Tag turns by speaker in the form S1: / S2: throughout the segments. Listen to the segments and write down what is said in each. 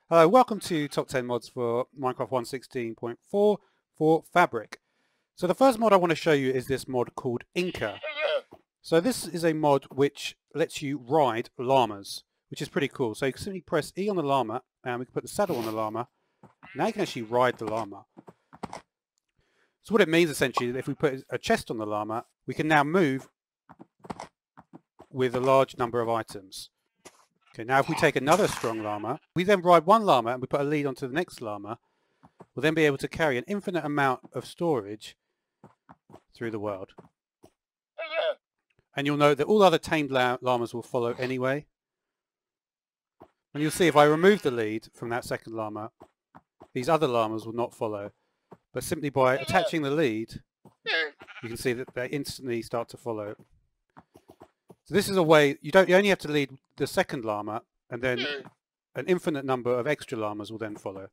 S1: Hello, welcome to Top 10 Mods for Minecraft 1.16.4 for Fabric. So the first mod I want to show you is this mod called Inca. So this is a mod which lets you ride llamas, which is pretty cool. So you can simply press E on the llama and we can put the saddle on the llama. Now you can actually ride the llama. So what it means essentially is that if we put a chest on the llama, we can now move with a large number of items. Okay, now if we take another strong llama, we then ride one llama and we put a lead onto the next llama, we'll then be able to carry an infinite amount of storage through the world. And you'll note that all other tamed llamas will follow anyway. And you'll see if I remove the lead from that second llama, these other llamas will not follow. But simply by attaching the lead, you can see that they instantly start to follow. So this is a way, you only have to lead the second llama, and then an infinite number of extra llamas will then follow.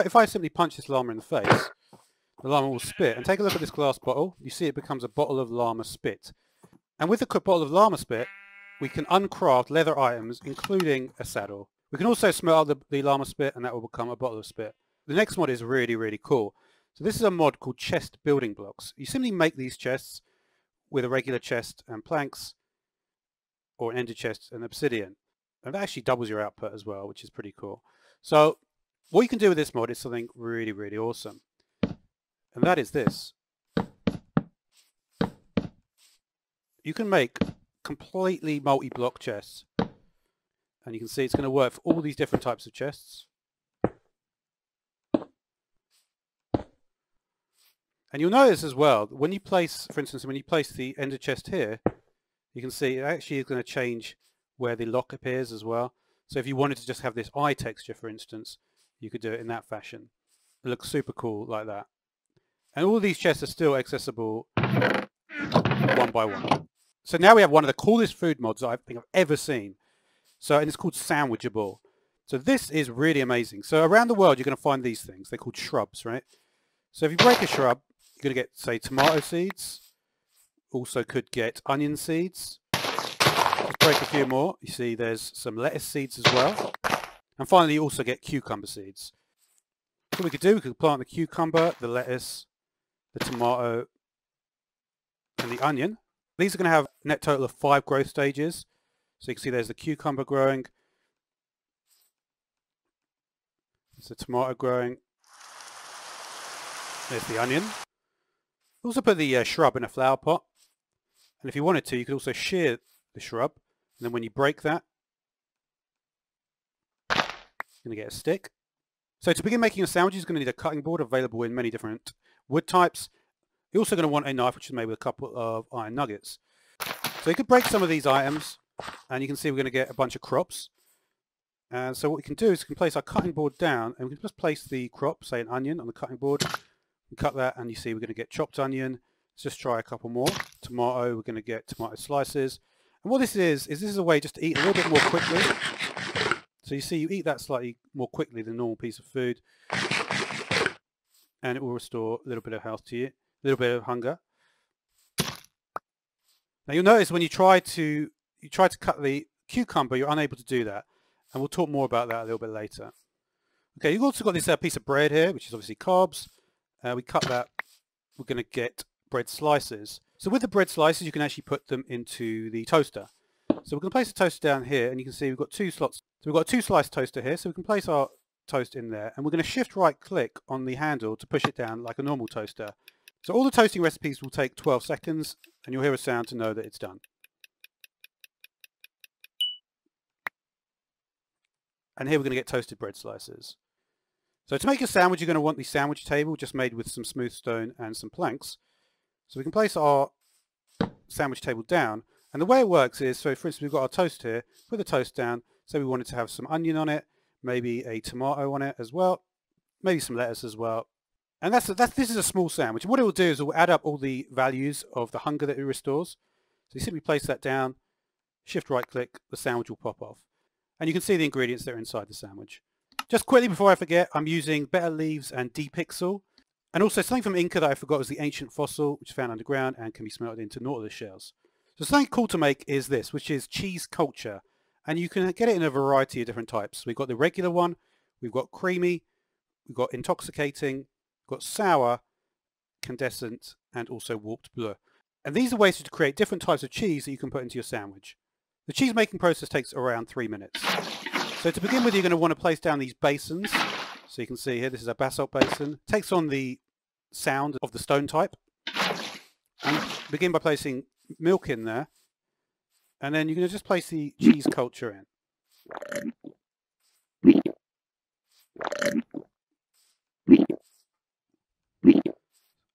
S1: If I simply punch this llama in the face, the llama will spit. And take a look at this glass bottle. You see it becomes a bottle of llama spit. And with the bottle of llama spit, we can uncraft leather items, including a saddle. We can also smelt out the llama spit, and that will become a bottle of spit. The next mod is really, really cool. So this is a mod called Chest Building Blocks. You simply make these chests with a regular chest and planks, or an ender chest and obsidian. And that actually doubles your output as well, which is pretty cool. So what you can do with this mod is something really, really awesome. And that is this. You can make completely multi-block chests. And you can see it's going to work for all these different types of chests. And you'll notice as well, when you place, for instance, when you place the ender chest here, you can see it actually is going to change where the lock appears as well. So if you wanted to just have this eye texture, for instance, you could do it in that fashion. It looks super cool like that. And all these chests are still accessible one by one. So now we have one of the coolest food mods I think I've ever seen. And it's called Sandwichable. So this is really amazing. So around the world, you're going to find these things. They're called shrubs, right? So if you break a shrub, you're going to get, say, tomato seeds. Also could get onion seeds. Let's break a few more. You see there's some lettuce seeds as well. And finally, you also get cucumber seeds. So what we could do, we could plant the cucumber, the lettuce, the tomato, and the onion. These are going to have a net total of 5 growth stages. So you can see there's the cucumber growing. There's the tomato growing. There's the onion. Also put the shrub in a flower pot. And if you wanted to, you could also shear the shrub. And then when you break that, you're going to get a stick. So to begin making your sandwiches, you're going to need a cutting board available in many different wood types. You're also going to want a knife, which is made with a couple of iron nuggets. So you could break some of these items, and you can see we're going to get a bunch of crops. And so what we can do is we can place our cutting board down, and we can just place the crop, say an onion, on the cutting board. We cut that, and you see we're going to get chopped onion. Let's just try a couple more. Tomato, we're going to get tomato slices. And what this is this is a way just to eat a little bit more quickly. So you see you eat that slightly more quickly than a normal piece of food. And it will restore a little bit of health to you, a little bit of hunger. Now you'll notice when you try to cut the cucumber, you're unable to do that. And we'll talk more about that a little bit later. Okay, you've also got this piece of bread here, which is obviously carbs. We cut that, we're going to get bread slices. So with the bread slices, you can actually put them into the toaster. So we're going to place the toaster down here, and you can see we've got 2 slots. So we've got a 2-slice toaster here, so we can place our toast in there, and we're going to shift right click on the handle to push it down like a normal toaster. So all the toasting recipes will take 12 seconds, and you'll hear a sound to know that it's done. And here we're going to get toasted bread slices. So to make a sandwich, you're going to want the sandwich table, just made with some smooth stone and some planks. So we can place our sandwich table down. And the way it works is, so for instance, we've got our toast here. Put the toast down. Say we wanted to have some onion on it, maybe a tomato on it as well, maybe some lettuce as well. And this is a small sandwich. And what it will do is it will add up all the values of the hunger that it restores. So you simply place that down, shift right click, the sandwich will pop off. And you can see the ingredients that are inside the sandwich. Just quickly before I forget, I'm using Better Leaves and D-Pixel. And also something from Inca that I forgot was the ancient fossil, which is found underground and can be smelted into nautilus shells. So something cool to make is this, which is cheese culture. And you can get it in a variety of different types. We've got the regular one, we've got creamy, we've got intoxicating, we've got sour, candescent, and also warped bleu. And these are ways to create different types of cheese that you can put into your sandwich. The cheese making process takes around 3 minutes. So to begin with, you're going to want to place down these basins. So you can see here, this is a basalt basin. It takes on the sound of the stone type. And begin by placing milk in there. And then you're going to just place the cheese culture in.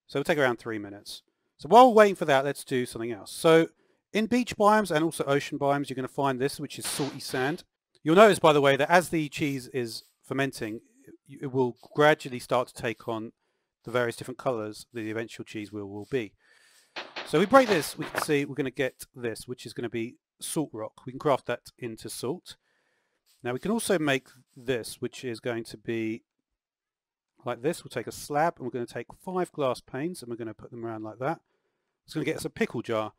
S1: So it'll take around 3 minutes. So while we're waiting for that, let's do something else. So in beach biomes and also ocean biomes, you're going to find this, which is salty sand. You'll notice, by the way, that as the cheese is fermenting, it will gradually start to take on the various different colours that the eventual cheese will be. So we break this, we can see we're going to get this, which is going to be salt rock. We can craft that into salt. Now we can also make this, which is going to be like this. We'll take a slab and we're going to take 5 glass panes and we're going to put them around like that. It's going to get us a pickle jar.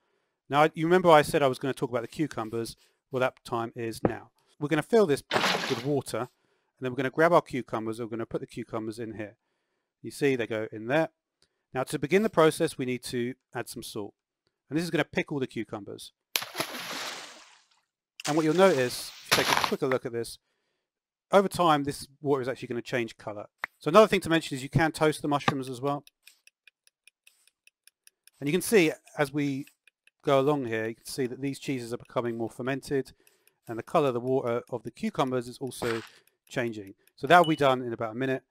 S1: Now you remember I said I was going to talk about the cucumbers. Well, that time is now. We're going to fill this with water and then we're going to grab our cucumbers and we're going to put the cucumbers in here. You see they go in there. Now to begin the process we need to add some salt. And this is going to pickle the cucumbers. And what you'll notice, if you take a quicker look at this, over time this water is actually going to change colour. So another thing to mention is you can toast the mushrooms as well. And you can see as we go along here, you can see that these cheeses are becoming more fermented and the colour of the water of the cucumbers is also changing. So that will be done in about a minute.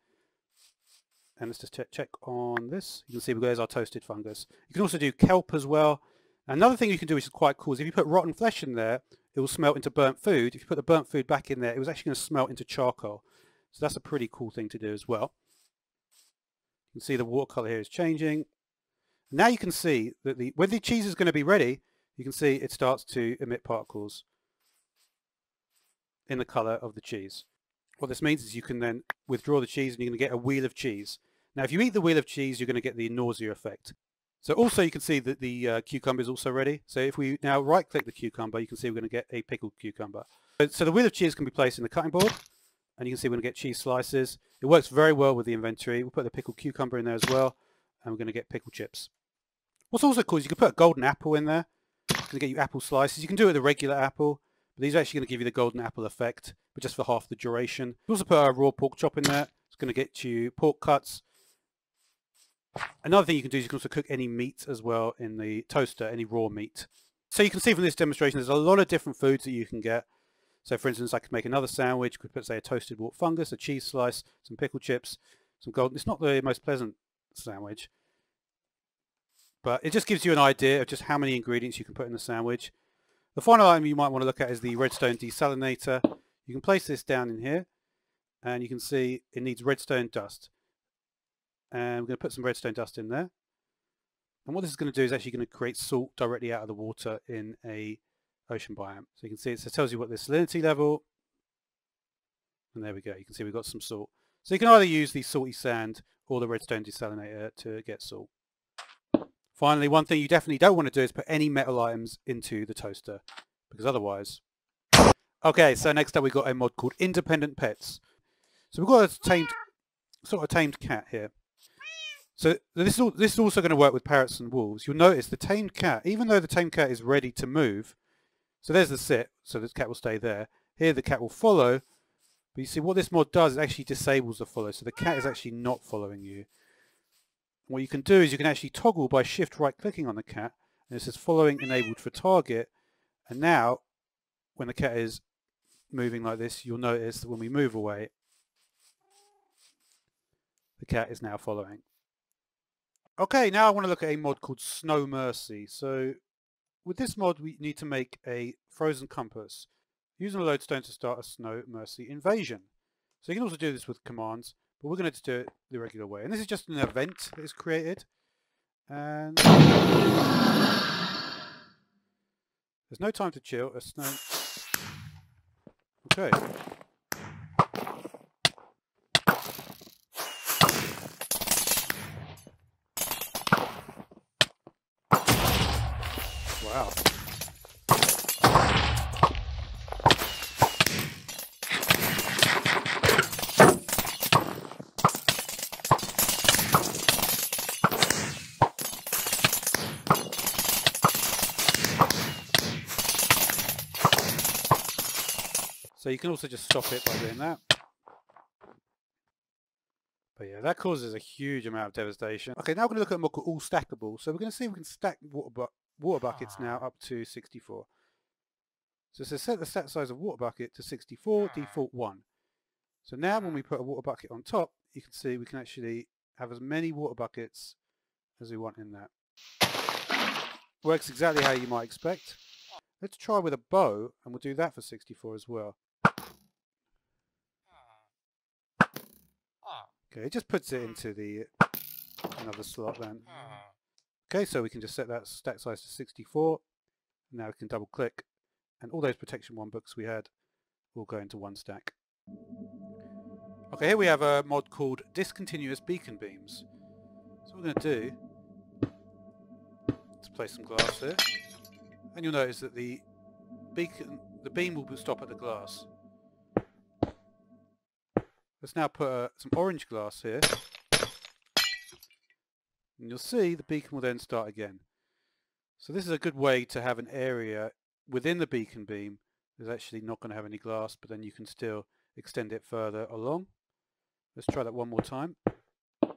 S1: And let's just check on this. You can see there's our toasted fungus. You can also do kelp as well. Another thing you can do which is quite cool is if you put rotten flesh in there, it will smelt into burnt food. If you put the burnt food back in there, it was actually going to smelt into charcoal. So that's a pretty cool thing to do as well. You can see the water colour here is changing. Now you can see that when the cheese is going to be ready, you can see it starts to emit particles in the colour of the cheese. What this means is you can then withdraw the cheese and you're going to get a wheel of cheese. Now if you eat the wheel of cheese, you're going to get the nausea effect. So also you can see that the cucumber is also ready. So if we now right click the cucumber, you can see we're going to get a pickled cucumber. So the wheel of cheese can be placed in the cutting board and you can see we're going to get cheese slices. It works very well with the inventory. We'll put the pickled cucumber in there as well and we're going to get pickled chips. What's also cool is you can put a golden apple in there. It's going to get you apple slices. You can do it with a regular apple, but these are actually going to give you the golden apple effect, but just for half the duration. You also put a raw pork chop in there. It's going to get you pork cuts. Another thing you can do is you can also cook any meat as well in the toaster, any raw meat. So you can see from this demonstration there's a lot of different foods that you can get. So for instance, I could make another sandwich, could put say a toasted warped fungus, a cheese slice, some pickled chips, some golden. It's not the most pleasant sandwich, but it just gives you an idea of just how many ingredients you can put in the sandwich. The final item you might want to look at is the redstone desalinator. You can place this down in here and you can see it needs redstone dust. And we're going to put some redstone dust in there. And what this is going to do is actually going to create salt directly out of the water in a ocean biome. So you can see it tells you what the salinity level. And there we go. You can see we've got some salt. So you can either use the salty sand or the redstone desalinator to get salt. Finally, one thing you definitely don't want to do is put any metal items into the toaster, because otherwise... Okay, so next up we've got a mod called Independent Pets. So we've got a tamed cat here. So this is also going to work with parrots and wolves. You'll notice the tamed cat, even though the tamed cat is ready to move, so there's the sit, so the cat will stay there. Here the cat will follow, but you see what this mod does is actually disables the follow, so the cat is actually not following you. What you can do is you can actually toggle by shift right clicking on the cat, and it says following enabled for target, and now when the cat is moving like this, you'll notice that when we move away, the cat is now following. Okay, now I want to look at a mod called Snow Mercy. So with this mod we need to make a frozen compass using a lodestone to start a Snow Mercy invasion. So you can also do this with commands, but we're going to do it the regular way. And this is just an event that is created. And there's no time to chill. A snow... Okay. Wow. So you can also just stop it by doing that. But yeah, that causes a huge amount of devastation. Okay, now we're going to look at a mod called All Stackable. So we're going to see if we can stack water buckets now up to 64. So it says set the stack size of water bucket to 64, default 1. So now when we put a water bucket on top, you can see we can actually have as many water buckets as we want in that. Works exactly how you might expect. Let's try with a bow, and we'll do that for 64 as well. Okay, it just puts it into the another slot then. Okay, so we can just set that stack size to 64. Now we can double click, and all those Protection 1 books we had will go into one stack. Okay, here we have a mod called Discontinuous Beacon Beams. So what we're going to do is place some glass here, and you'll notice that the beam will stop at the glass. Let's now put some orange glass here, and you'll see the beacon will then start again. So this is a good way to have an area within the beacon beam that's actually not going to have any glass, but then you can still extend it further along. Let's try that one more time. You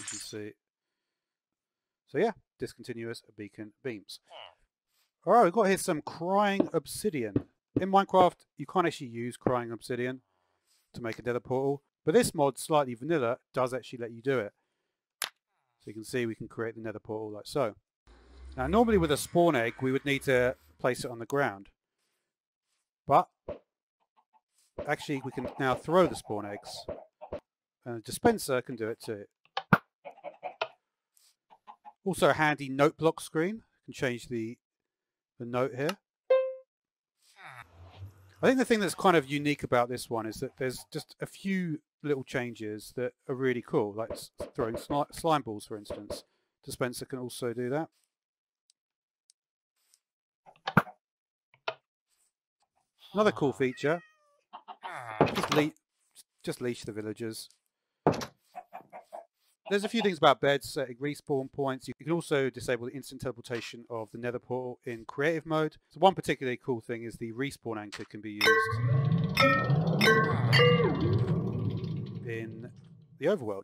S1: can see. So yeah, discontinuous beacon beams. Alright, we've got here some crying obsidian. In Minecraft, you can't actually use crying obsidian to make a nether portal, but this mod, Slightly Vanilla, does actually let you do it. So you can see we can create the nether portal like so. Now normally with a spawn egg, we would need to place it on the ground. But actually we can now throw the spawn eggs, and a dispenser can do it too. Also a handy note block screen. You can change the note here. I think the thing that's kind of unique about this one is that there's just a few little changes that are really cool, like throwing slime balls, for instance. Dispenser can also do that. Another cool feature, just leash the villagers. There's a few things about beds, setting respawn points. You can also disable the instant teleportation of the nether portal in creative mode. So one particularly cool thing is the respawn anchor can be used in the overworld.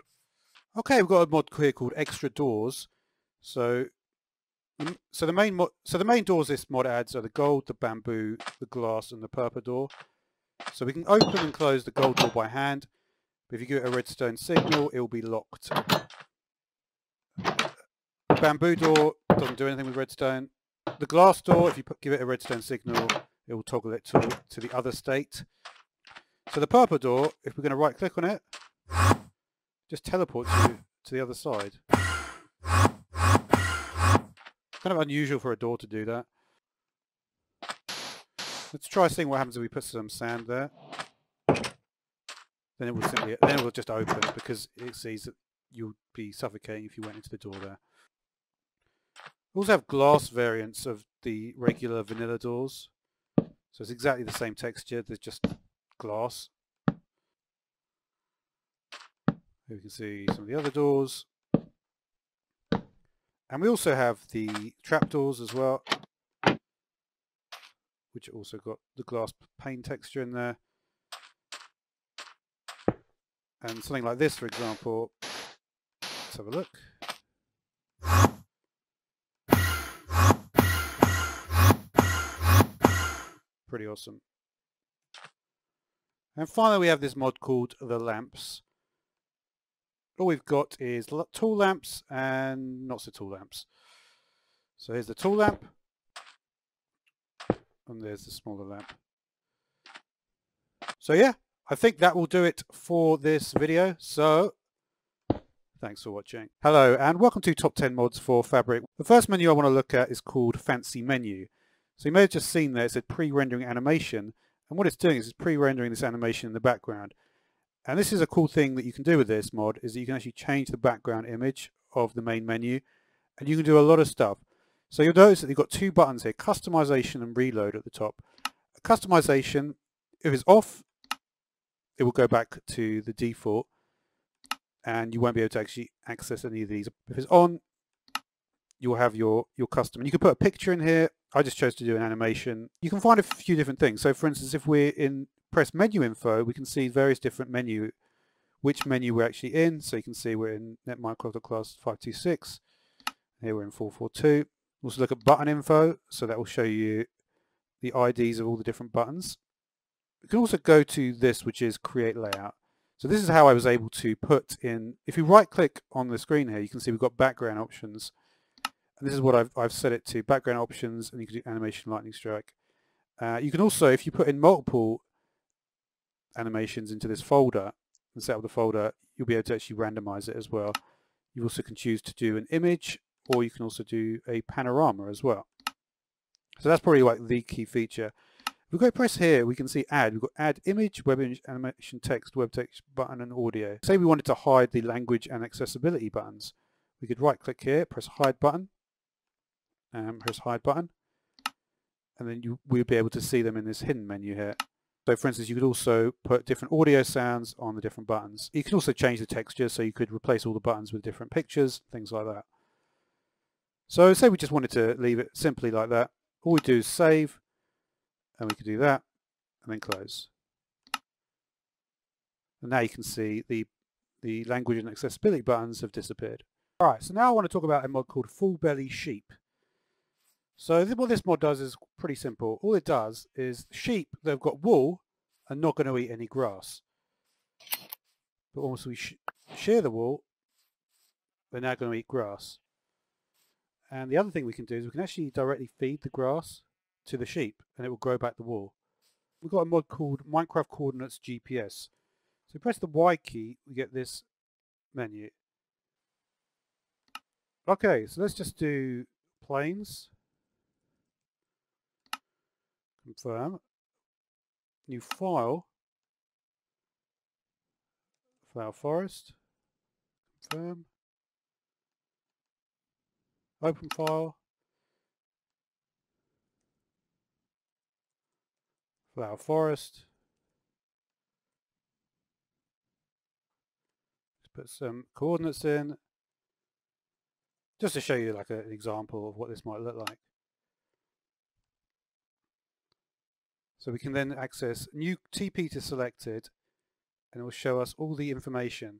S1: Okay, we've got a mod here called Extra Doors. So the main doors this mod adds are the gold, the bamboo, the glass, and the purple door. So we can open and close the gold door by hand. But if you give it a redstone signal, it will be locked. The bamboo door doesn't do anything with redstone. The glass door, if you give it a redstone signal, it will toggle it to the other state. So the purple door, if we're going to right click on it, just teleports you to the other side. Kind of unusual for a door to do that. Let's try seeing what happens if we put some sand there. Then it will just open because it sees that you'll be suffocating if you went into the door there. We also have glass variants of the regular vanilla doors. So it's exactly the same texture, there's just glass. Here we can see some of the other doors. And we also have the trapdoors as well, which also got the glass pane texture in there. And something like this, for example, let's have a look. Pretty awesome. And finally we have this mod called the lamps. All we've got is tall lamps and not so tall lamps. So here's the tall lamp, and there's the smaller lamp. So yeah, I think that will do it for this video. So thanks for watching. Hello and welcome to Top 10 Mods for Fabric. The first menu I want to look at is called Fancy Menu. So you may have just seen there it said pre-rendering animation, and what it's doing is it's pre-rendering this animation in the background. And this is a cool thing that you can do with this mod, is that you can actually change the background image of the main menu, and you can do a lot of stuff. So you'll notice that you've got two buttons here, customization and reload at the top. Customization, if it's off, it will go back to the default and you won't be able to actually access any of these. If it's on, you'll have your custom. And you can put a picture in here, I just chose to do an animation. You can find a few different things. So for instance, if we're in press menu info, we can see various different menu, which menu we're actually in. So you can see we're in netminecraft.class 526. Here we're in 442. Also look at button info. So that will show you the IDs of all the different buttons. You can also go to this, which is create layout. So this is how I was able to put in, if you right click on the screen here, you can see we've got background options. And this is what I've set it to, background options, and you can do animation lightning strike. You can also, if you put in multiple animations into this folder and set up the folder, you'll be able to actually randomize it as well. You also can choose to do an image, or you can also do a panorama as well. So that's probably like the key feature. If we go press here, we can see add. We've got add image, web image, animation, text, web text, button, and audio. Say we wanted to hide the language and accessibility buttons. We could right click here, press hide button, press hide button, and then we'll be able to see them in this hidden menu here. So for instance, you could also put different audio sounds on the different buttons. You can also change the texture, so you could replace all the buttons with different pictures, things like that. So say we just wanted to leave it simply like that. All we do is save, and we can do that, and then close. And now you can see the language and accessibility buttons have disappeared. Alright, so now I want to talk about a mod called Full Belly Sheep. So what this mod does is pretty simple. All it does is sheep that have got wool are not going to eat any grass. But once we shear the wool, they're now going to eat grass. And the other thing we can do is we can actually directly feed the grass to the sheep, and it will grow back the wool. We've got a mod called Minecraft Coordinates GPS. So we press the Y key, we get this menu. Okay, so let's just do plains. Confirm. New file. Flower forest. Confirm. Open file. Flower forest. Let's put some coordinates in, just to show you like an example of what this might look like. So we can then access new TP to selected, and it will show us all the information.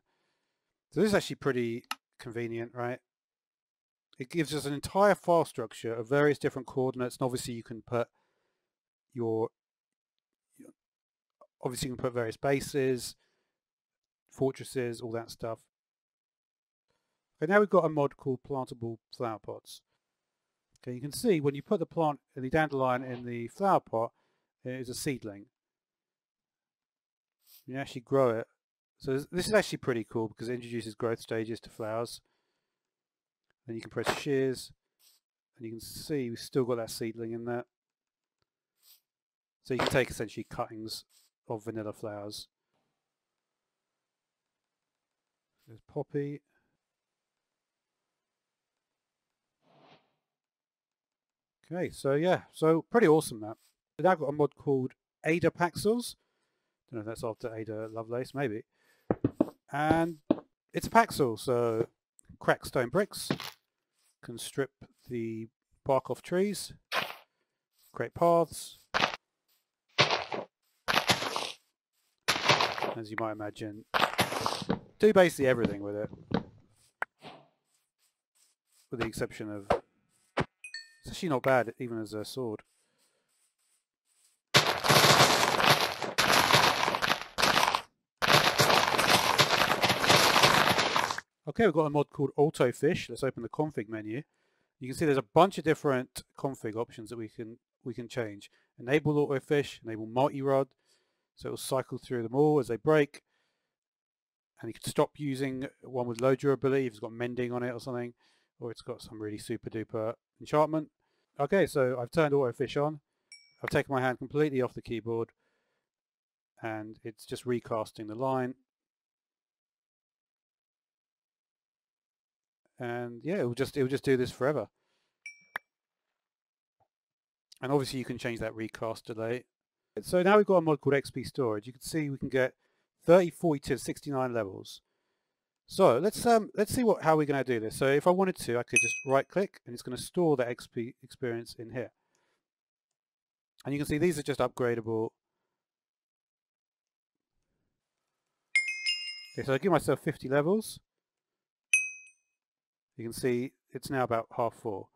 S1: So this is actually pretty convenient, right? It gives us an entire file structure of various different coordinates, and obviously you can put various bases, fortresses, all that stuff. Okay, now we've got a mod called Plantable Flower Pots. Okay, you can see when you put the dandelion in the flower pot, it is a seedling. You actually grow it. So this is actually pretty cool because it introduces growth stages to flowers. Then you can press shears, and you can see we've still got that seedling in there. So you can take essentially cuttings of vanilla flowers. There's poppy. Okay, so yeah, so pretty awesome that. We've now got a mod called Ada Paxels. Don't know if that's after Ada Lovelace, maybe. And it's a Paxel, so crack stone bricks, can strip the bark off trees, create paths. As you might imagine, do basically everything with it, with the exception of, it's actually not bad even as a sword. Okay, we've got a mod called Autofish. Let's open the config menu. You can see there's a bunch of different config options that we can change. Enable autofish, enable multi-rod, so it will cycle through them all as they break. And you can stop using one with low durability if it's got mending on it or something, or it's got some really super duper enchantment. Okay, so I've turned autofish on. I've taken my hand completely off the keyboard, and it's just recasting the line. And yeah, it will just do this forever. And obviously you can change that recast delay. So now we've got a mod called XP Storage. You can see we can get 30, 42, 69 levels. So let's see how we're going to do this. So if I wanted to, I could just right click, and it's going to store that XP experience in here. And you can see these are just upgradable. Okay, so I give myself 50 levels. You can see it's now about half full.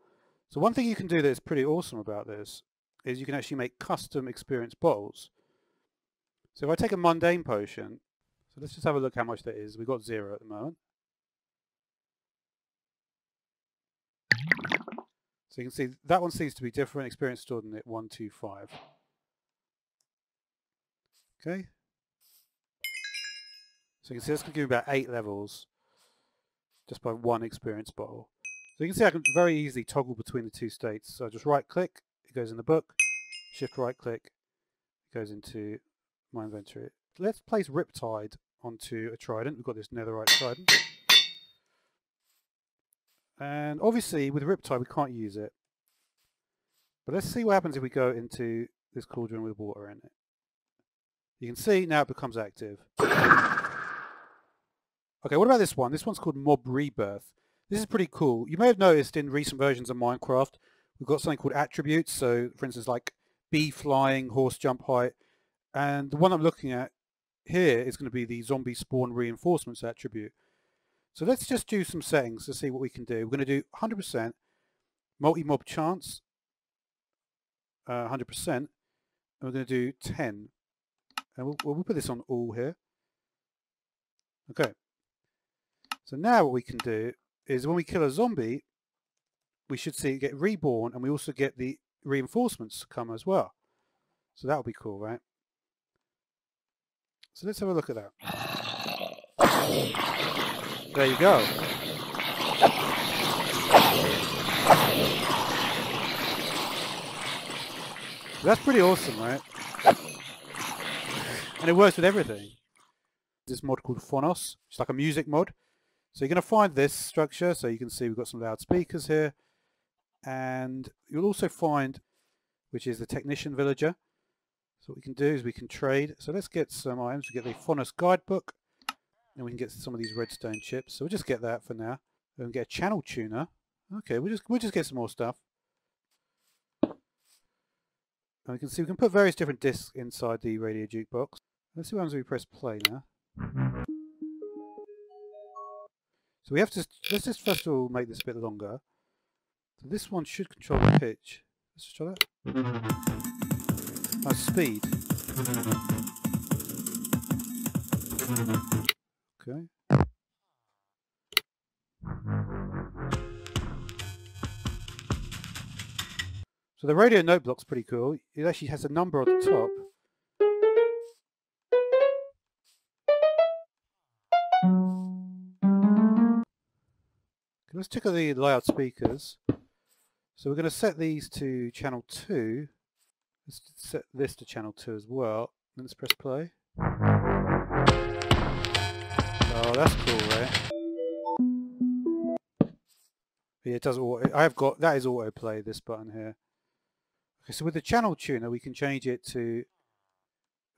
S1: So one thing you can do that is pretty awesome about this is you can actually make custom experience bottles. So if I take a mundane potion, so let's just have a look how much that is. We've got 0 at the moment. So you can see that one seems to be different. Experience stored in it 125. Okay. So you can see that's going to give me about 8 levels just by one experience bottle. So you can see I can very easily toggle between the two states. So I just right click, it goes in the book, shift right click, it goes into my inventory. Let's place Riptide onto a trident. We've got this netherite trident. And obviously with Riptide we can't use it. But let's see what happens if we go into this cauldron with water in it. You can see now it becomes active. Okay, what about this one? This one's called Mob Rebirth. This is pretty cool. You may have noticed in recent versions of Minecraft, we've got something called attributes. So, for instance, like bee flying, horse jump height. And the one I'm looking at here is going to be the zombie spawn reinforcements attribute. So let's just do some settings to see what we can do. We're going to do 100%, multi-mob chance, 100%, and we're going to do 10. And we'll put this on all here. Okay. So now what we can do is when we kill a zombie, we should see it get reborn, and we also get the reinforcements to come as well. So that would be cool, right? So let's have a look at that. There you go. That's pretty awesome, right? And it works with everything. This mod called Phonos. It's like a music mod. So you're going to find this structure. So you can see we've got some loudspeakers here. And you'll also find, which is the Technician Villager. So what we can do is we can trade. So let's get some items. We get the Phonos Guidebook. And we can get some of these redstone chips. So we'll just get that for now. And get a channel tuner. Okay, we'll just get some more stuff. And we can see we can put various different discs inside the radio jukebox. Let's see what happens if we press play now. So we have to, let's just first of all make this a bit longer. So this one should control the pitch. Let's just try that. Oh, speed. Okay. So the radio note block's pretty cool. It actually has a number on the top. Let's check out the loudspeakers. So we're going to set these to channel 2. Let's set this to channel 2 as well. Then let's press play. Oh, that's cool, right? Yeah, it does auto. I've got that is autoplay. This button here. Okay, so with the channel tuner, we can change it to.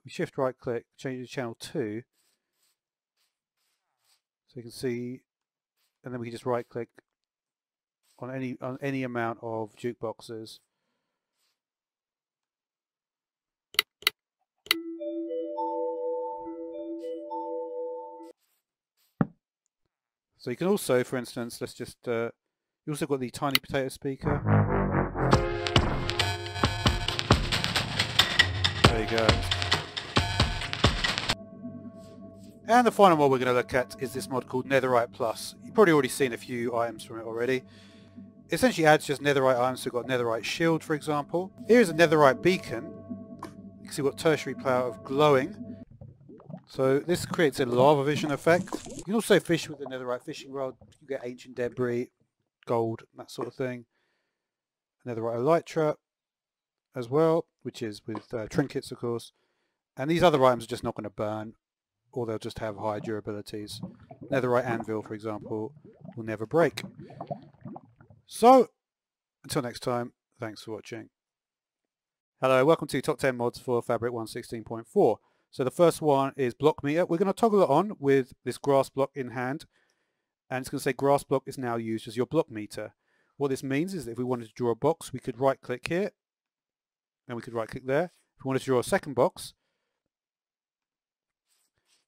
S1: We shift right click, change it to channel 2. So you can see. And then we can just right click on any amount of jukeboxes. So you can also, for instance, let's just you also got the tiny potato speaker. There you go. And the final mod we're going to look at is this mod called Netherite Plus. You've probably already seen a few items from it already. It essentially adds just netherite items, so we've got Netherite Shield, for example. Here's a Netherite Beacon. You can see we've got Tertiary Power of Glowing. So this creates a lava vision effect. You can also fish with the Netherite Fishing Rod. You get ancient debris, gold, that sort of thing. Netherite Elytra as well, which is with trinkets, of course. And these other items are just not going to burn, or they'll just have high durabilities. Netherite Anvil, for example, will never break. So, until next time, thanks for watching. Hello, welcome to Top 10 Mods for Fabric 1.16.4. So the first one is Block Meter. We're going to toggle it on with this grass block in hand. And it's going to say grass block is now used as your block meter. What this means is that if we wanted to draw a box, we could right click here and we could right click there. If we wanted to draw a second box,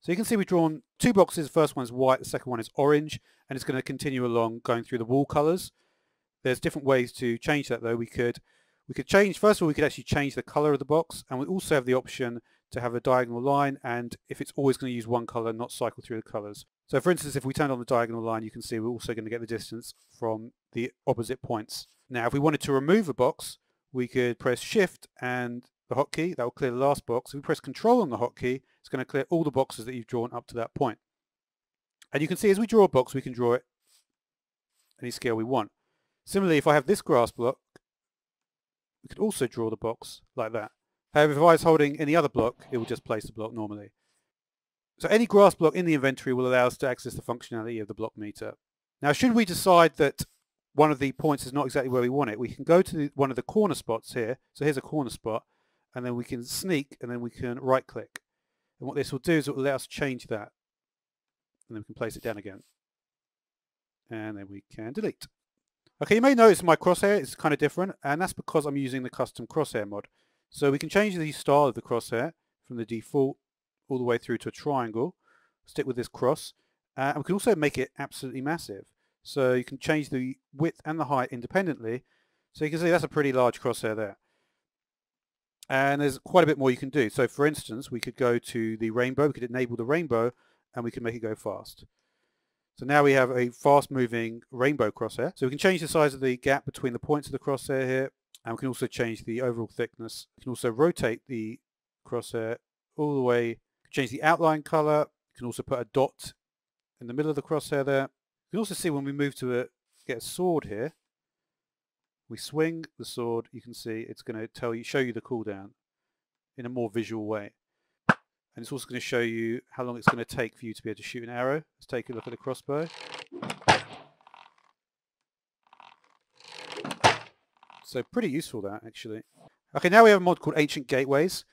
S1: so you can see we've drawn two boxes. The first one's white, the second one is orange, and it's going to continue along going through the wall colours. There's different ways to change that though. We could change, first of all, we could actually change the colour of the box, and we also have the option to have a diagonal line, and if it's always going to use one colour, not cycle through the colours. So for instance, if we turned on the diagonal line, you can see we're also going to get the distance from the opposite points. Now if we wanted to remove a box, we could press Shift and the hotkey, that will clear the last box. If we press Control on the hotkey, it's going to clear all the boxes that you've drawn up to that point. And you can see as we draw a box, we can draw it any scale we want. Similarly, if I have this grass block, we could also draw the box like that. However, if I was holding any other block, it will just place the block normally. So any grass block in the inventory will allow us to access the functionality of the block meter. Now, should we decide that one of the points is not exactly where we want it, we can go to one of the corner spots here. So here's a corner spot, and then we can sneak, and then we can right click. And what this will do is it will let us change that. And then we can place it down again. And then we can delete. Okay, you may notice my crosshair is kind of different, and that's because I'm using the custom crosshair mod. So we can change the style of the crosshair from the default all the way through to a triangle. Stick with this cross. And we can also make it absolutely massive. So you can change the width and the height independently. So you can see that's a pretty large crosshair there. And there's quite a bit more you can do. So for instance, we could go to the rainbow, we could enable the rainbow, and we can make it go fast. So now we have a fast moving rainbow crosshair. So we can change the size of the gap between the points of the crosshair here, and we can also change the overall thickness. We can also rotate the crosshair all the way, change the outline color. You can also put a dot in the middle of the crosshair there. You can also see when we move to get a sword here, we swing the sword, you can see it's going to show you the cooldown in a more visual way. And it's also going to show you how long it's going to take for you to be able to shoot an arrow. Let's take a look at the crossbow. So pretty useful that, actually. Okay, now we have a mod called Ancient Gateways.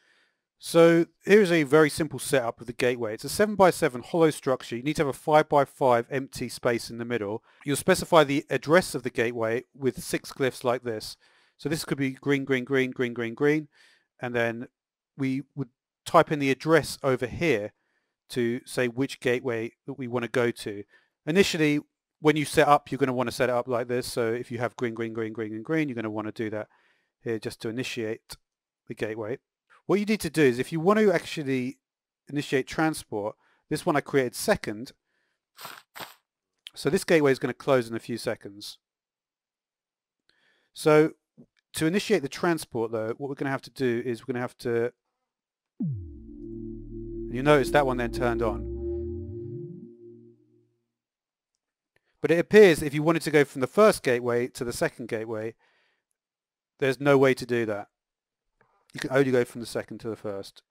S1: So here's a very simple setup of the gateway. It's a 7x7 hollow structure. You need to have a 5x5 empty space in the middle. You'll specify the address of the gateway with 6 glyphs like this. So this could be green, green, green, green, green, green. And then we would type in the address over here to say which gateway that we want to go to. Initially, when you set up, you're going to want to set it up like this. So if you have green, green, green, green, and green, you're going to want to do that here just to initiate the gateway. What you need to do is if you want to actually initiate transport, this one I created second. So this gateway is going to close in a few seconds. So to initiate the transport though, what we're going to have to do is we're going to have to, you notice that one then turned on. But it appears if you wanted to go from the first gateway to the second gateway, there's no way to do that. You can only go from the second to the first.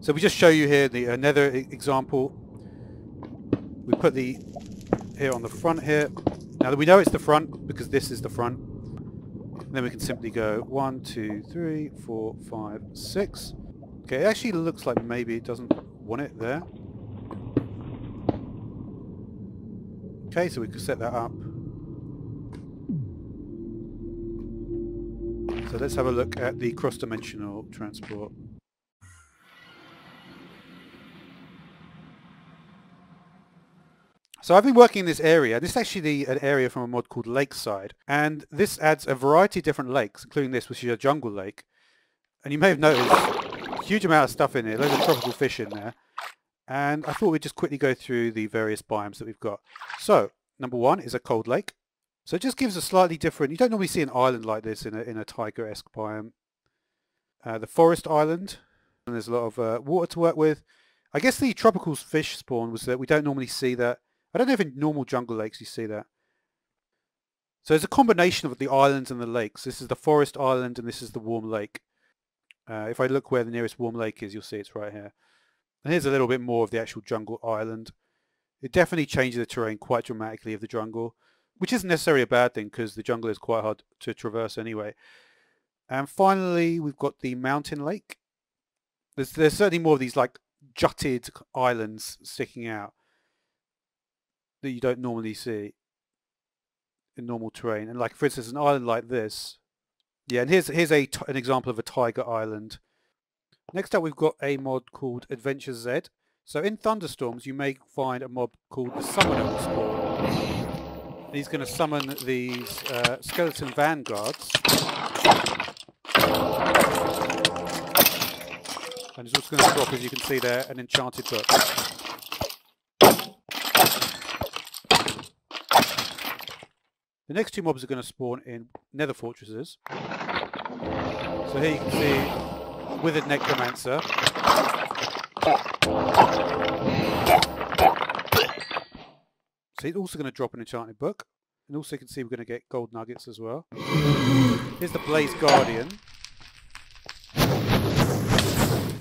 S1: So we just show you here another example. We put the here on the front here. Now we know it's the front because this is the front. And then we can simply go 1, 2, 3, 4, 5, 6. Okay, it actually looks like maybe it doesn't want it there. Okay, so we can set that up. So let's have a look at the cross-dimensional transport. So I've been working in this area. This is actually an area from a mod called Lakeside. And this adds a variety of different lakes, including this, which is a jungle lake. And you may have noticed a huge amount of stuff in here, loads of tropical fish in there. And I thought we'd just quickly go through the various biomes that we've got. So, number 1 is a cold lake. So it just gives a slightly different, you don't normally see an island like this in a tiger-esque biome. The forest island, and there's a lot of water to work with. I guess the tropical fish spawn was that we don't normally see that. I don't know if in normal jungle lakes you see that. So there's a combination of the islands and the lakes. This is the forest island and this is the warm lake. If I look where the nearest warm lake is, you'll see it's right here. And here's a little bit more of the actual jungle island. It definitely changes the terrain quite dramatically of the jungle, which isn't necessarily a bad thing because the jungle is quite hard to traverse anyway. And finally, we've got the mountain lake. There's certainly more of these like jutted islands sticking out that you don't normally see in normal terrain. And like, for instance, an island like this, Yeah, and here's an example of a Tiger Island. Next up, we've got a mod called Adventure Z. So in Thunderstorms, you may find a mob called the Summoner will spawn. He's going to summon these skeleton vanguards. And he's also going to drop, as you can see there, an enchanted book. The next two mobs are going to spawn in nether fortresses. So here you can see Withered Necromancer. So he's also going to drop an enchanted book. And also you can see we're going to get gold nuggets as well. Here's the Blaze Guardian.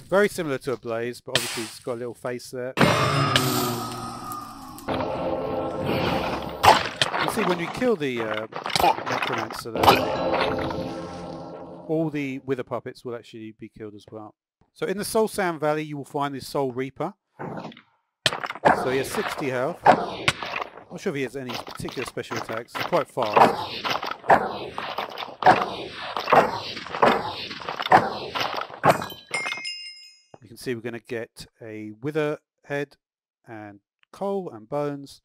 S1: Very similar to a Blaze, but obviously he's got a little face there. You see when we kill the Necromancer there, all the Wither puppets will actually be killed as well. So in the Soul Sand Valley you will find the Soul Reaper. So he has 60 health. Not sure if he has any particular special attacks. He's quite fast. You can see we're going to get a Wither head and coal and bones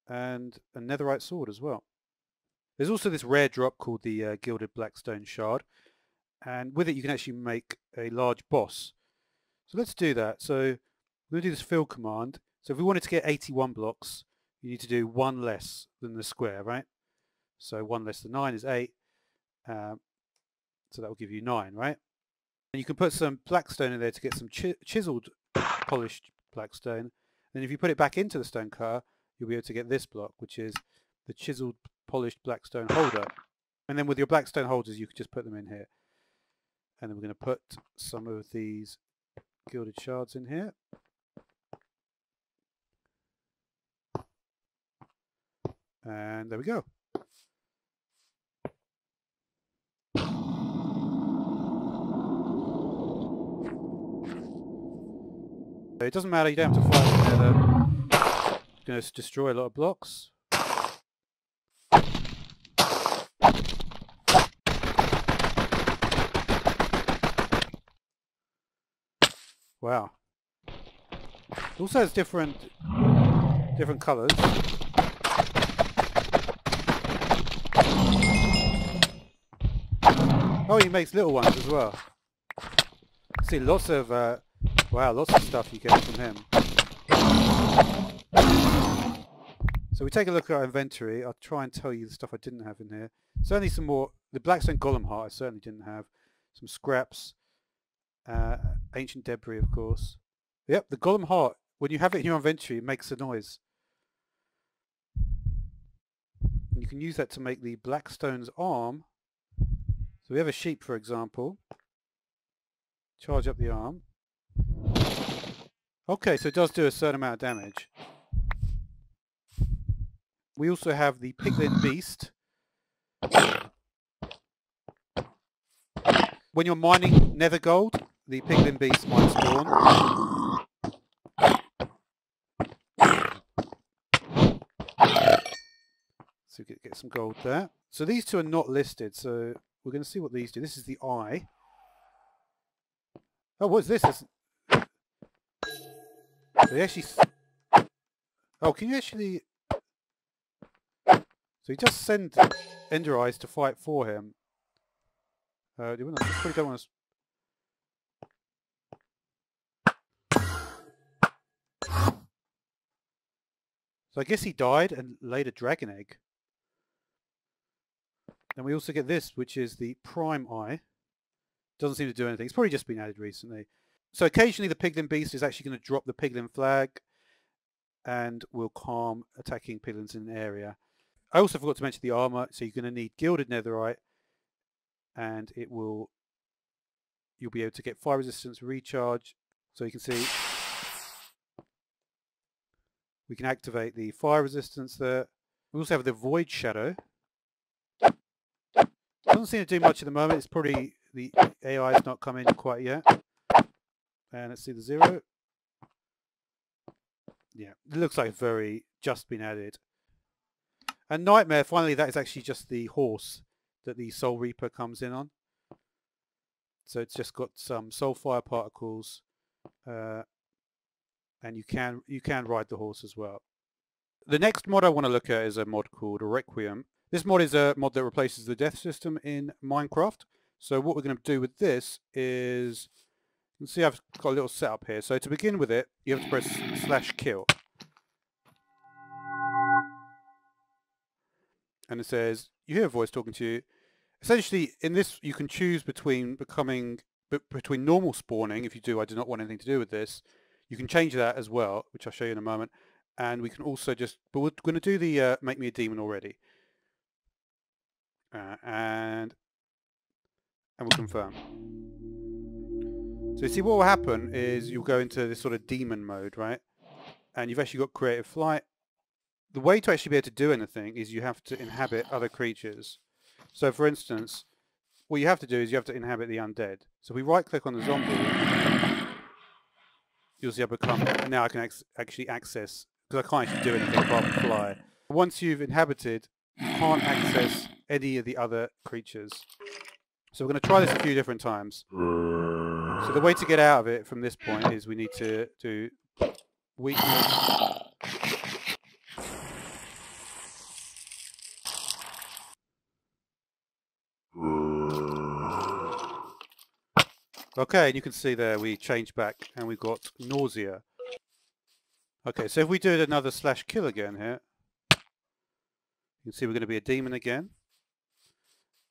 S1: and a netherite sword as well. There's also this rare drop called the Gilded Blackstone Shard, and with it you can actually make a large boss. So let's do that. So we're going to do this fill command. So if we wanted to get 81 blocks, you need to do one less than the square, right? So 1 less than 9 is 8. So that will give you 9, right? And you can put some blackstone in there to get some chiseled, polished blackstone. Then if you put it back into the stone cutter, you'll be able to get this block, which is the chiseled, polished blackstone holder. And then with your blackstone holders, you can just put them in here. And then we're going to put some of these gilded shards in here. And there we go. It doesn't matter, you don't have to fight together. It's going to destroy a lot of blocks. Wow. It also has different colours. Oh, he makes little ones as well. See, lots of wow, lots of stuff you get from him. So we take a look at our inventory. I'll try and tell you the stuff I didn't have in here. Certainly some more. The Blackstone Golem Heart I certainly didn't have. Some scraps. Ancient debris, of course. Yep, the Golem Heart. When you have it in your inventory, it makes a noise. And you can use that to make the Blackstone's arm. So we have a sheep, for example. Charge up the arm. Okay, so it does do a certain amount of damage. We also have the Piglin Beast. When you're mining nether gold, the Piglin Beast might spawn. So we get some gold there. So these two are not listed, so we're going to see what these do. This is the eye. Oh, what's this? They actually... Oh, can you actually... So he just send Ender Eyes to fight for him. I probably don't want to... So I guess he died and laid a dragon egg. And we also get this, which is the Prime Eye. Doesn't seem to do anything. It's probably just been added recently. So occasionally the Piglin Beast is actually going to drop the Piglin flag and will calm attacking piglins in an area. I also forgot to mention the armor. So you're going to need Gilded Netherite, and you'll be able to get fire resistance, recharge. So you can see we can activate the fire resistance there. We also have the Void Shadow. Doesn't seem to do much at the moment. It's probably the AI has not come in quite yet. And let's see the 0. Yeah, it looks like just been added. And Nightmare, finally, that is actually just the horse. that the Soul Reaper comes in on. So it's just got some Soulfire particles, and you can ride the horse as well. The next mod I want to look at is a mod called Requiem. This mod is a mod that replaces the death system in Minecraft. So what we're going to do with this is, you can see I've got a little setup here. So to begin with it, you have to press /kill. And it says, you hear a voice talking to you. Essentially, in this, you can choose between normal spawning. If you do, I do not want anything to do with this. You can change that as well, which I'll show you in a moment. And we can also but we're going to do the make me a demon already. And we'll confirm. So you see what will happen is you'll go into this sort of demon mode, right? And you've actually got creative flight. The way to actually be able to do anything is you have to inhabit other creatures. So for instance, what you have to do is you have to inhabit the undead. So if we right click on the zombie, you'll see I become, and now I can actually access, because I can't actually do anything apart from fly. Once you've inhabited, you can't access any of the other creatures. So we're going to try this a few different times. So the way to get out of it from this point is we need to do weakness. Okay, and you can see there we changed back and we got nausea. Okay, so if we do another /kill again here, you can see we're going to be a demon again.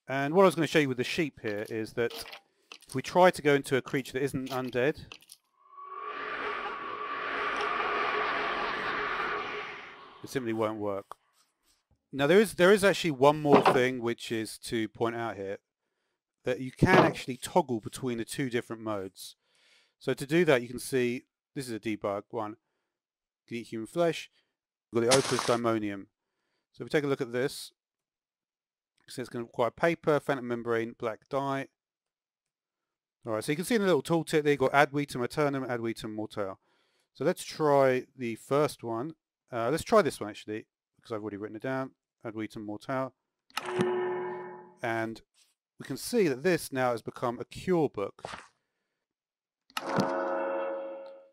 S1: And what I was going to show you with the sheep here is that if we try to go into a creature that isn't undead, it simply won't work. Now there is actually one more thing which is to point out here, that you can actually toggle between the two different modes. So to do that, you can see, this is a debug one. You can eat human flesh. We've got the Opus Daimonium. So if we take a look at this, so it's going to require paper, phantom membrane, black dye. Alright, so you can see in the little tooltip there, you've got ad vitam aeternum, ad vitam mortale. So let's try the first one. Let's try this one actually, because I've already written it down. Ad vitam mortale. And we can see that this now has become a cure book.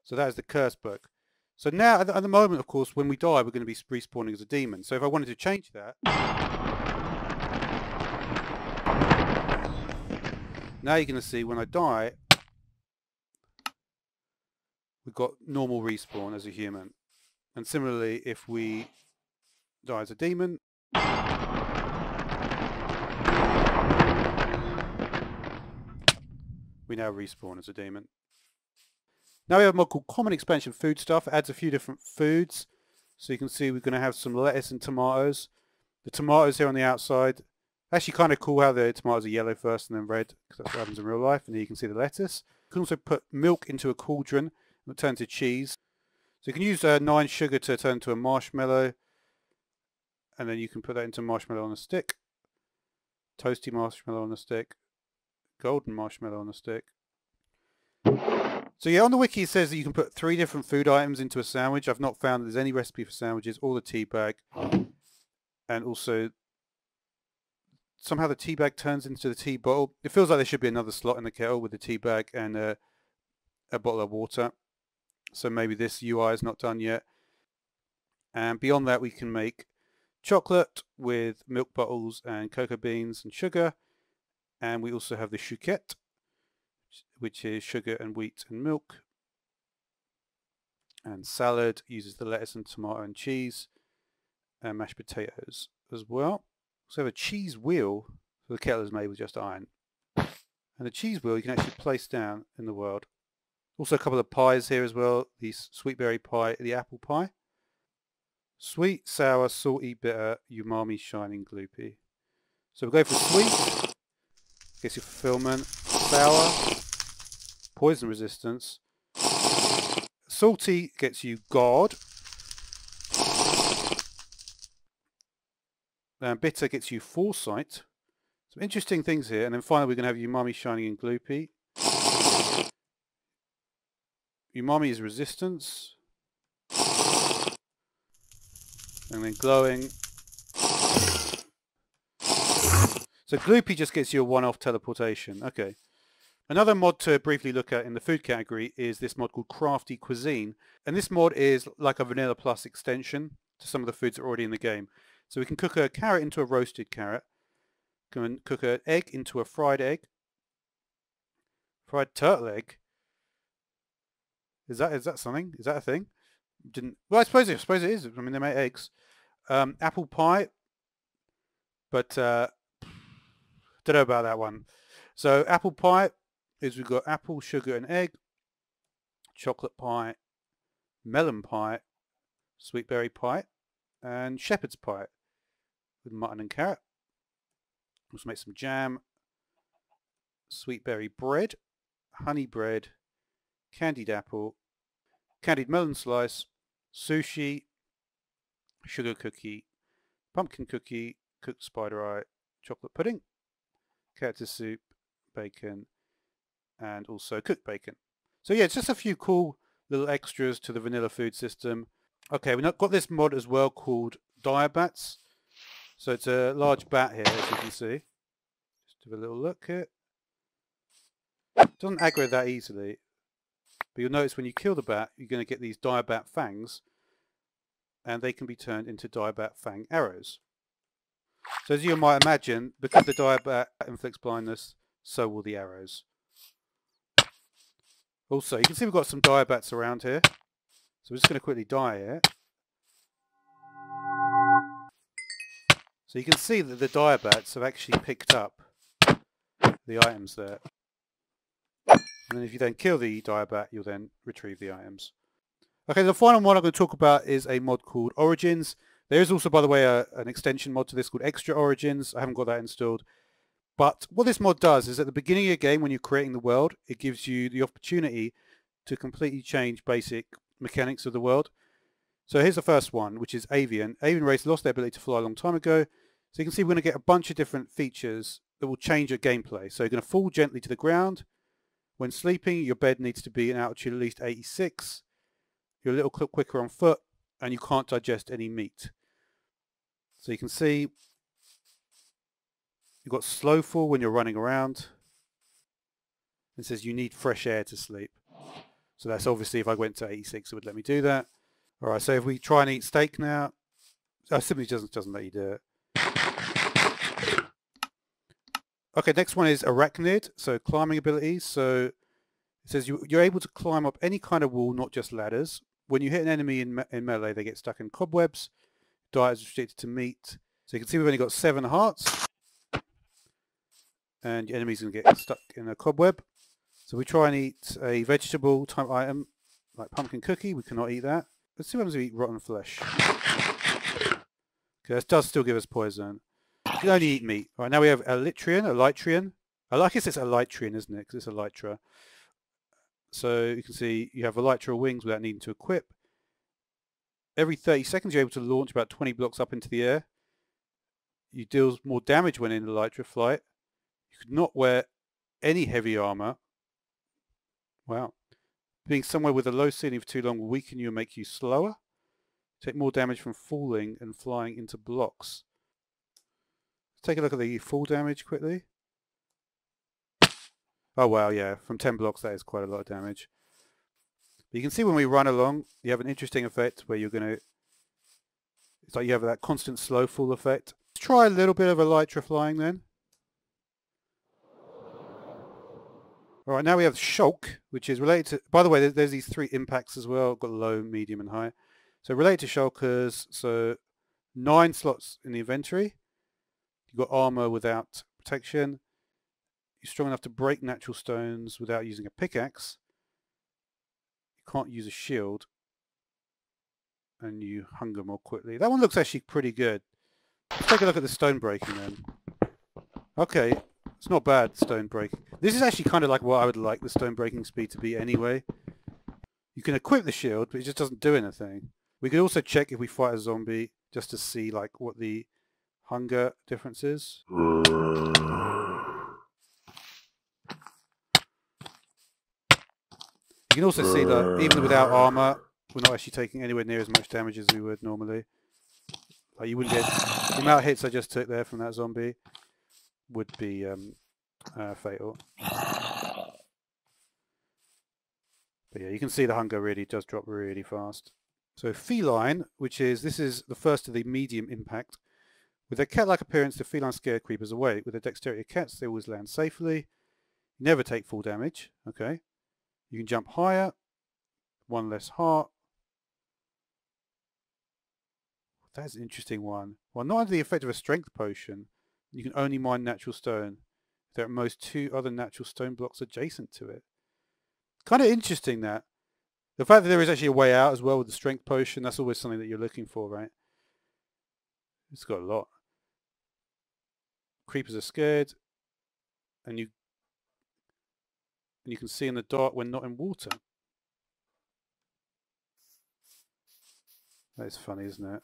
S1: So that is the curse book. So now, at the moment, of course, when we die, we're going to be respawning as a demon. So if I wanted to change that, now you're going to see when I die, we've got normal respawn as a human. And similarly, if we die as a demon, we now respawn as a demon. Now we have a mod called Common Expansion Food Stuff. It adds a few different foods. So you can see we're going to have some lettuce and tomatoes. The tomatoes here on the outside, actually kind of cool how the tomatoes are yellow first and then red, because that's what happens in real life. And here you can see the lettuce. You can also put milk into a cauldron and turn to cheese. So you can use 9 sugar to turn into a marshmallow. And then you can put that into marshmallow on a stick. Toasty marshmallow on a stick. Golden marshmallow on a stick. So yeah, on the wiki it says that you can put 3 different food items into a sandwich. I've not found that there's any recipe for sandwiches or the tea bag. And also, somehow the tea bag turns into the tea bottle. It feels like there should be another slot in the kettle with the tea bag and a bottle of water. So maybe this UI is not done yet. And beyond that we can make chocolate with milk bottles and cocoa beans and sugar. And we also have the chouquette, which is sugar and wheat and milk. And salad uses the lettuce and tomato and cheese. And mashed potatoes as well. So we have a cheese wheel. So the kettle is made with just iron. And the cheese wheel you can actually place down in the world. Also a couple of pies here as well. The sweet berry pie, the apple pie. Sweet, sour, salty, bitter, umami, shining, gloopy. So we'll go for sweet. Gets you fulfillment. Sour. Poison resistance. Salty gets you God. And bitter gets you foresight. Some interesting things here. And then finally we're going to have umami, shining, and gloopy. Umami is resistance. And then glowing. So Gloopy just gets you a one-off teleportation. Okay. Another mod to briefly look at in the food category is this mod called Crafty Cuisine. And this mod is like a Vanilla Plus extension to some of the foods that are already in the game. So we can cook a carrot into a roasted carrot. Can cook an egg into a fried egg. Fried turtle egg. Is that something? Is that a thing? Well, I suppose it is. I mean, they make eggs. Apple pie. But don't know about that one. So apple pie is we've got apple, sugar and egg. Chocolate pie. Melon pie. Sweet berry pie. And shepherd's pie. With mutton and carrot. Let's make some jam. Sweet berry bread. Honey bread. Candied apple. Candied melon slice. Sushi. Sugar cookie. Pumpkin cookie. Cooked spider eye. Chocolate pudding. Cactus soup. Bacon. And also cooked bacon. So yeah, it's just a few cool little extras to the vanilla food system. Okay, we've got this mod as well called Diabats. So it's a large bat here, as you can see. Just have a little look here. It doesn't aggro that easily. But you'll notice when you kill the bat, you're going to get these Diabat fangs. And they can be turned into Diabat fang arrows. So as you might imagine, because the Diabat inflicts blindness, so will the arrows. Also, you can see we've got some Diabats around here. So we're just going to quickly die here. So you can see that the Diabats have actually picked up the items there. And then if you then kill the Diabat, you'll then retrieve the items. Okay, the final one I'm going to talk about is a mod called Origins. There is also, by the way, an extension mod to this called Extra Origins. I haven't got that installed. But what this mod does is at the beginning of your game, when you're creating the world, it gives you the opportunity to completely change basic mechanics of the world. So here's the first one, which is Avian. Avian race lost their ability to fly a long time ago. So you can see we're going to get a bunch of different features that will change your gameplay. So you're going to fall gently to the ground. When sleeping, your bed needs to be an altitude at least 86. You're a little quicker on foot, and you can't digest any meat. So you can see you've got slow fall when you're running around. It says you need fresh air to sleep. So that's obviously if I went to 86, it would let me do that. All right, so if we try and eat steak now, it simply doesn't let you do it. Okay, next one is Arachnid, so climbing abilities. So it says you're able to climb up any kind of wall, not just ladders. When you hit an enemy in melee, they get stuck in cobwebs. Diet is restricted to meat. So you can see we've only got 7 hearts. And your enemy's going to get stuck in a cobweb. So we try and eat a vegetable type item, like pumpkin cookie. We cannot eat that. Let's see what happens if we eat rotten flesh. Okay, this does still give us poison. You can only eat meat. All right, now we have Elytrian. I guess it's Elytrian, isn't it? Because it's Elytra. So you can see you have Elytra wings without needing to equip. Every 30 seconds you're able to launch about 20 blocks up into the air. You deal more damage when in Elytra flight. You could not wear any heavy armor. Wow. Being somewhere with a low ceiling for too long will weaken you and make you slower. Take more damage from falling and flying into blocks. Let's take a look at the fall damage quickly. Oh wow, yeah, from 10 blocks that is quite a lot of damage. But you can see when we run along, you have an interesting effect where you're going to... It's like you have that constant slow fall effect. Let's try a little bit of Elytra flying then. Alright, now we have Shulk, which is related to... By the way, there's these 3 impacts as well. Got low, medium and high. So related to Shulkers, so 9 slots in the inventory. You've got armor without protection. You're strong enough to break natural stones without using a pickaxe. You can't use a shield. And you hunger more quickly. That one looks actually pretty good. Let's take a look at the stone breaking then. Okay, it's not bad, stone breaking. This is actually kind of like what I would like the stone breaking speed to be anyway. You can equip the shield, but it just doesn't do anything. We could also check if we fight a zombie just to see like what the hunger difference is. You can also see that even without armor, we're not actually taking anywhere near as much damage as we would normally. Like you wouldn't get the amount of hits I just took there from that zombie. would be fatal. But yeah, you can see the hunger really does drop really fast. So feline, this is the first of the medium impact. With their cat-like appearance, the feline scare creepers away. With the dexterity of cats, they always land safely. Never take full damage. Okay. You can jump higher. One less heart. That's an interesting one. Well, not under the effect of a strength potion, you can only mine natural stone. There are at most 2 other natural stone blocks adjacent to it. Kind of interesting that. The fact that there is actually a way out as well with the strength potion, that's always something that you're looking for, right? It's got a lot. Creepers are scared, and you can see in the dark when not in water. That is funny, isn't it?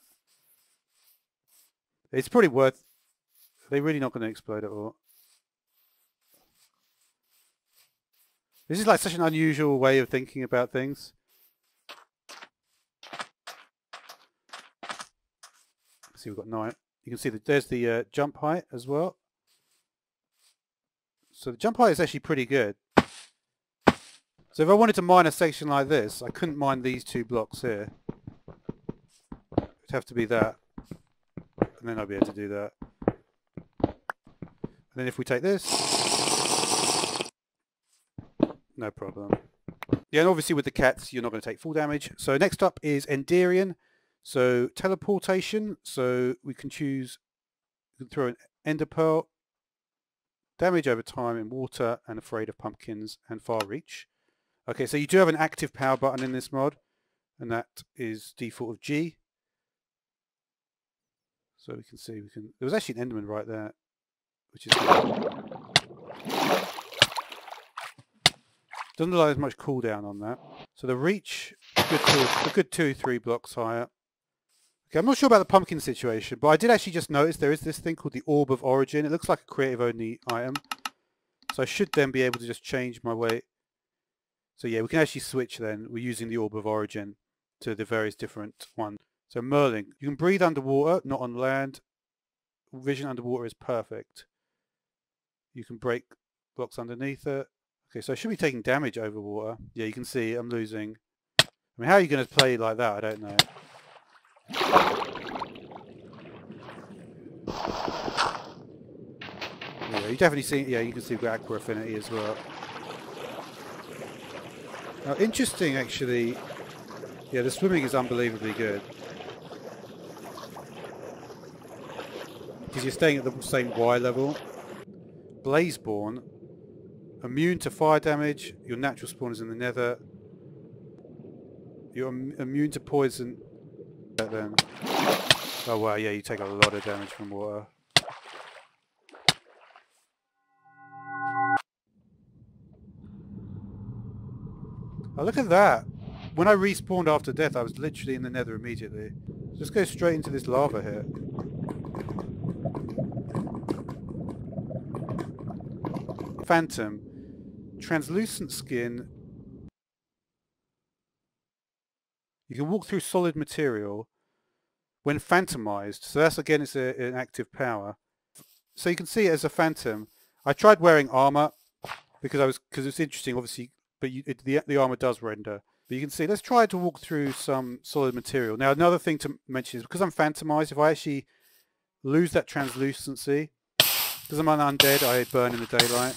S1: It's probably worth... They're really not going to explode at all. This is like such an unusual way of thinking about things. See, we've got 9. You can see that there's the jump height as well. So the jump height is actually pretty good. So if I wanted to mine a section like this, I couldn't mine these 2 blocks here. It'd have to be that. And then I'll be able to do that. And then if we take this, no problem. Yeah, and obviously with the cats, you're not going to take full damage. So next up is Enderian. So teleportation. So we can choose, we can throw an Ender Pearl, damage over time in water, and afraid of pumpkins and far reach. Okay, so you do have an active power button in this mod, and that is default of G. So we can see there was actually an Enderman right there, which is doesn't look like there's much cooldown on that. So the reach, a good 2-3 blocks higher. Okay, I'm not sure about the pumpkin situation, but I did actually just notice there is this thing called the Orb of Origin. It looks like a creative only item. So I should then be able to just change my way. So yeah, we can actually switch then. We're using the Orb of Origin to the various different ones. So Merlin, you can breathe underwater, not on land. Vision underwater is perfect. You can break blocks underneath it. Okay, so I should be taking damage over water. Yeah, you can see I'm losing. I mean, how are you going to play like that? I don't know. Yeah, you definitely see. Yeah, you can see we've got Aqua Affinity as well. Now, interesting actually. Yeah, the swimming is unbelievably good. Because you're staying at the same Y level. Blazeborn, immune to fire damage. Your natural spawn is in the nether. You're immune to poison. Then. Oh wow, yeah, you take a lot of damage from water. Oh, look at that. When I respawned after death, I was literally in the nether immediately. Just go straight into this lava here. Phantom. Translucent skin. You can walk through solid material when phantomized. So that's, again, it's an active power. So you can see it as a phantom. I tried wearing armor because it's interesting, obviously, but the armor does render. But you can see, let's try to walk through some solid material. Now, another thing to mention is because I'm phantomized, if I actually lose that translucency, because I'm an undead, I burn in the daylight.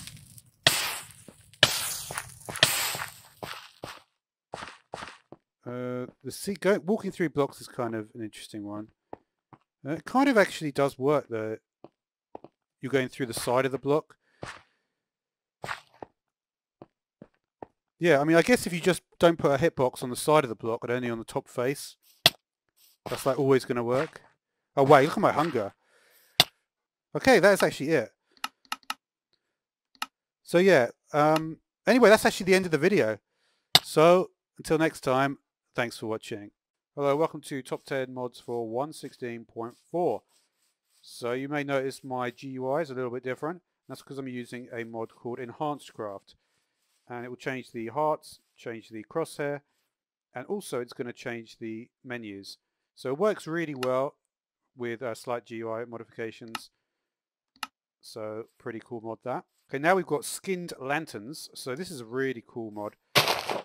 S1: Walking through blocks is kind of an interesting one. It kind of actually does work though. You're going through the side of the block. Yeah, I mean, I guess if you just don't put a hitbox on the side of the block, but only on the top face, that's like always going to work. Oh wait, look at my hunger. Okay, that's actually it. So yeah, anyway, that's actually the end of the video. So until next time, thanks for watching. Hello, welcome to Top 10 Mods for 1.16.4. So you may notice my GUI is a little bit different. That's because I'm using a mod called Enhanced Craft. And it will change the hearts, change the crosshair, and also it's going to change the menus. So it works really well with slight GUI modifications. So pretty cool mod that. Okay, now we've got skinned lanterns. So this is a really cool mod.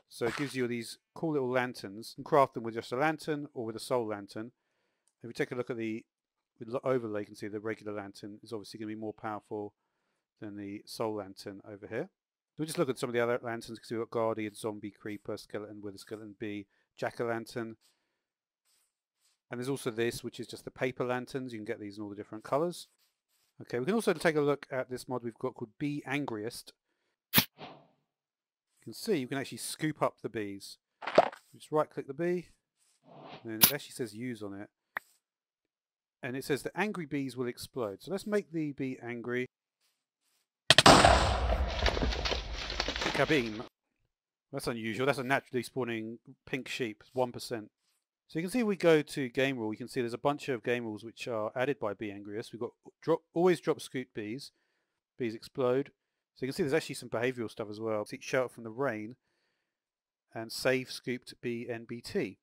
S1: So it gives you these cool little lanterns. You can craft them with just a lantern or with a soul lantern. If we take a look at the overlay, you can see the regular lantern is obviously going to be more powerful than the soul lantern over here. We'll just look at some of the other lanterns because we've got Guardian, Zombie, Creeper, Skeleton, Wither Skeleton, Bee, Jack-o'-lantern. And there's also this, which is just the paper lanterns. You can get these in all the different colours. Okay, we can also take a look at this mod we've got called Bee Angriest. You can see you can actually scoop up the bees. Just right-click the bee, and it actually says use on it. And it says the angry bees will explode. So let's make the bee angry. Kabeam. That's unusual. That's a naturally spawning pink sheep, 1%. So you can see if we go to game rule, you can see there's a bunch of game rules which are added by Bee Angriest. We've got always drop scoop bees. Bees explode. So you can see there's actually some behavioural stuff as well. Seek shelter from the rain and save scooped BNBT.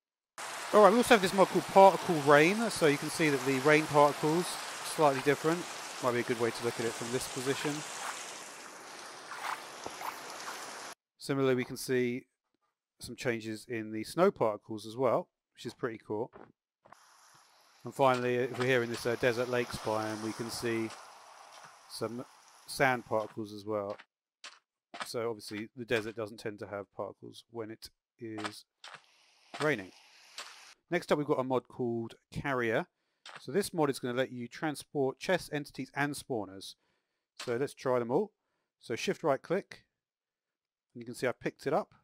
S1: Alright, we also have this mod called Particle Rain. So you can see that the rain particles are slightly different. Might be a good way to look at it from this position. Similarly, we can see some changes in the snow particles as well, which is pretty cool. And finally, if we're here in this desert lakes biome, we can see some sand particles as well. So obviously the desert doesn't tend to have particles when it is raining. Next up we've got a mod called Carrier. So this mod is going to let you transport chests, entities and spawners. So let's try them all. So shift right click. And you can see I picked it up,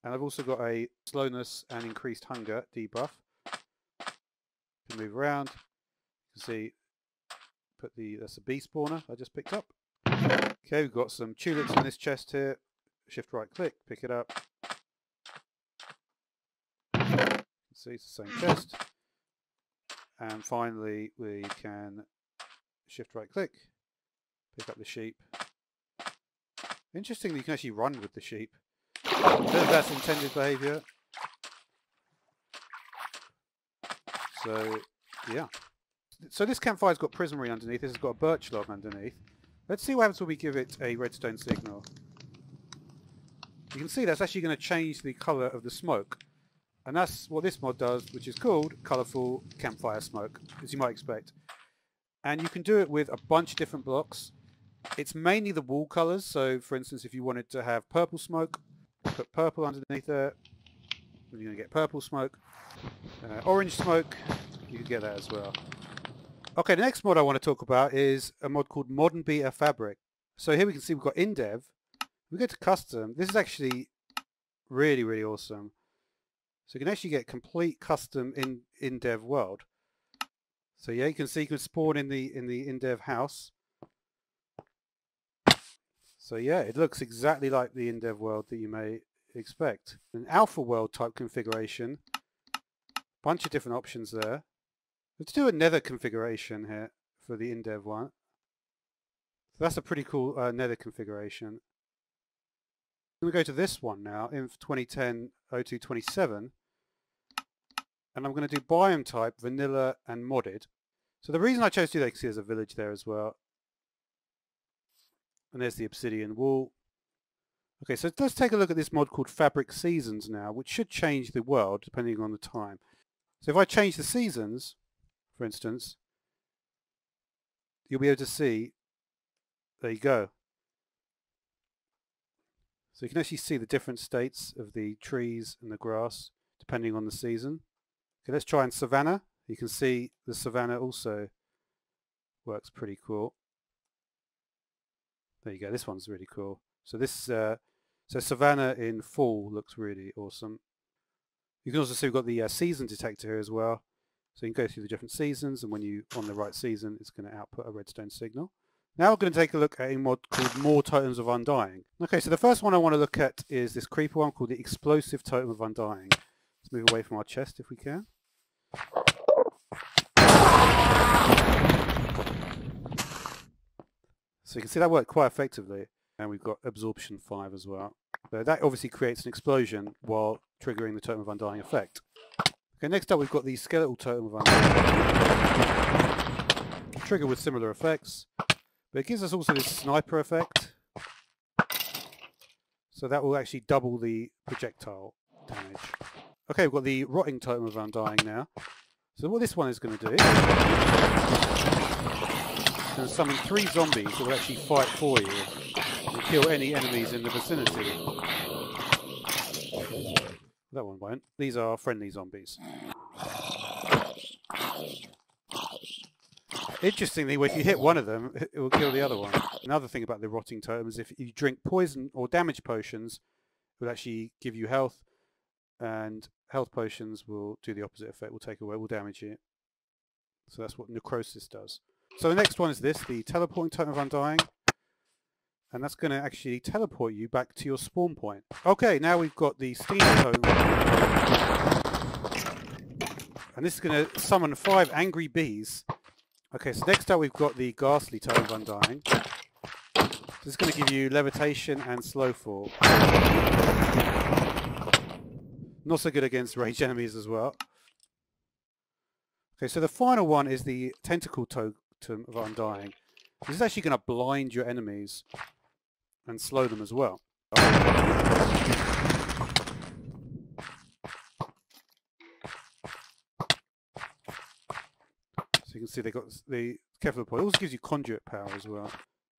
S1: and I've also got a slowness and increased hunger debuff. You can move around. You can see that's a bee spawner I just picked up. Okay, we've got some tulips in this chest here. Shift right click, pick it up. You can see it's the same chest. And finally we can shift right click, pick up the sheep. Interestingly, you can actually run with the sheep. I don't know if that's intended behaviour. So, yeah. So this campfire's got prismarine underneath. This has got a birch log underneath. Let's see what happens when we give it a redstone signal. You can see that's actually going to change the colour of the smoke. And that's what this mod does, which is called Colourful Campfire Smoke, as you might expect. And you can do it with a bunch of different blocks. It's mainly the wall colours, so for instance if you wanted to have purple smoke, put purple underneath there, you're going to get purple smoke. Orange smoke, you can get that as well. Okay, the next mod I want to talk about is a mod called Modern Beta Fabric. So here we can see we've got in-dev. We go to custom. This is actually really, really awesome. So you can actually get complete custom in-dev world. So yeah, you can see you can spawn in the in-dev house. So yeah, it looks exactly like the in-dev world that you may expect. An alpha world type configuration. Bunch of different options there. Let's do a nether configuration here for the in-dev one. So that's a pretty cool nether configuration. I'm going to go to this one now, Inf 2010-0227. And I'm going to do biome type, vanilla and modded. So the reason I chose to do that, you can see there's a village there as well. And there's the obsidian wall. Okay, so let's take a look at this mod called Fabric Seasons now, which should change the world depending on the time. So if I change the seasons, for instance, you'll be able to see, there you go. So you can actually see the different states of the trees and the grass depending on the season. Okay, let's try in Savannah. You can see the Savannah also works pretty cool. There you go, this one's really cool. So this, so Savannah in fall looks really awesome. You can also see we've got the season detector here as well. So you can go through the different seasons, and when you're on the right season, it's going to output a redstone signal. Now we're going to take a look at a mod called More Totems of Undying. Okay, so the first one I want to look at is this creeper one called the Explosive Totem of Undying. Let's move away from our chest if we can. So you can see that worked quite effectively. And we've got Absorption 5 as well. So that obviously creates an explosion while triggering the Totem of Undying effect. Okay, next up we've got the Skeletal Totem of Undying. Trigger with similar effects. But it gives us also this sniper effect. So that will actually double the projectile damage. Okay, we've got the Rotting Totem of Undying now. So what this one is going to do, it's going to summon 3 zombies that will actually fight for you and kill any enemies in the vicinity. That one won't. These are friendly zombies. Interestingly, when you hit one of them, it will kill the other one. Another thing about the Rotting Totem is if you drink poison or damage potions, it will actually give you health, and health potions will do the opposite effect, will take away, will damage you. So that's what Necrosis does. So the next one is this, the Teleporting Totem of Undying. And that's going to actually teleport you back to your spawn point. Okay, now we've got the Steam Totem. And this is going to summon 5 angry bees. Okay, so next up we've got the Ghastly Totem of Undying. This is going to give you levitation and slow fall. Not so good against ranged enemies as well. Okay, so the final one is the Tentacle Totem of Undying. This is actually going to blind your enemies and slow them as well. So you can see they got the Kevlar Pod. It also gives you conduit power as well.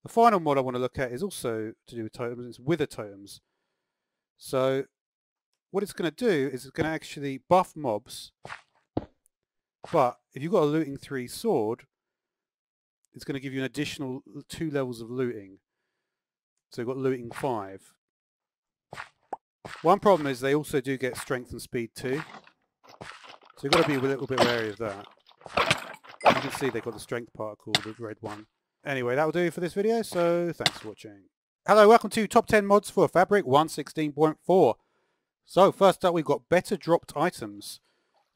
S1: The final mod I want to look at is also to do with totems. It's Wither Totems. So what it's going to do is it's going to actually buff mobs. But if you've got a looting 3 sword, it's going to give you an additional 2 levels of looting. So you've got looting 5. One problem is they also do get strength and speed too. So you've got to be a little bit wary of that. You can see they've got the strength particle, the red one. Anyway, that will do for this video, so thanks for watching. Hello, welcome to Top 10 Mods for Fabric 1.16.4. So first up we've got better dropped items.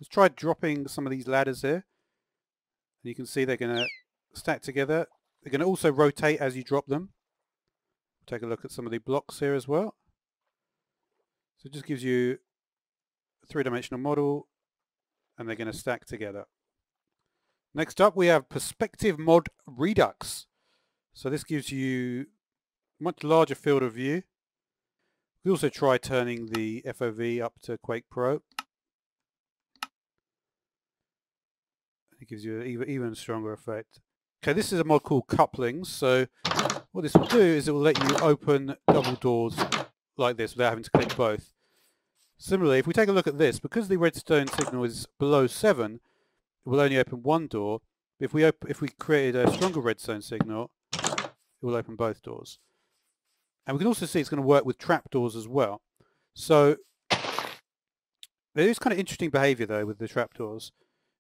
S1: Let's try dropping some of these ladders here. And you can see they're going to stack together. They're going to also rotate as you drop them. Take a look at some of the blocks here as well. So it just gives you a 3-dimensional model, and they're going to stack together. Next up we have Perspective Mod Redux. So this gives you a much larger field of view. We also try turning the FOV up to Quake Pro. It gives you an even stronger effect. Okay, this is a mod called Couplings. So what this will do is it will let you open double doors like this without having to click both. Similarly, if we take a look at this, because the redstone signal is below 7, it will only open 1 door. If we created a stronger redstone signal, it will open both doors. And we can also see it's going to work with trapdoors as well. So there is kind of interesting behavior though with the trapdoors.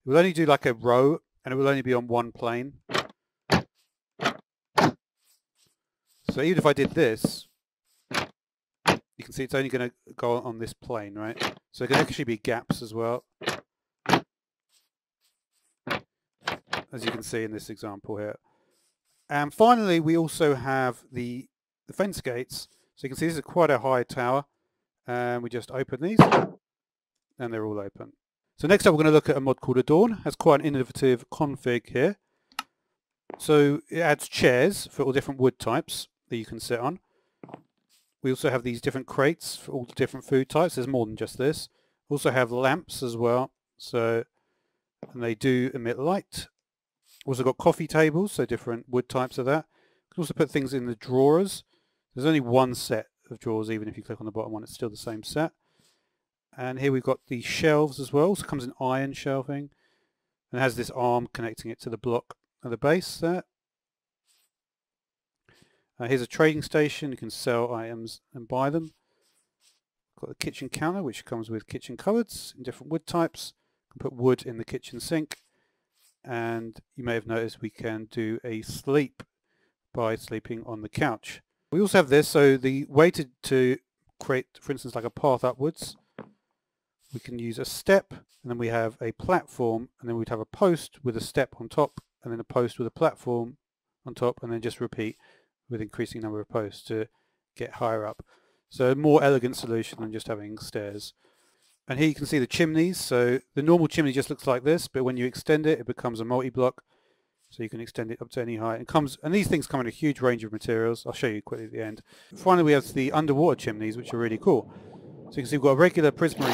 S1: It will only do like a row, and it will only be on one plane. So even if I did this, you can see it's only going to go on this plane, right? So there can actually be gaps as well, as you can see in this example here. And finally, we also have the fence gates. So you can see this is quite a high tower, and we just open these, and they're all open. So next up, we're going to look at a mod called Adorn. It has quite an innovative config here. So it adds chairs for all different wood types that you can sit on. We also have these different crates for all the different food types. There's more than just this. We also have lamps as well. So, and they do emit light. Also got coffee tables, so different wood types of that. You can also put things in the drawers. There's only one set of drawers, even if you click on the bottom one, it's still the same set. And here we've got the shelves as well. Also comes in iron shelving, and has this arm connecting it to the block at the base there. Here's a trading station. You can sell items and buy them. Got the kitchen counter, which comes with kitchen cupboards in different wood types. You can put wood in the kitchen sink. And you may have noticed we can do a sleep by sleeping on the couch. We also have this, so the way to create, for instance, like a path upwards, we can use a step, and then we have a platform, and then we'd have a post with a step on top, and then a post with a platform on top, and then just repeat with increasing number of posts to get higher up. So a more elegant solution than just having stairs. And here you can see the chimneys. So the normal chimney just looks like this, but when you extend it, it becomes a multi-block. So you can extend it up to any height. And these things come in a huge range of materials. I'll show you quickly at the end. Finally, we have the underwater chimneys, which are really cool. So you can see we've got a regular prismary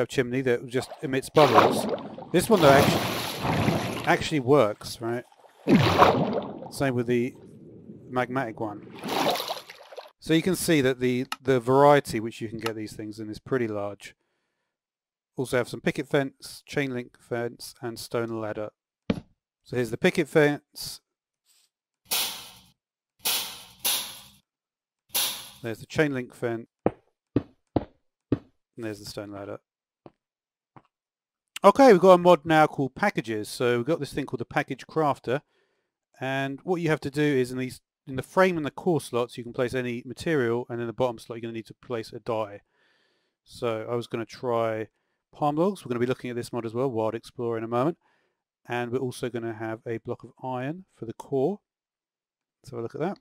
S1: chimney that just emits bubbles. This one though actually works, right? Same with the magmatic one. So you can see that the variety which you can get these things in is pretty large. Also have some picket fence, chain link fence, and stone ladder. So here's the picket fence. There's the chain link fence. And there's the stone ladder. Okay, we've got a mod now called packages. So we've got this thing called the package crafter. And what you have to do is in the frame and the core slots you can place any material, and in the bottom slot you're going to need to place a die. So I was going to try palm logs. We're going to be looking at this mod as well, Wild Explorer, in a moment. And we're also going to have a block of iron for the core. Let's have a look at that.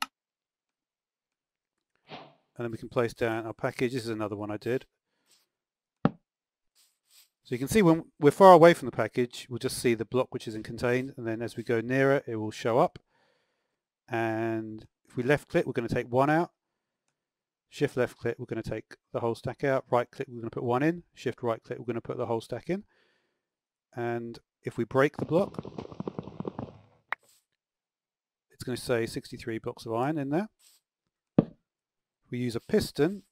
S1: And then we can place down our package. This is another one I did. So you can see when we're far away from the package, we'll just see the block which is contained, and then as we go nearer, it will show up. And if we left click, we're going to take one out. Shift left click, we're going to take the whole stack out. Right click, we're going to put one in. Shift right click, we're going to put the whole stack in. And if we break the block, it's going to say 63 blocks of iron in there. We use a piston.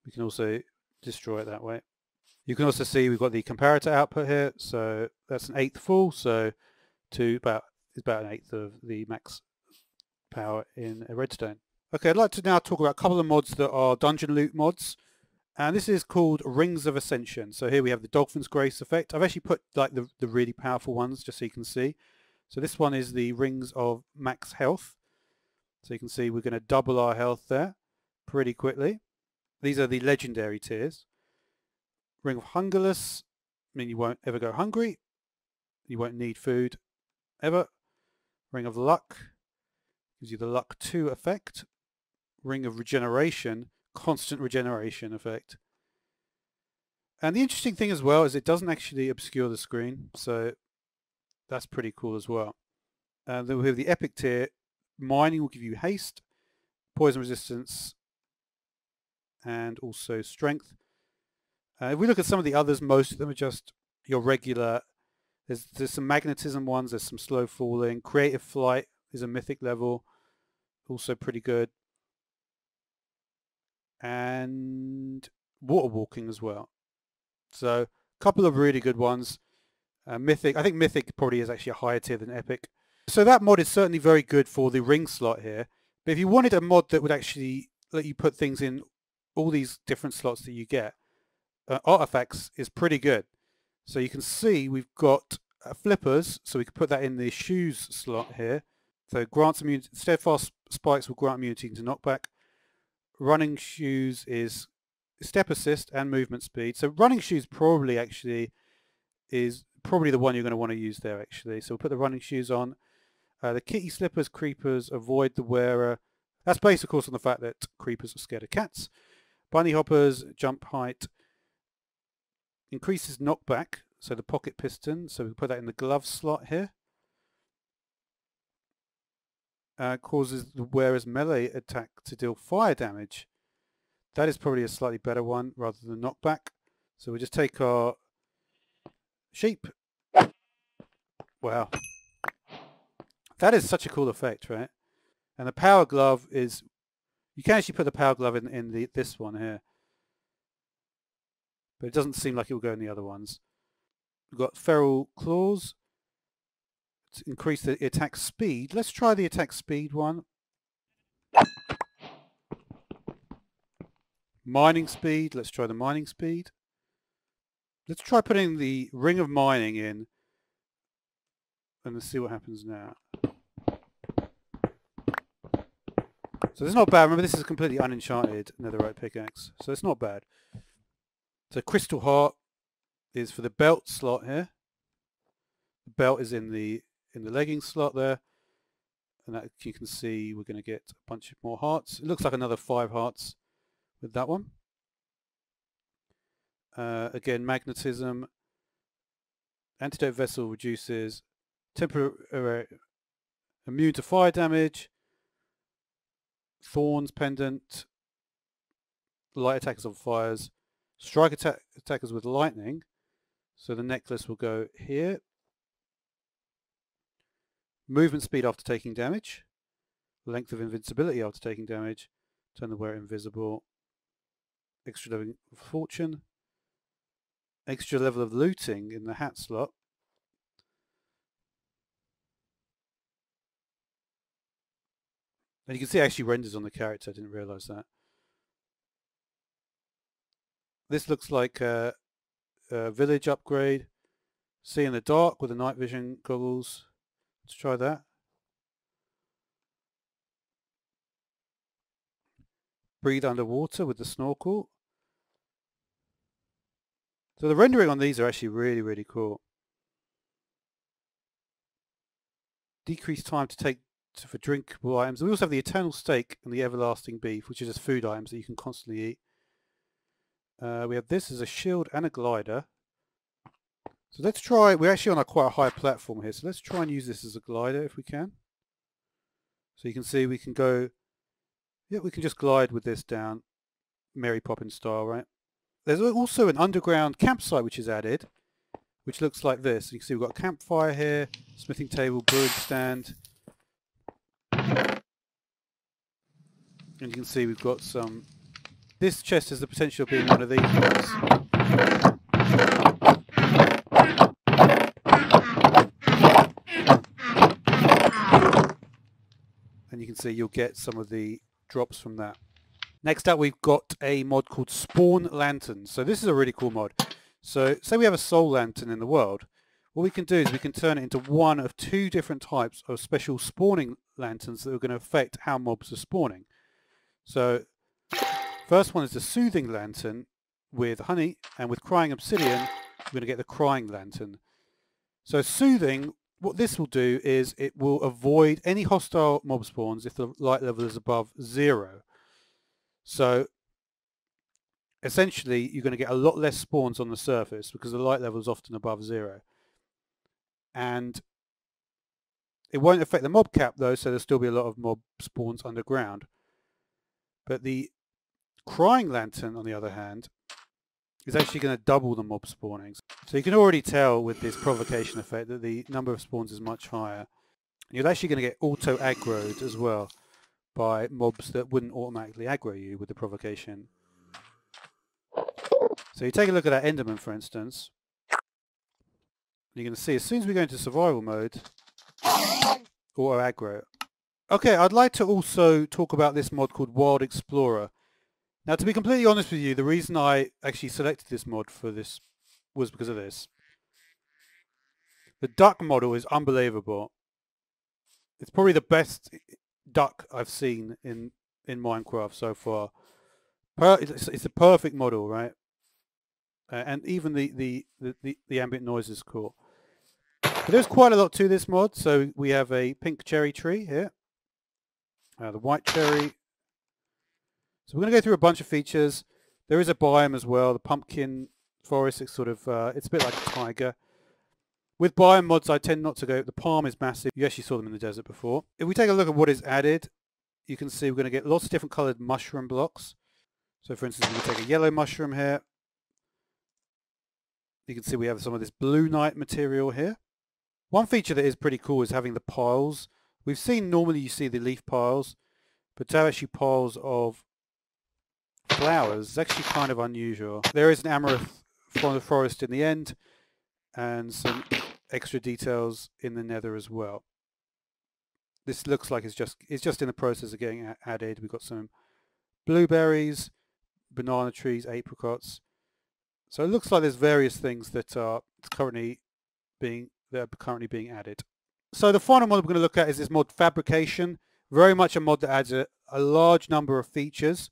S1: We can also destroy it that way. You can also see we've got the comparator output here. So that's an 1/8 full. So it's about an 1/8 of the max power in a redstone. Okay, I'd like to now talk about a couple of mods that are dungeon loot mods. And this is called Rings of Ascension. So here we have the Dolphin's Grace effect. I've actually put like the really powerful ones just so you can see. So this one is the Rings of Max Health. So you can see we're going to double our health there pretty quickly. These are the legendary tiers. Ring of Hungerless, mean you won't ever go hungry. You won't need food ever. Ring of Luck gives you the Luck 2 effect. Ring of Regeneration, constant regeneration effect. And the interesting thing as well is it doesn't actually obscure the screen, so that's pretty cool as well. And then we have the Epic tier. Mining will give you haste, poison resistance, and also strength. If we look at some of the others, most of them are just your regular. There's some magnetism ones, there's some slow falling. Creative flight is a mythic level, also pretty good. And water walking as well. So a couple of really good ones. Mythic, I think Mythic probably is actually a higher tier than Epic. So that mod is certainly very good for the ring slot here. But if you wanted a mod that would actually let you put things in all these different slots that you get, Artifacts is pretty good. So you can see we've got flippers, so we can put that in the shoes slot here. So grants immunity, steadfast spikes will grant immunity to knockback. Running shoes is step assist and movement speed. So running shoes probably actually is probably the one you're going to want to use there actually. So we'll put the running shoes on. The kitty slippers, creepers, avoid the wearer. That's based of course on the fact that creepers are scared of cats. Bunny hoppers, jump height. Increases knockback, so the pocket piston, so we can put that in the glove slot here. Causes the wearer's melee attack to deal fire damage. That is probably a slightly better one rather than knockback. So we just take our sheep. Wow. That is such a cool effect, right? And the power glove is, you can actually put the power glove in this one here. But it doesn't seem like it will go in the other ones. We've got feral claws to increase the attack speed. Let's try the attack speed one. Mining speed. Let's try the mining speed. Let's try putting the Ring of Mining in and let's see what happens now. So it's not bad. Remember, this is a completely unenchanted netherite pickaxe, so it's not bad. So Crystal Heart is for the belt slot here. The belt is in the leggings slot there, and that you can see we're going to get a bunch of more hearts. It looks like another 5 hearts with that one. Again, magnetism. Antidote vessel reduces temporary immune to fire damage. Thorns pendant. Light attackers on fires. Strike attackers with lightning. So the necklace will go here. Movement speed after taking damage. Length of invincibility after taking damage. Turn the wearer invisible. Extra level of fortune. Extra level of looting in the hat slot. And you can see it actually renders on the character. I didn't realise that. This looks like a village upgrade. See in the dark with the night vision goggles. Let's try that. Breathe underwater with the snorkel. So the rendering on these are actually really, really cool. Decreased time to take for drinkable items. We also have the eternal steak and the everlasting beef, which is just food items that you can constantly eat. We have this as a shield and a glider. So let's try, we're actually on quite a high platform here, so let's try and use this as a glider if we can. So you can see we can go, yeah, we can just glide with this down, Mary Poppins style, right? There's also an underground campsite which is added, which looks like this. You can see we've got a campfire here, smithing table, brewing stand. And you can see we've got some, this chest has the potential of being one of these ones. And you can see you'll get some of the drops from that. Next up we've got a mod called Spawn Lanterns. So this is a really cool mod. So say we have a soul lantern in the world. What we can do is we can turn it into one of two different types of special spawning lanterns that are going to affect how mobs are spawning. So first one is the Soothing Lantern with honey, and with Crying Obsidian we're going to get the Crying Lantern. So Soothing, what this will do is it will avoid any hostile mob spawns if the light level is above 0. So essentially you're going to get a lot less spawns on the surface because the light level is often above 0. And it won't affect the mob cap though, so there'll still be a lot of mob spawns underground. But the Crying Lantern, on the other hand, is actually going to double the mob spawnings. So you can already tell with this provocation effect that the number of spawns is much higher. And you're actually going to get auto aggroed as well by mobs that wouldn't automatically aggro you with the provocation. So you take a look at that Enderman, for instance. You're going to see as soon as we go into survival mode, auto aggro. Okay, I'd like to also talk about this mod called Wild Explorer. Now, to be completely honest with you, the reason I actually selected this mod for this was because of this. The duck model is unbelievable. It's probably the best duck I've seen in Minecraft so far. It's a perfect model, right? And even the ambient noise is cool. But there's quite a lot to this mod. So we have a pink cherry tree here. The white cherry. So we're going to go through a bunch of features. There is a biome as well, the pumpkin forest. It's sort of, it's a bit like a taiga. With biome mods, I tend not to go, the palm is massive. You actually saw them in the desert before. If we take a look at what is added, you can see we're going to get lots of different coloured mushroom blocks. So for instance, we can take a yellow mushroom here. You can see we have some of this blue night material here. One feature that is pretty cool is having the piles. We've seen normally you see the leaf piles, but to have actually piles of flowers is actually kind of unusual. There is an amaranth forest in the end and some extra details in the nether as well. This looks like it's just in the process of getting added. We've got some blueberries, banana trees, apricots. So it looks like there's various things that are currently being added. So the final mod we're going to look at is this mod Fabrication. Very much a mod that adds a large number of features.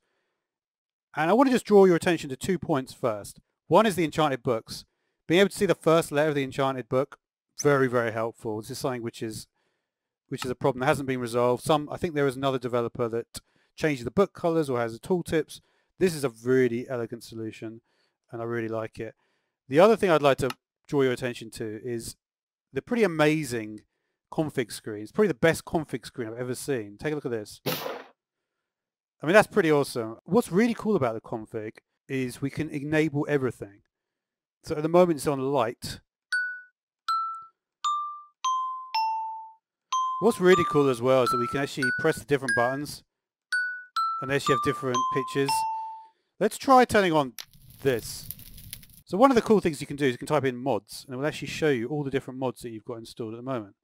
S1: And I want to just draw your attention to 2 points first. One is the enchanted books. Being able to see the first letter of the enchanted book, very, very helpful. This is something which is a problem that hasn't been resolved. I think there is another developer that changes the book colors or has the tooltips. This is a really elegant solution. and I really like it. The other thing I'd like to draw your attention to is the pretty amazing config screen. It's probably the best config screen I've ever seen. Take a look at this. I mean, that's pretty awesome. What's really cool about the config is we can enable everything. So at the moment it's on light. What's really cool as well is that we can actually press the different buttons and they actually have different pitches. Let's try turning on this. So one of the cool things you can do is you can type in mods and it will actually show you all the different mods that you've got installed at the moment.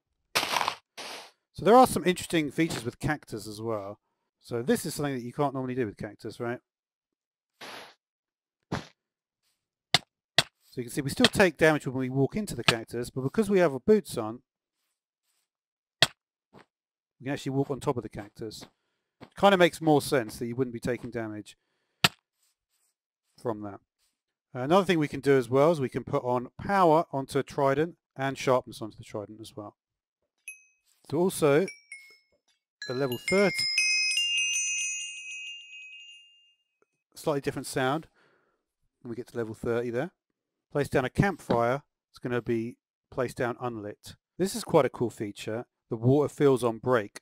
S1: So there are some interesting features with Cactus as well. So this is something that you can't normally do with Cactus, right? So you can see we still take damage when we walk into the Cactus, but because we have our boots on, we can actually walk on top of the Cactus. It kind of makes more sense that you wouldn't be taking damage from that. Another thing we can do as well is we can put on power onto a trident and sharpness onto the trident as well. So also at level 30, slightly different sound when we get to level 30 there. Place down a campfire, it's going to be placed down unlit. This is quite a cool feature. The water fills on break.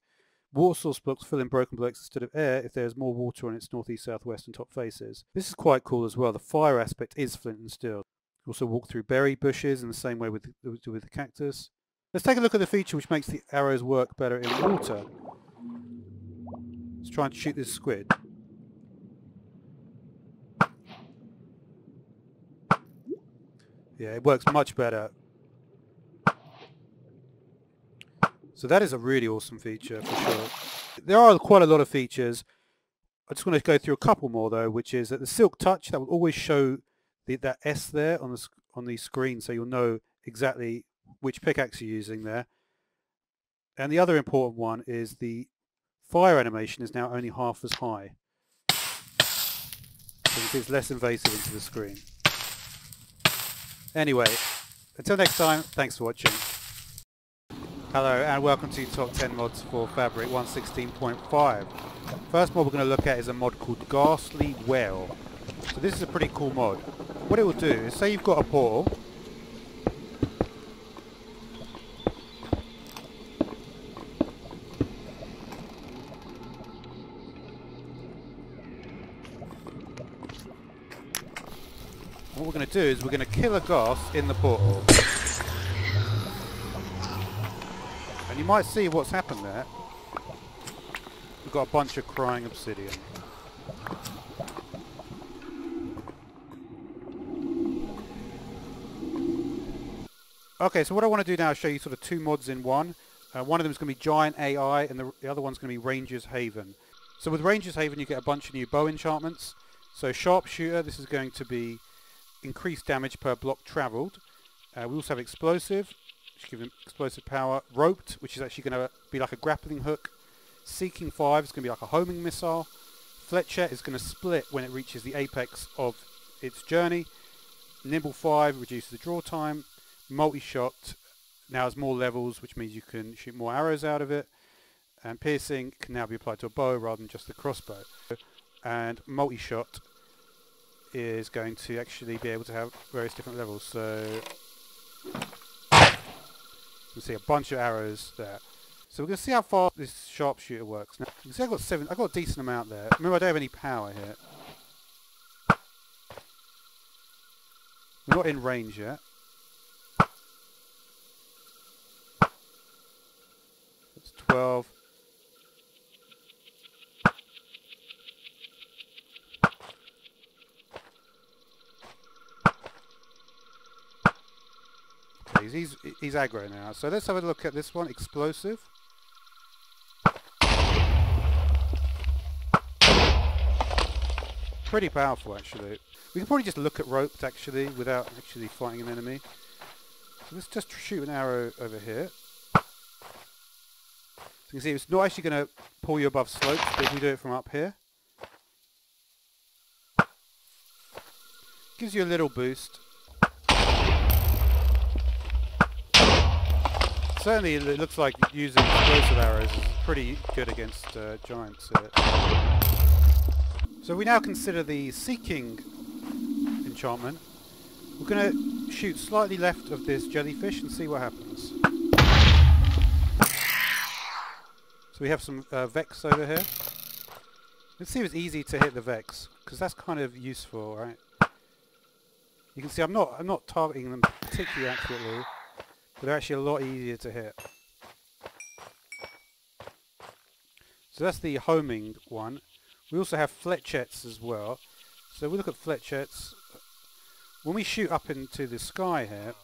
S1: Water source blocks fill in broken blocks instead of air if there is more water on its northeast, southwest and top faces. This is quite cool as well. The fire aspect is flint and steel. Also walk through berry bushes in the same way with the Cactus. Let's take a look at the feature which makes the arrows work better in water. Let's try and shoot this squid. Yeah, it works much better. So that is a really awesome feature for sure. There are quite a lot of features. I just want to go through a couple more though, which is that the Silk Touch, that will always show that S there on the screen, so you'll know exactly which pickaxe you're using there. And the other important one is the fire animation is now only half as high. So it's less invasive into the screen. Anyway, until next time, thanks for watching. Hello and welcome to Top 10 Mods for Fabric 1.16.5. First mod we're going to look at is a mod called Ghastly Well. So this is a pretty cool mod. What it will do is, say you've got a portal. What we're going to do is we're going to kill a ghast in the portal. And you might see what's happened there. We've got a bunch of crying obsidian. Okay, so what I want to do now is show you sort of two mods in one. One of them is going to be Giant AI and the other one's going to be Ranger's Haven. So with Ranger's Haven you get a bunch of new bow enchantments. So Sharpshooter, this is going to be increased damage per block travelled. We also have Explosive, which gives them explosive power. Roped, which is actually going to be like a grappling hook. Seeking 5 is going to be like a homing missile. Fletcher is going to split when it reaches the apex of its journey. Nimble 5 reduces the draw time. Multi-shot now has more levels, which means you can shoot more arrows out of it. And piercing can now be applied to a bow rather than just the crossbow. And multi-shot is going to actually be able to have various different levels. So you can see a bunch of arrows there. So we're going to see how far this sharpshooter works. Now, you can see I've got a decent amount there. Remember, I don't have any power here. We're not in range yet. That's 12. Okay, he's aggro now. So let's have a look at this one, Explosive. Pretty powerful actually. We can probably just look at roped actually without actually fighting an enemy. So let's just shoot an arrow over here. So you can see it's not actually going to pull you above slopes, but if we do it from up here, gives you a little boost. Certainly it looks like using explosive arrows is pretty good against giants. So we now consider the Seeking enchantment. We're going to shoot slightly left of this jellyfish and see what happens. So we have some Vex over here. Let's see if it's easy to hit the Vex, because that's kind of useful, right? You can see I'm not targeting them particularly accurately, but they're actually a lot easier to hit. So that's the homing one. We also have flechettes as well. So we look at flechettes. When we shoot up into the sky here,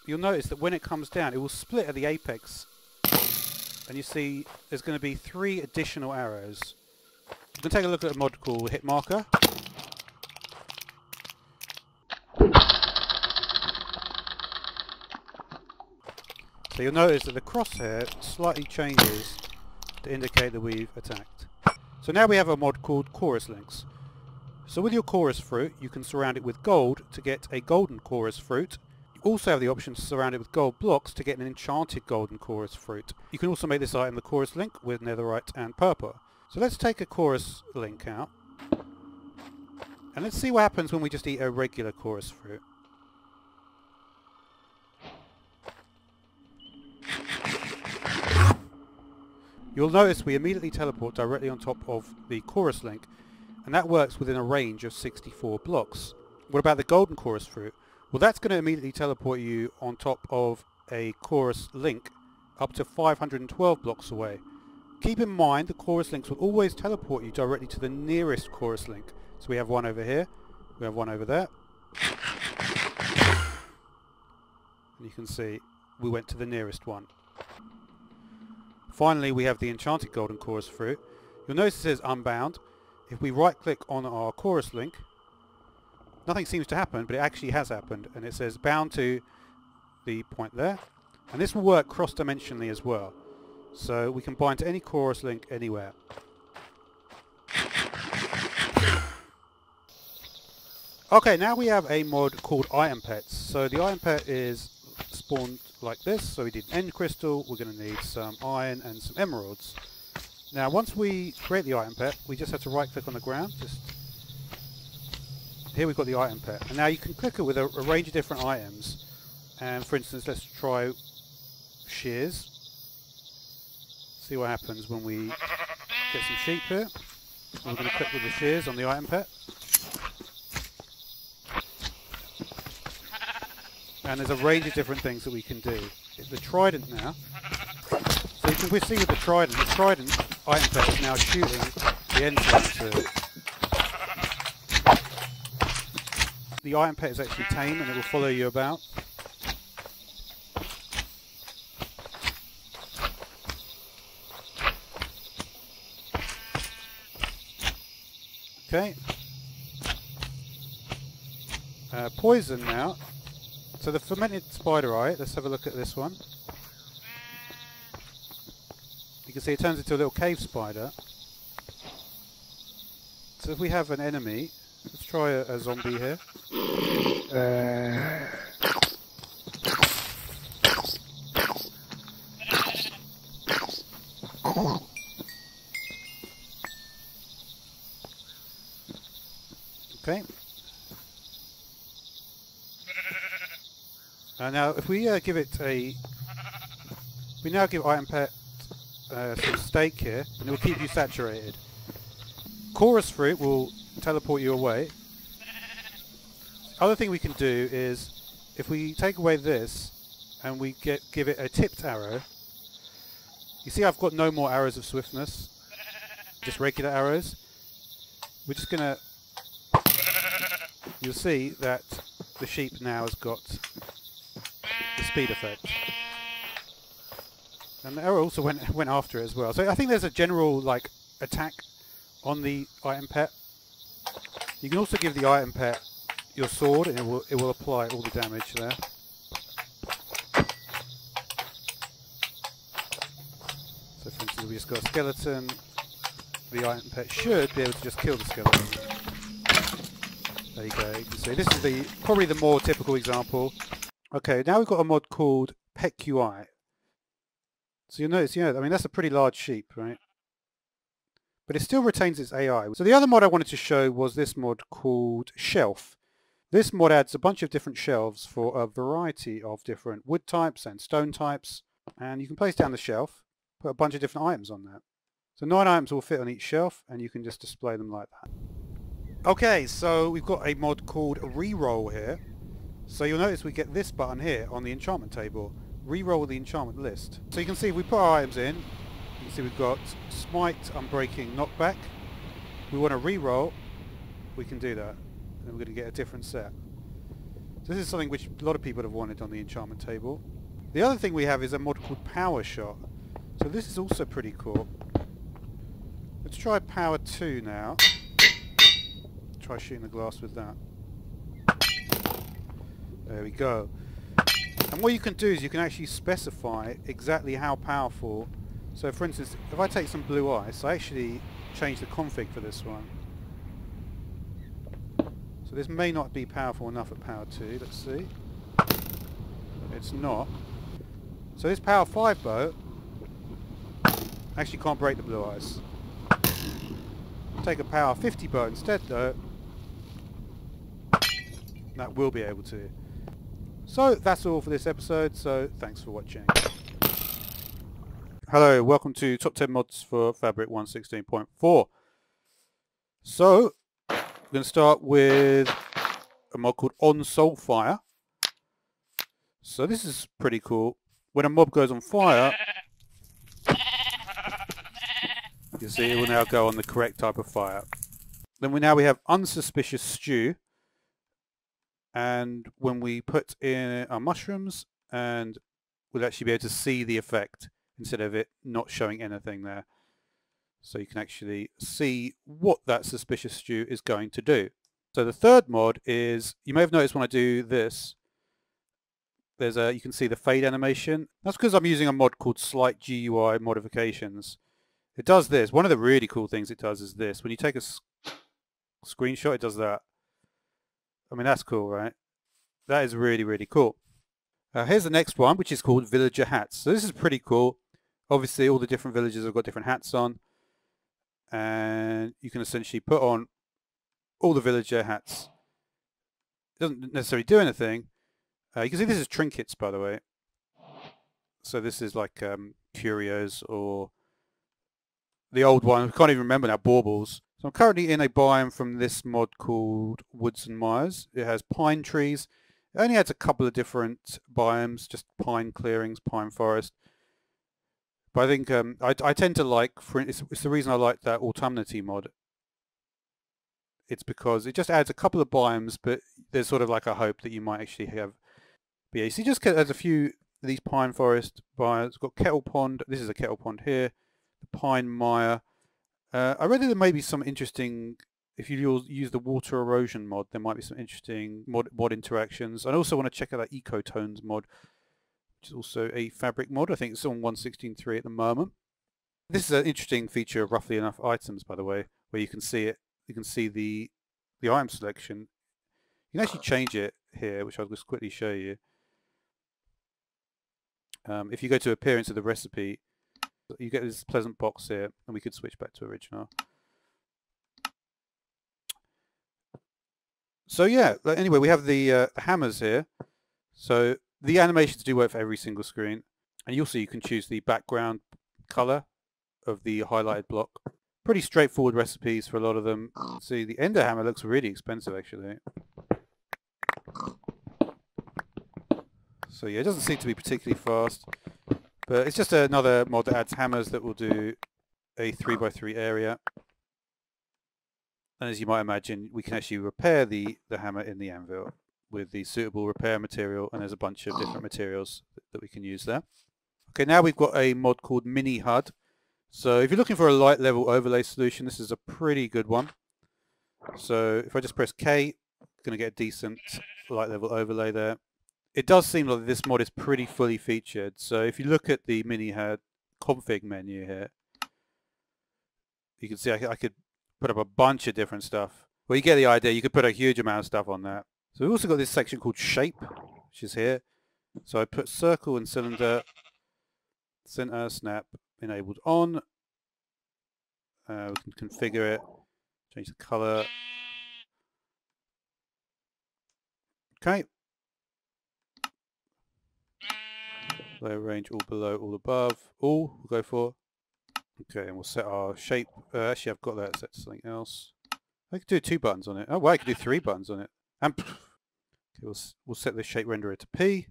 S1: you'll notice that when it comes down, it will split at the apex. And you see there's going to be 3 additional arrows. You can take a look at a mod called Hit Marker. So you'll notice that the crosshair slightly changes to indicate that we've attacked. So now we have a mod called Chorus Links. So with your Chorus Fruit, you can surround it with gold to get a golden Chorus Fruit. You also have the option to surround it with gold blocks to get an enchanted golden Chorus Fruit. You can also make this item the Chorus Link with netherite and purple. So let's take a Chorus Link out. And let's see what happens when we just eat a regular Chorus Fruit. You'll notice we immediately teleport directly on top of the Chorus Link, and that works within a range of 64 blocks. What about the golden Chorus Fruit? Well, that's going to immediately teleport you on top of a Chorus Link up to 512 blocks away. Keep in mind the Chorus Links will always teleport you directly to the nearest Chorus Link. So we have one over here, we have one over there. And you can see we went to the nearest one. Finally, we have the enchanted golden Chorus Fruit. You'll notice it says unbound. If we right click on our Chorus Link, nothing seems to happen, but it actually has happened, and it says bound to the point there. And this will work cross-dimensionally as well. So we can bind to any Chorus Link anywhere. Okay, now we have a mod called Item Pets. So the Item Pet is spawned like this. So we need an end crystal, we're going to need some iron and some emeralds. Now once we create the Item Pet, we just have to right click on the ground. Here we've got the Item Pet, and now you can click it with a range of different items. And for instance, let's try shears. See what happens when we get some sheep here. We're going to click with the shears on the Item Pet. And there's a range of different things that we can do. The trident now. So you can see with the trident Item Pet is now shooting the end to it. The Item Pet is actually tame and it will follow you about. Okay. Poison now. So the fermented spider eye, let's have a look at this one. You can see it turns into a little cave spider. So if we have an enemy, let's try a zombie here. Okay. Now if we give it we now give Item Pet some steak here, and it will keep you saturated. Chorus Fruit will teleport you away. Other thing we can do is, if we take away this, and we give it a tipped arrow, you see I've got no more arrows of swiftness, just regular arrows. We're just gonna, you'll see that the sheep now has got the speed effect. And the arrow also went after it as well. So I think there's a general like attack on the Item Pet. You can also give the Item Pet your sword and it will apply all the damage there. So for instance, we just got a skeleton. The Item Pet should be able to just kill the skeleton. There you go. You can see this is probably the more typical example. Okay, now we've got a mod called Pet QI. So you'll notice, I mean that's a pretty large sheep, right? but it still retains its AI. So the other mod I wanted to show was this mod called Shelf. This mod adds a bunch of different shelves for a variety of different wood types and stone types, and you can place down the shelf, put a bunch of different items on that. So 9 items will fit on each shelf, and you can just display them like that. Okay, so we've got a mod called Reroll here. So you'll notice we get this button here on the enchantment table, Reroll the enchantment list. So you can see if we put our items in, you can see we've got Smite, Unbreaking, Knockback. If we want to reroll, we can do that. And we're going to get a different set. So this is something which a lot of people have wanted on the enchantment table. The other thing we have is a mod called Power Shot. So this is also pretty cool. Let's try Power 2 now. Try shooting the glass with that. There we go. And what you can do is you can actually specify exactly how powerful. So for instance, if I take some blue ice, I actually change the config for this one. So this may not be powerful enough at Power 2, let's see. It's not. So this Power 5 bow actually can't break the blue ice. Take a Power 50 bow instead though. That will be able to. So that's all for this episode, so thanks for watching. Hello, welcome to Top 10 Mods for Fabric 1.16.4. So, we're going to start with a mod called On Soulfire. So this is pretty cool. When a mob goes on fire, you can see it will now go on the correct type of fire. Then we have Unsuspicious Stew. And when we put in our mushrooms, and we'll actually be able to see the effect instead of it not showing anything there. So you can actually see what that suspicious stew is going to do. So the third mod is, you may have noticed when I do this, you can see the fade animation. That's because I'm using a mod called Slight GUI Modifications. It does this. One of the really cool things it does is this. When you take a screenshot, it does that. I mean, that's cool, right? That is really, really cool. Here's the next one, which is called Villager Hats. So this is pretty cool. Obviously, all the different villagers have got different hats on. And you can essentially put on all the villager hats. It doesn't necessarily do anything. You can see this is trinkets, by the way. So this is like curios, or the old one, I can't even remember now, baubles. So I'm currently in a biome from this mod called Woods and Mires. It has pine trees. It only adds a couple of different biomes, just pine clearings, pine forest. But I think I tend to like, it's the reason I like that Autumnity mod. It's because it just adds a couple of biomes, but there's sort of like a hope that you might actually have. But yeah, you see, just there's a few of these pine forest biomes. It's got Kettle Pond. This is a Kettle Pond here. The Pine Mire. I read that there may be some interesting, if you use the water erosion mod, there might be some interesting mod interactions. I also want to check out that Ecotones mod, which is also a fabric mod. I think it's on 1.16.3 at the moment. This is an interesting feature of Roughly Enough items, by the way, where you can see it. You can see the item selection. You can actually change it here, which I'll just quickly show you. If you go to Appearance of the Recipe, you get this pleasant box here, and we could switch back to original. So yeah, anyway, we have the hammers here. So the animations do work for every single screen, and also you can choose the background color of the highlighted block. Pretty straightforward recipes for a lot of them. See, the Ender hammer looks really expensive actually. So yeah, it doesn't seem to be particularly fast. But it's just another mod that adds hammers that will do a 3x3 area. And as you might imagine, we can actually repair the hammer in the anvil with the suitable repair material, and there's a bunch of different materials that we can use there. Okay, now we've got a mod called Mini HUD. So if you're looking for a light level overlay solution, this is a pretty good one. So if I just press K, I'm going to get a decent light level overlay there. It does seem like this mod is pretty fully featured. So if you look at the Mini HUD config menu here, you can see I could put up a bunch of different stuff. Well, you get the idea. You could put a huge amount of stuff on that. So we've also got this section called Shape, which is here. So I put circle and cylinder, center, snap, enabled on. We can configure it, change the color. Okay. Low range, all below, all above. All we'll go for. Okay, and we'll set our shape. Actually, I've got that set to something else. I could do 2 buttons on it. Oh, well, I could do 3 buttons on it. And okay, we'll set the shape renderer to P.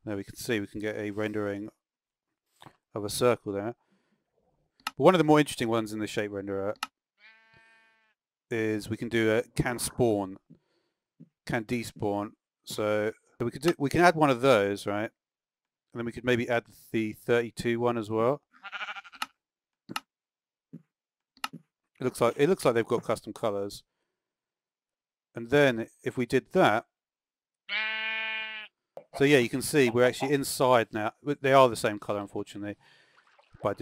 S1: Now we can see we can get a rendering of a circle there. But one of the more interesting ones in the shape renderer is we can do a can spawn, can despawn. So we can add one of those, right? And then we could maybe add the 32 one as well. It looks like they've got custom colors. And then if we did that, so yeah, you can see we're actually inside now. They are the same color, unfortunately, by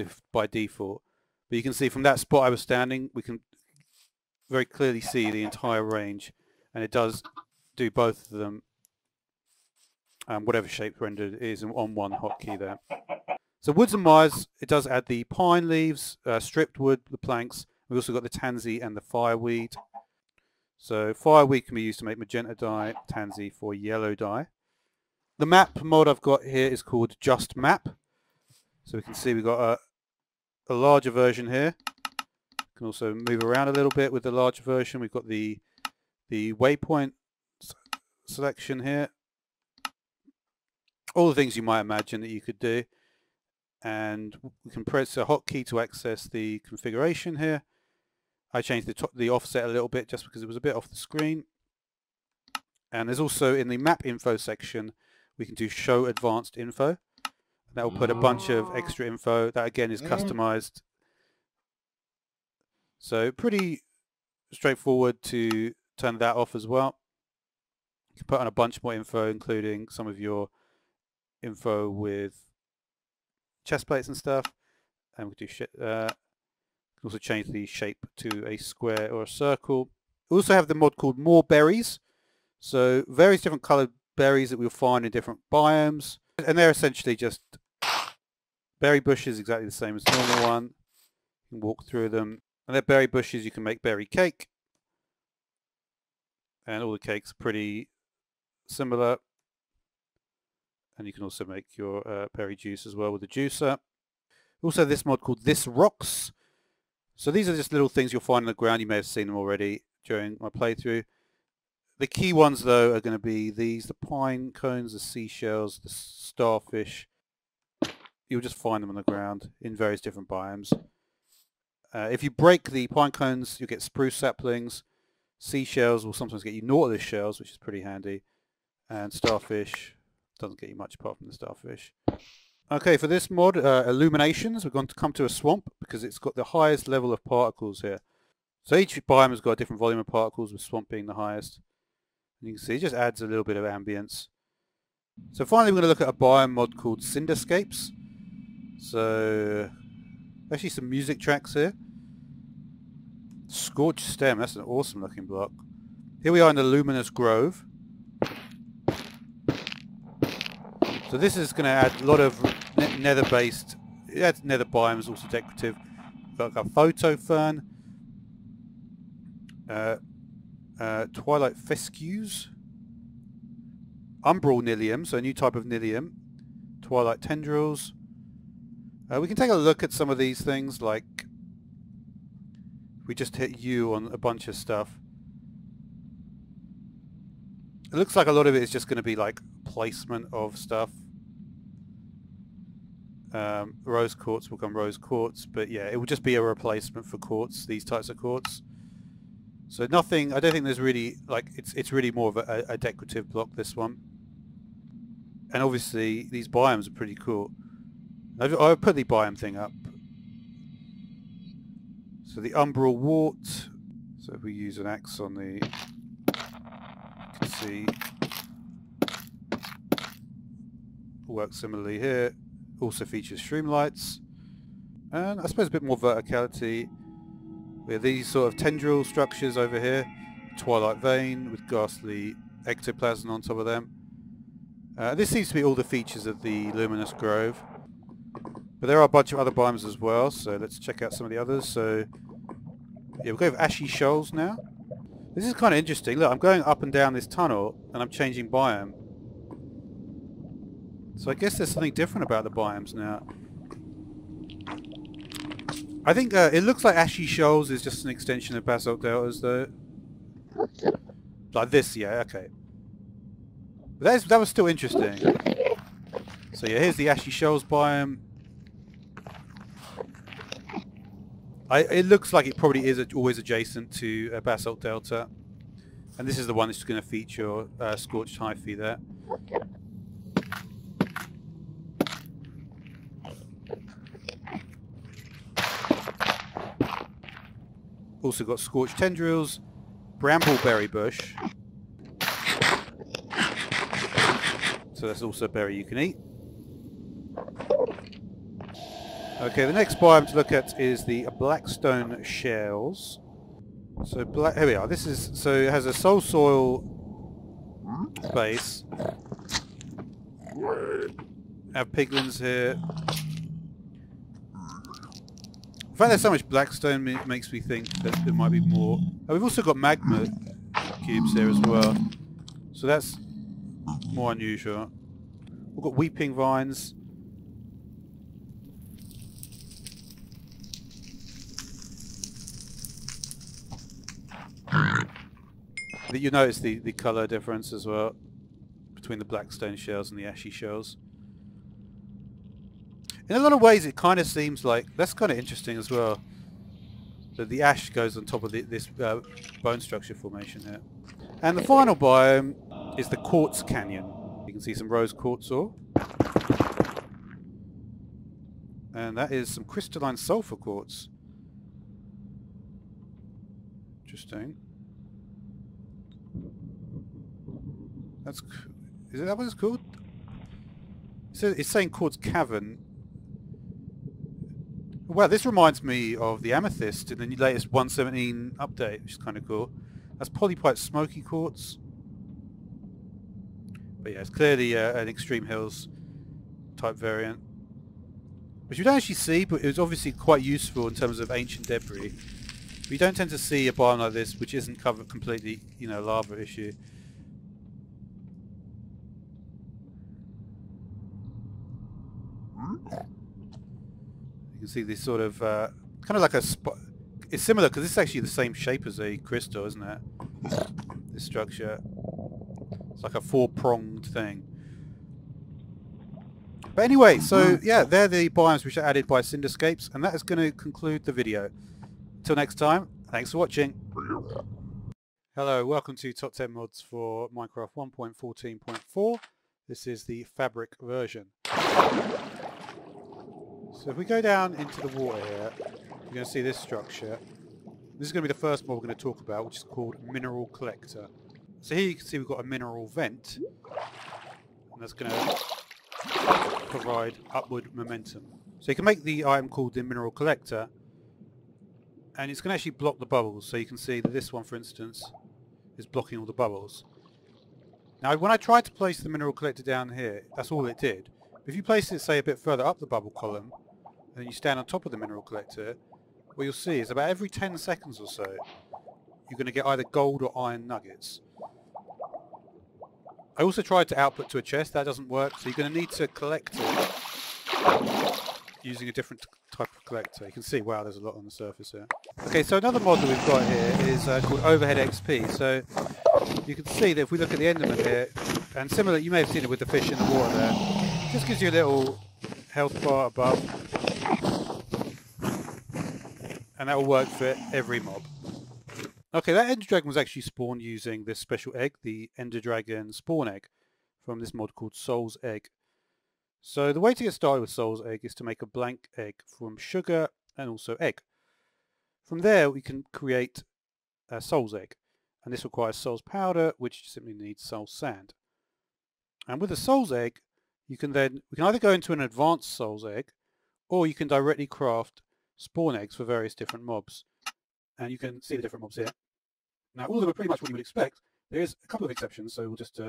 S1: default. But you can see from that spot I was standing, we can very clearly see the entire range, and it does do both of them, whatever shape rendered it is, on one hotkey there. So woods and wires, it does add the pine leaves, stripped wood, the planks. We've also got the tansy and the fireweed. So fireweed can be used to make magenta dye, tansy for yellow dye. The map mod I've got here is called Just Map. So we can see we've got a larger version here. We can also move around a little bit with the larger version. We've got the waypoint selection here. All the things you might imagine that you could do. And we can press a hotkey to access the configuration here. I changed the offset a little bit just because it was a bit off the screen. And there's also in the map info section, we can do show advanced info. That will put a bunch of extra info that again is customized. So pretty straightforward to turn that off as well. You can put on a bunch more info, including some of your info with chest plates and stuff. And we can do also change the shape to a square or a circle. We also have the mod called More Berries. So various different colored berries that we'll find in different biomes. And they're essentially just berry bushes, exactly the same as the normal one. You can walk through them. And they're berry bushes, you can make berry cake. And all the cakes are pretty similar. And you can also make your berry juice as well with the juicer. Also this mod called This Rocks. So these are just little things you'll find on the ground. You may have seen them already during my playthrough. The key ones though are going to be these, the pine cones, the seashells, the starfish. You'll just find them on the ground in various different biomes. If you break the pine cones, you'll get spruce saplings. Seashells will sometimes get you nautilus shells, which is pretty handy. And starfish doesn't get you much apart from the starfish. Okay, for this mod, Illuminations, we're going to come to a swamp because it's got the highest level of particles here. So each biome has got a different volume of particles, with swamp being the highest. And you can see it just adds a little bit of ambience. So finally we're going to look at a biome mod called Cinderscapes. So actually some music tracks here. Scorched Stem, that's an awesome looking block. Here we are in the Luminous Grove. So this is going to add a lot of nether based, it adds nether biomes, also decorative. Got a photo fern, twilight fescues, umbral nilium, so a new type of nilium, twilight tendrils. We can take a look at some of these things, like we just hit U on a bunch of stuff. It looks like a lot of it is just going to be like placement of stuff. Rose quartz will become rose quartz, but yeah, it will just be a replacement for quartz, these types of quartz. So nothing, I don't think there's really, like, it's really more of a decorative block, this one. And obviously these biomes are pretty cool. I've put the biome thing up. So the umbral wart, so if we use an axe on the, you can see, works similarly here. Also features streamlights, and I suppose a bit more verticality with these sort of tendril structures over here. Twilight vein with ghastly ectoplasm on top of them. This seems to be all the features of the Luminous Grove. But there are a bunch of other biomes as well, so let's check out some of the others. So yeah, we'll go with Ashy Shoals now. This is kind of interesting. Look, I'm going up and down this tunnel and I'm changing biome. So I guess there's something different about the biomes now. I think it looks like Ashy Shoals is just an extension of Basalt Deltas though. Like this, yeah, okay. But that was still interesting. So yeah, here's the Ashy Shoals biome. It looks like it probably is always adjacent to Basalt Delta. And this is the one that's going to feature Scorched Hyphae there. Also got Scorched Tendrils, Brambleberry Bush. So that's also a berry you can eat. Okay, the next biome to look at is the Blackstone Shells. So here we are. This is it has a soul soil base. Have piglins here. In fact, there's so much blackstone it makes me think that there might be more. Oh, we've also got magma cubes here as well, so that's more unusual. We've got weeping vines. You notice the colour difference as well between the Blackstone Shells and the Ashy Shells. In a lot of ways it kind of seems like, that's kind of interesting as well, that the ash goes on top of this bone structure formation here. And the final biome is the Quartz Canyon. You can see some rose quartz ore. And that is some crystalline sulfur quartz. Interesting. Is that what it's called? It's saying Quartz Cavern. Well, this reminds me of the Amethyst in the latest 1.17 update, which is kind of cool. That's Polypite Smoky Quartz. But yeah, it's clearly an Extreme Hills type variant. Which you don't actually see, but it was obviously quite useful in terms of ancient debris. But you don't tend to see a biome like this, which isn't covered completely, lava issue. You can see this sort of, kind of like a it's similar because it's actually the same shape as a crystal, isn't it? This structure. It's like a four-pronged thing. But anyway, so yeah, they're the biomes which are added by Cinderscapes, and that is going to conclude the video. Until next time, thanks for watching. Hello, welcome to Top 10 Mods for Minecraft 1.14.4. This is the Fabric version. So if we go down into the water here, you're going to see this structure. This is going to be the first mod we're going to talk about, which is called Mineral Collector. So here you can see we've got a mineral vent, and that's going to provide upward momentum. So you can make the item called the Mineral Collector, and it's going to actually block the bubbles. So you can see that this one, for instance, is blocking all the bubbles. Now when I tried to place the Mineral Collector down here, that's all it did. If you place it, say, a bit further up the bubble column, and then you stand on top of the Mineral Collector, what you'll see is about every 10 seconds or so, you're going to get either gold or iron nuggets. I also tried to output to a chest, that doesn't work, so you're going to need to collect it using a different type of collector. You can see, wow, there's a lot on the surface here. Okay, so another mod that we've got here is called Overhead XP. So you can see that if we look at the Enderman here, and similar, you may have seen it with the fish in the water there, it just gives you a little health bar above, and that will work for every mob. Okay, that Ender Dragon was actually spawned using this special egg, the Ender Dragon spawn egg, from this mod called Soul's Egg. So the way to get started with Soul's Egg is to make a blank egg from sugar and also egg. From there we can create a Soul's Egg, and this requires Soul's Powder, which simply needs Soul Sand. And with a Soul's Egg, we can either go into an advanced Soul's Egg, or you can directly craft spawn eggs for various different mobs. And you can see the different mobs here. Now all of them are pretty much what you would expect. There is a couple of exceptions, so we'll just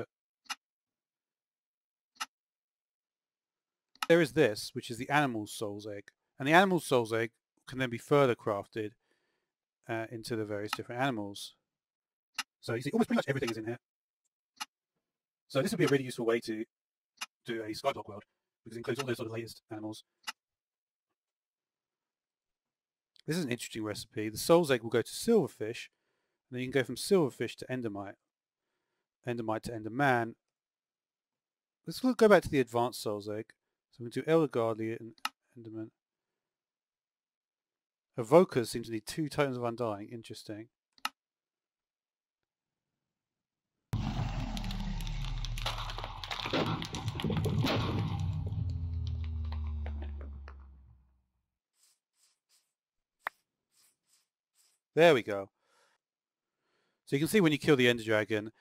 S1: there is this, which is the animal soul's egg. And the animal soul's egg can then be further crafted into the various different animals. So you see almost pretty much everything is in here. So this would be a really useful way to do a Skyblock world, because it includes all those sort of latest animals. This is an interesting recipe. The soul's egg will go to silverfish, and then you can go from silverfish to endermite, endermite to enderman. Let's go back to the advanced soul's egg. So we can do Elder Guardian and enderman. Evokers seem to need 2 totems of undying. Interesting. There we go. So you can see when you kill the Ender Dragon,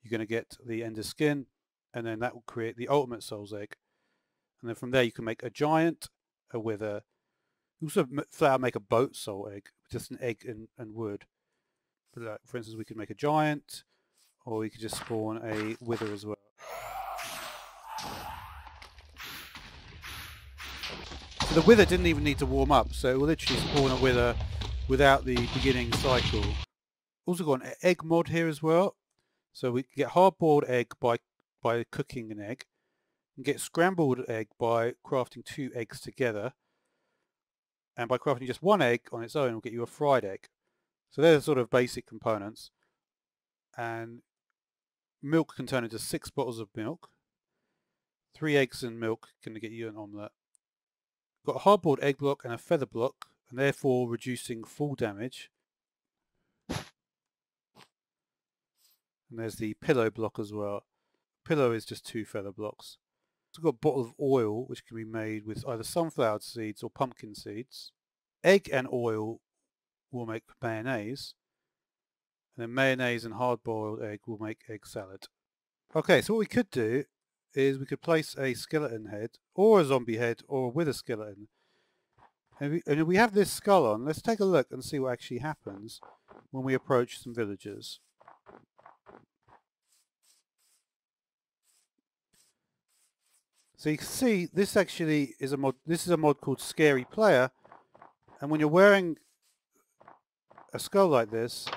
S1: you're going to get the Ender Skin, and then that will create the ultimate Soul's Egg. And then from there you can make a Giant, a Wither. You also flat out make a Boat Soul Egg, just an egg and wood. But like, for instance, we could make a Giant, or we could just spawn a Wither as well. So the Wither didn't even need to warm up, so it will literally spawn a Wither without the beginning cycle. Also got an egg mod here as well. So we can get hard-boiled egg by cooking an egg. And get scrambled egg by crafting 2 eggs together. And by crafting just 1 egg on its own, will get you a fried egg. So they're the sort of basic components. And milk can turn into 6 bottles of milk. 3 eggs and milk can get you an omelette. Got a hard-boiled egg block and a feather block, and therefore reducing fall damage. And there's the pillow block as well. Pillow is just 2 feather blocks. So we've got a bottle of oil, which can be made with either sunflower seeds or pumpkin seeds. Egg and oil will make mayonnaise. And then mayonnaise and hard-boiled egg will make egg salad. Okay, so what we could do is we could place a skeleton head, or a zombie head, or a wither skeleton. And if we have this skull on, let's take a look and see what actually happens when we approach some villagers. So you can see this actually is a mod. This is a mod called Scary Player, and when you're wearing a skull like this,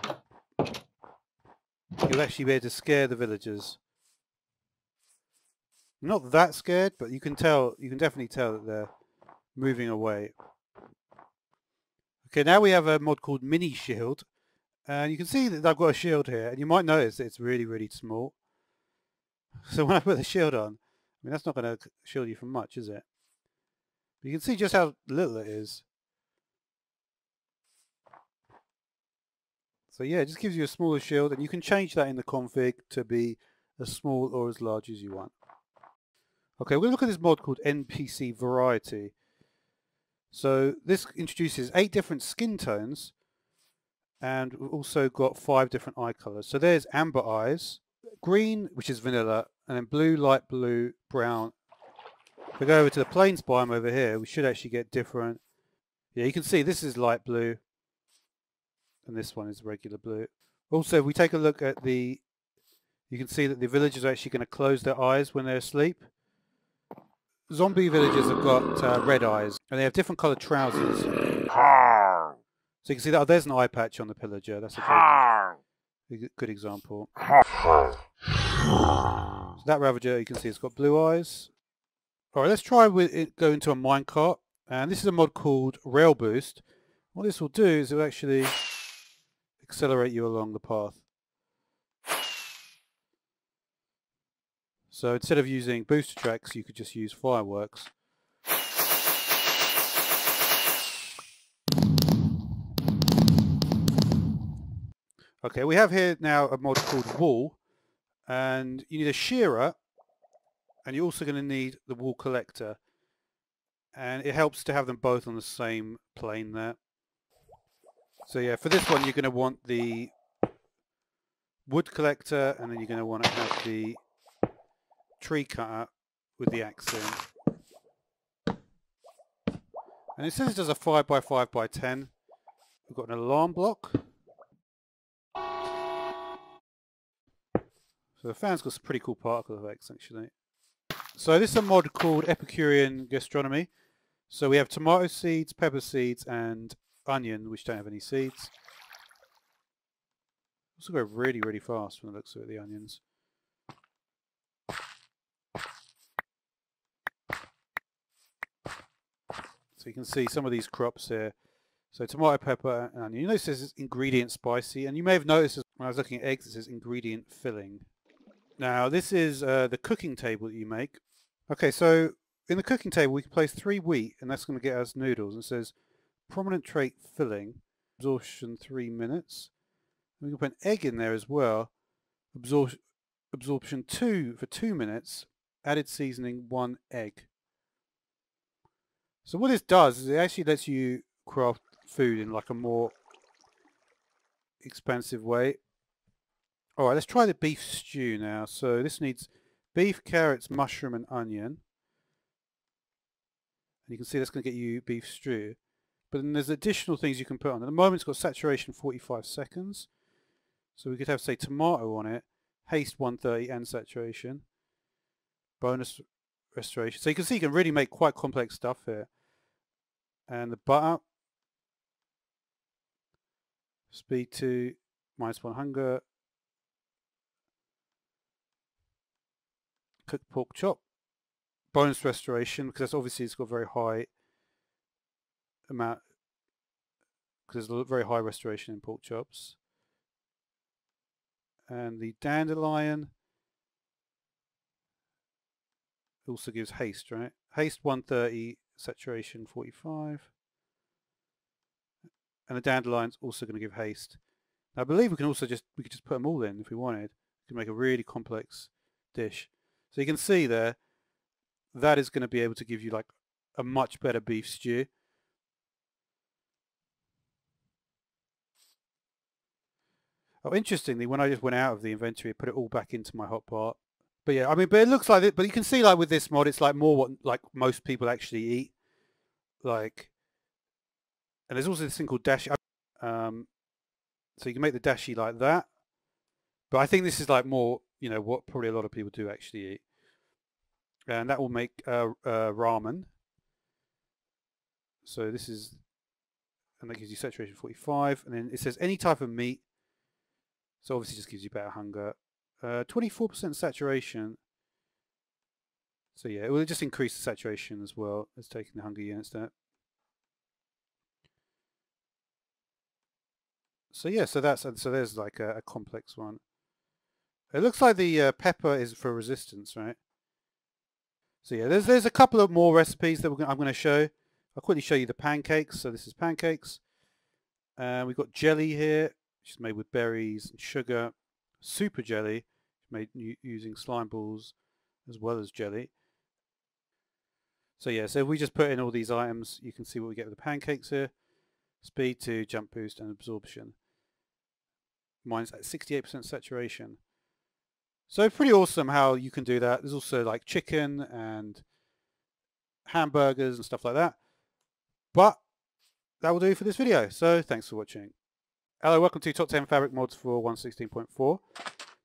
S1: you'll actually be able to scare the villagers. Not that scared, but you can tell. You can definitely tell that they're moving away. Okay, now we have a mod called Mini Shield, and you can see that I've got a shield here, and you might notice that it's really, really small. So when I put the shield on, I mean, that's not going to shield you from much, is it? But you can see just how little it is. So yeah, it just gives you a smaller shield, and you can change that in the config to be as small or as large as you want. Okay, we're going to look at this mod called NPC Variety. So this introduces 8 different skin tones, and we've also got 5 different eye colors. So there's amber eyes, green, which is vanilla, and then blue, light blue, brown. If we go over to the plains biome over here, we should actually get different. Yeah, you can see this is light blue, and this one is regular blue. Also, if we take a look at the, you can see that the villagers are actually going to close their eyes when they're asleep. Zombie villagers have got red eyes, and they have different coloured trousers. So you can see that there's an eye patch on the pillager. That's a good example. So that Ravager, you can see it's got blue eyes. Alright, let's try with it, go into a minecart. And this is a mod called Rail Boost. What this will do is it will actually accelerate you along the path. So instead of using booster tracks, you could just use fireworks. Okay, we have here now a mod called Wool, and you need a shearer, and you're also going to need the wool collector, and it helps to have them both on the same plane there. So yeah, for this one you're going to want the wood collector, and then you're going to want to have the tree cutter with the axe in. And it says it does a 5x5x10. We've got an alarm block. So the fan's got some pretty cool particle effects actually. So this is a mod called Epicurean Gastronomy. So we have tomato seeds, pepper seeds, and onion, which don't have any seeds. Also go really, really fast when it looks at the onions. So you can see some of these crops here. So tomato, pepper, and onion. You notice this is ingredient spicy, and you may have noticed when I was looking at eggs, this is ingredient filling. Now this is the cooking table that you make. Okay, so in the cooking table we can place 3 wheat, and that's going to get us noodles. And it says prominent trait filling, absorption 3 minutes. We can put an egg in there as well. Absorption 2 for 2 minutes. Added seasoning 1 egg. So what this does is it actually lets you craft food in like a more expansive way. Alright, let's try the beef stew now. So this needs beef, carrots, mushroom and onion. And you can see that's going to get you beef stew. But then there's additional things you can put on. At the moment it's got saturation 45 seconds. So we could have, say, tomato on it, haste 130 and saturation. Bonus restoration. So you can see you can really make quite complex stuff here. And the butter. Speed 2, -1 hunger. Cooked pork chop. Bonus restoration, because that's obviously it's got very high amount, because there's a very high restoration in pork chops. And the dandelion also gives haste, right? Haste 130, saturation 45. And the dandelion's also going to give haste. Now, I believe we could just put them all in if we wanted. We can make a really complex dish. So you can see there, that is going to be able to give you like a much better beef stew. Oh, interestingly, when I just went out of the inventory, I put it all back into my hotbar. But yeah, I mean, but it looks like it. But you can see, like with this mod, it's like more what like most people actually eat. Like, and there's also this thing called dashi. So you can make the dashi like that. But I think this is like more, you know, what probably a lot of people do actually eat. And that will make ramen. So this is, and that gives you saturation 45. And then it says any type of meat. So obviously just gives you better hunger. 24% saturation. So yeah, it will just increase the saturation as well as taking the hunger units there. So yeah, so there's like a complex one. It looks like the pepper is for resistance, right? So yeah, there's a couple of more recipes that I'm going to show. I'll quickly show you the pancakes. So this is pancakes. We've got jelly here, which is made with berries and sugar. Super jelly, made using slime balls as well as jelly. So yeah, so if we just put in all these items, you can see what we get with the pancakes here. Speed 2, jump boost and absorption. Mine's at 68% saturation. So pretty awesome how you can do that. There's also like chicken and hamburgers and stuff like that. But that will do for this video. So thanks for watching. Hello, welcome to Top 10 Fabric Mods for 1.16.4.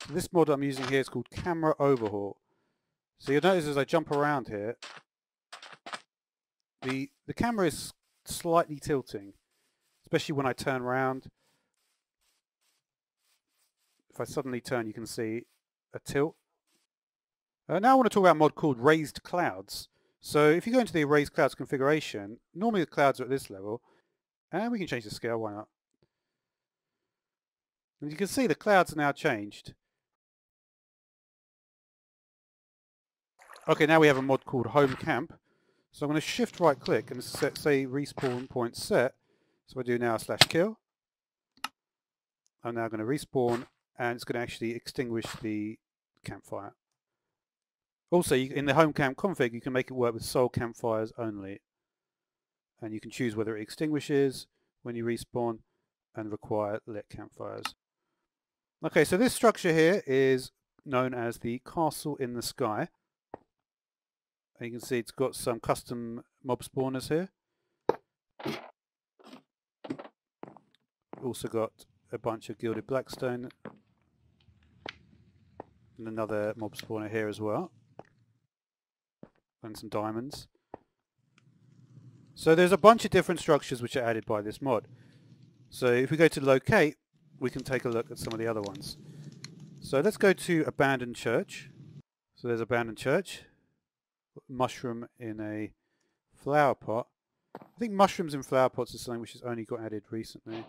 S1: So this mod I'm using here is called Camera Overhaul. So you'll notice as I jump around here, the camera is slightly tilting, especially when I turn around. If I suddenly turn, you can see a tilt. Now I want to talk about a mod called Raised Clouds. So if you go into the Raised Clouds configuration, normally the clouds are at this level, and we can change the scale, why not? And you can see the clouds are now changed. Okay, now we have a mod called Home Camp. So I'm going to shift right click and say respawn point set. So I do now /kill. I'm now going to respawn and it's going to actually extinguish the campfire. Also, in the home camp config, you can make it work with sole campfires only. And you can choose whether it extinguishes when you respawn and require lit campfires. Okay, so this structure here is known as the Castle in the Sky. And you can see it's got some custom mob spawners here. Also got a bunch of Gilded Blackstone and another mob spawner here as well. and some diamonds. So there's a bunch of different structures which are added by this mod. So if we go to locate, we can take a look at some of the other ones. So let's go to abandoned church. So there's abandoned church. Mushroom in a flower pot. I think mushrooms in flower pots is something which has only got added recently.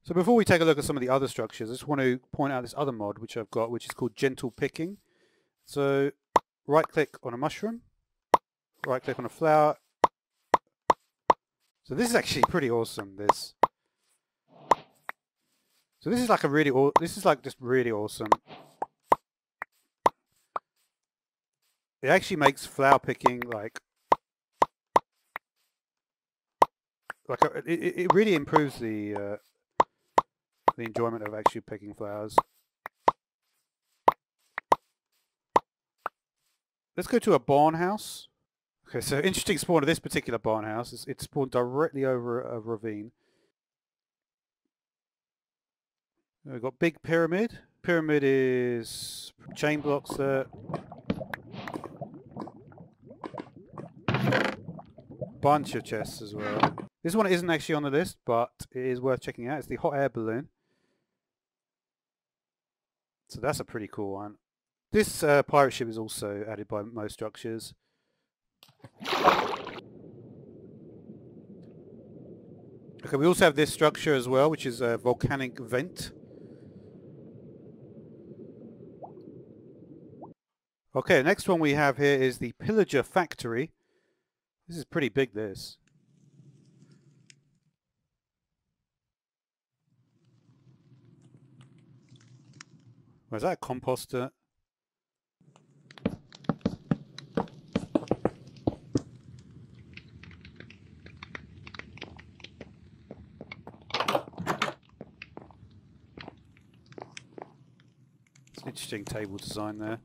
S1: So before we take a look at some of the other structures, I just want to point out this other mod which I've got, which is called Gentle Picking. So right click on a mushroom, right click on a flower. So this is actually pretty awesome, this. So this is like just really awesome. It actually makes flower picking it really improves the enjoyment of actually picking flowers. Let's go to a barn house. Okay, so interesting spawn of this particular barn house. It's spawned directly over a ravine. We've got big pyramid. Pyramid is chain blocks there. Bunch of chests as well. This one isn't actually on the list, but it is worth checking out. It's the hot air balloon. So that's a pretty cool one. This pirate ship is also added by most structures. Okay, we also have this structure as well, which is a volcanic vent. Okay, the next one we have here is the Pillager Factory. This is pretty big, this. Is that a composter? It's an interesting table design there.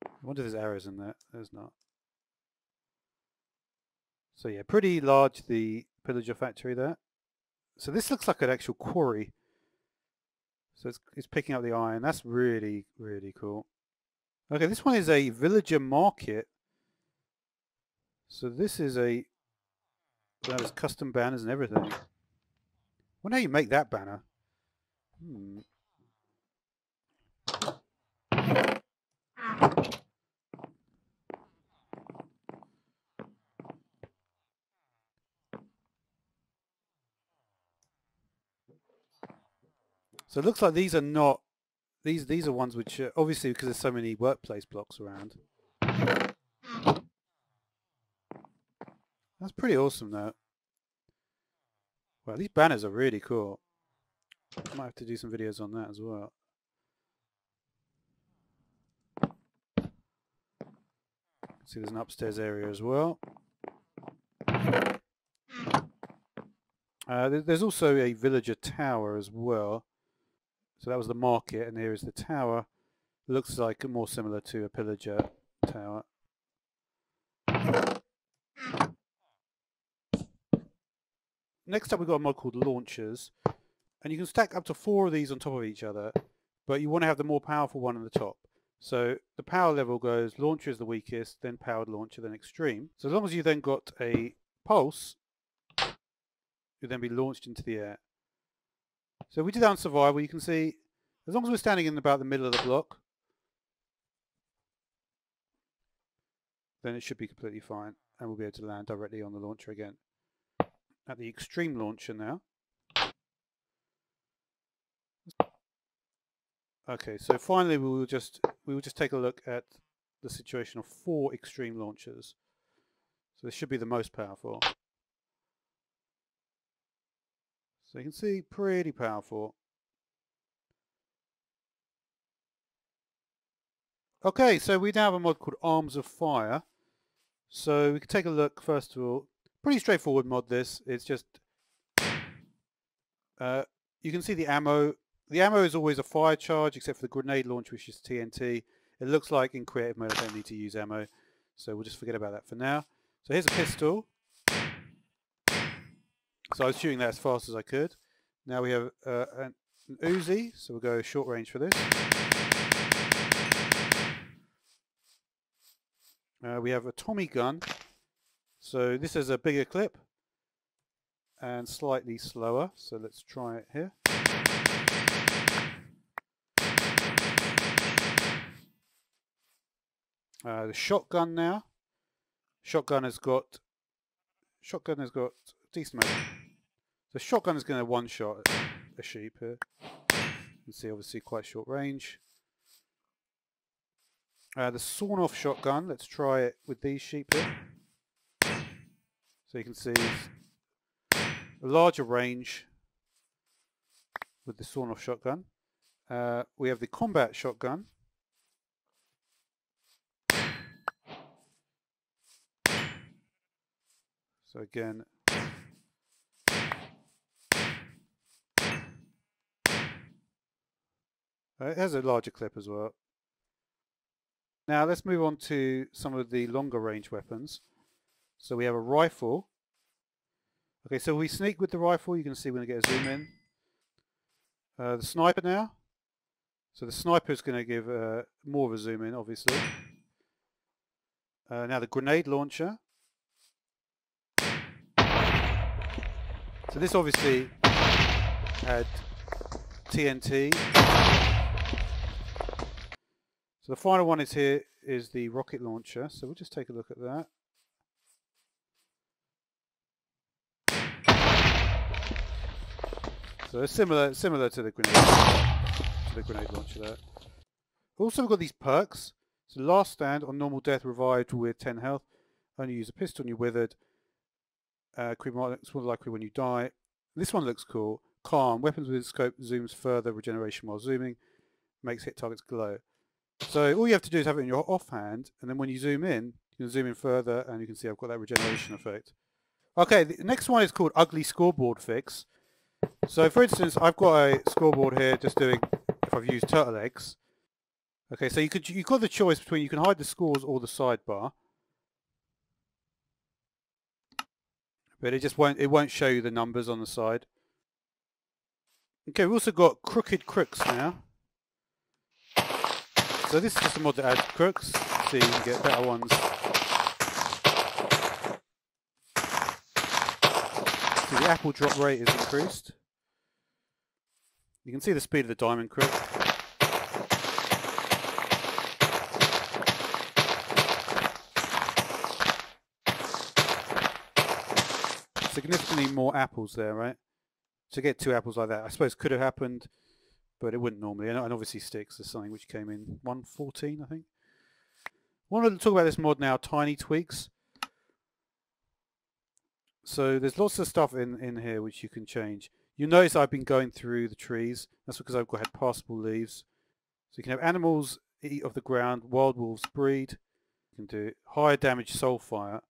S1: I wonder if there's arrows in there. There's not. So yeah, pretty large, the Pillager Factory there. So this looks like an actual quarry. So it's picking up the iron. That's really, really cool. Okay, this one is a villager market. So this is there's custom banners and everything. I wonder how you make that banner. So it looks like these are not, these are ones which are, obviously because there's so many workplace blocks around. That's pretty awesome though. Well, these banners are really cool. I might have to do some videos on that as well. See, there's an upstairs area as well. There's also a villager tower as well. So that was the market, and here is the tower. It looks like more similar to a pillager tower. Next up, we've got a mod called Launchers, and you can stack up to 4 of these on top of each other, but you want to have the more powerful one on the top. So the power level goes Launcher is the weakest, then Powered Launcher, then Extreme. So as long as you then got a pulse, you'll then be launched into the air. So if we do that on survival, you can see, as long as we're standing in about the middle of the block, then it should be completely fine, and we'll be able to land directly on the launcher again. At the extreme launcher now. Okay, so finally we will just take a look at the situation of 4 extreme launchers. So this should be the most powerful. So you can see, pretty powerful. Okay, so we now have a mod called Arms of Fire. So we can take a look first of all. Pretty straightforward mod this. It's just you can see the ammo. The ammo is always a fire charge except for the grenade launch, which is TNT. It looks like in creative mode I don't need to use ammo, so we'll just forget about that for now. So here's a pistol. So I was shooting that as fast as I could. Now we have an Uzi, so we'll go short range for this. We have a Tommy gun. So this is a bigger clip and slightly slower. So let's try it here. The shotgun now. Shotgun has got decent amount. The shotgun is going to one-shot a sheep here. You can see obviously quite short range. The sawn-off shotgun. Let's try it with these sheep here. So you can see a larger range with the sawn-off shotgun. We have the combat shotgun. So again, it has a larger clip as well. Now let's move on to some of the longer range weapons. So we have a rifle. Okay, so we sneak with the rifle. You can see we're going to get a zoom in. The sniper now. So the sniper is going to give more of a zoom in, obviously. Now the grenade launcher. So this obviously had TNT. So the final one is here is the rocket launcher. So we'll just take a look at that. So it's similar to the grenade launcher there. Also we've got these perks. So last stand on normal death revived with 10 health. Only use a pistol when you're withered. It's more likely when you die. This one looks cool. Calm. Weapons with scope zooms further. Regeneration while zooming. Makes hit targets glow. So all you have to do is have it in your offhand, and then when you zoom in, you can zoom in further, and you can see I've got that regeneration effect. Okay, the next one is called Ugly Scoreboard Fix. So for instance, I've got a scoreboard here just doing if I've used turtle eggs. Okay, so you've got the choice between you can hide the scores or the sidebar. But it won't show you the numbers on the side. Okay, we've also got Crooked Crooks now. So this is just a mod that adds crooks, so you can get better ones. So the apple drop rate is increased. You can see the speed of the diamond crook. Significantly more apples there, right? To get 2 apples like that, I suppose could have happened, but it wouldn't normally. And obviously sticks is something which came in 1.14, I think. I want to talk about this mod now, Tiny Tweaks. So there's lots of stuff in here which you can change. You notice I've been going through the trees. That's because I've had passable leaves. So you can have animals eat off the ground, wild wolves breed. You can do higher damage soul fire.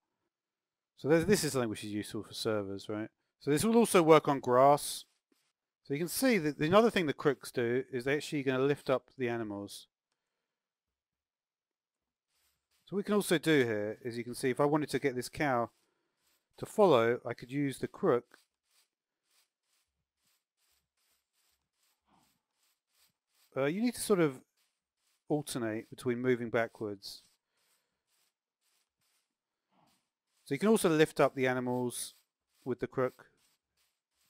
S1: So this is something which is useful for servers, right? So this will also work on grass. So you can see that the other thing the crooks do is they're actually going to lift up the animals. So what we can also do here is you can see if I wanted to get this cow to follow, I could use the crook. You need to sort of alternate between moving backwards. So you can also lift up the animals with the crook.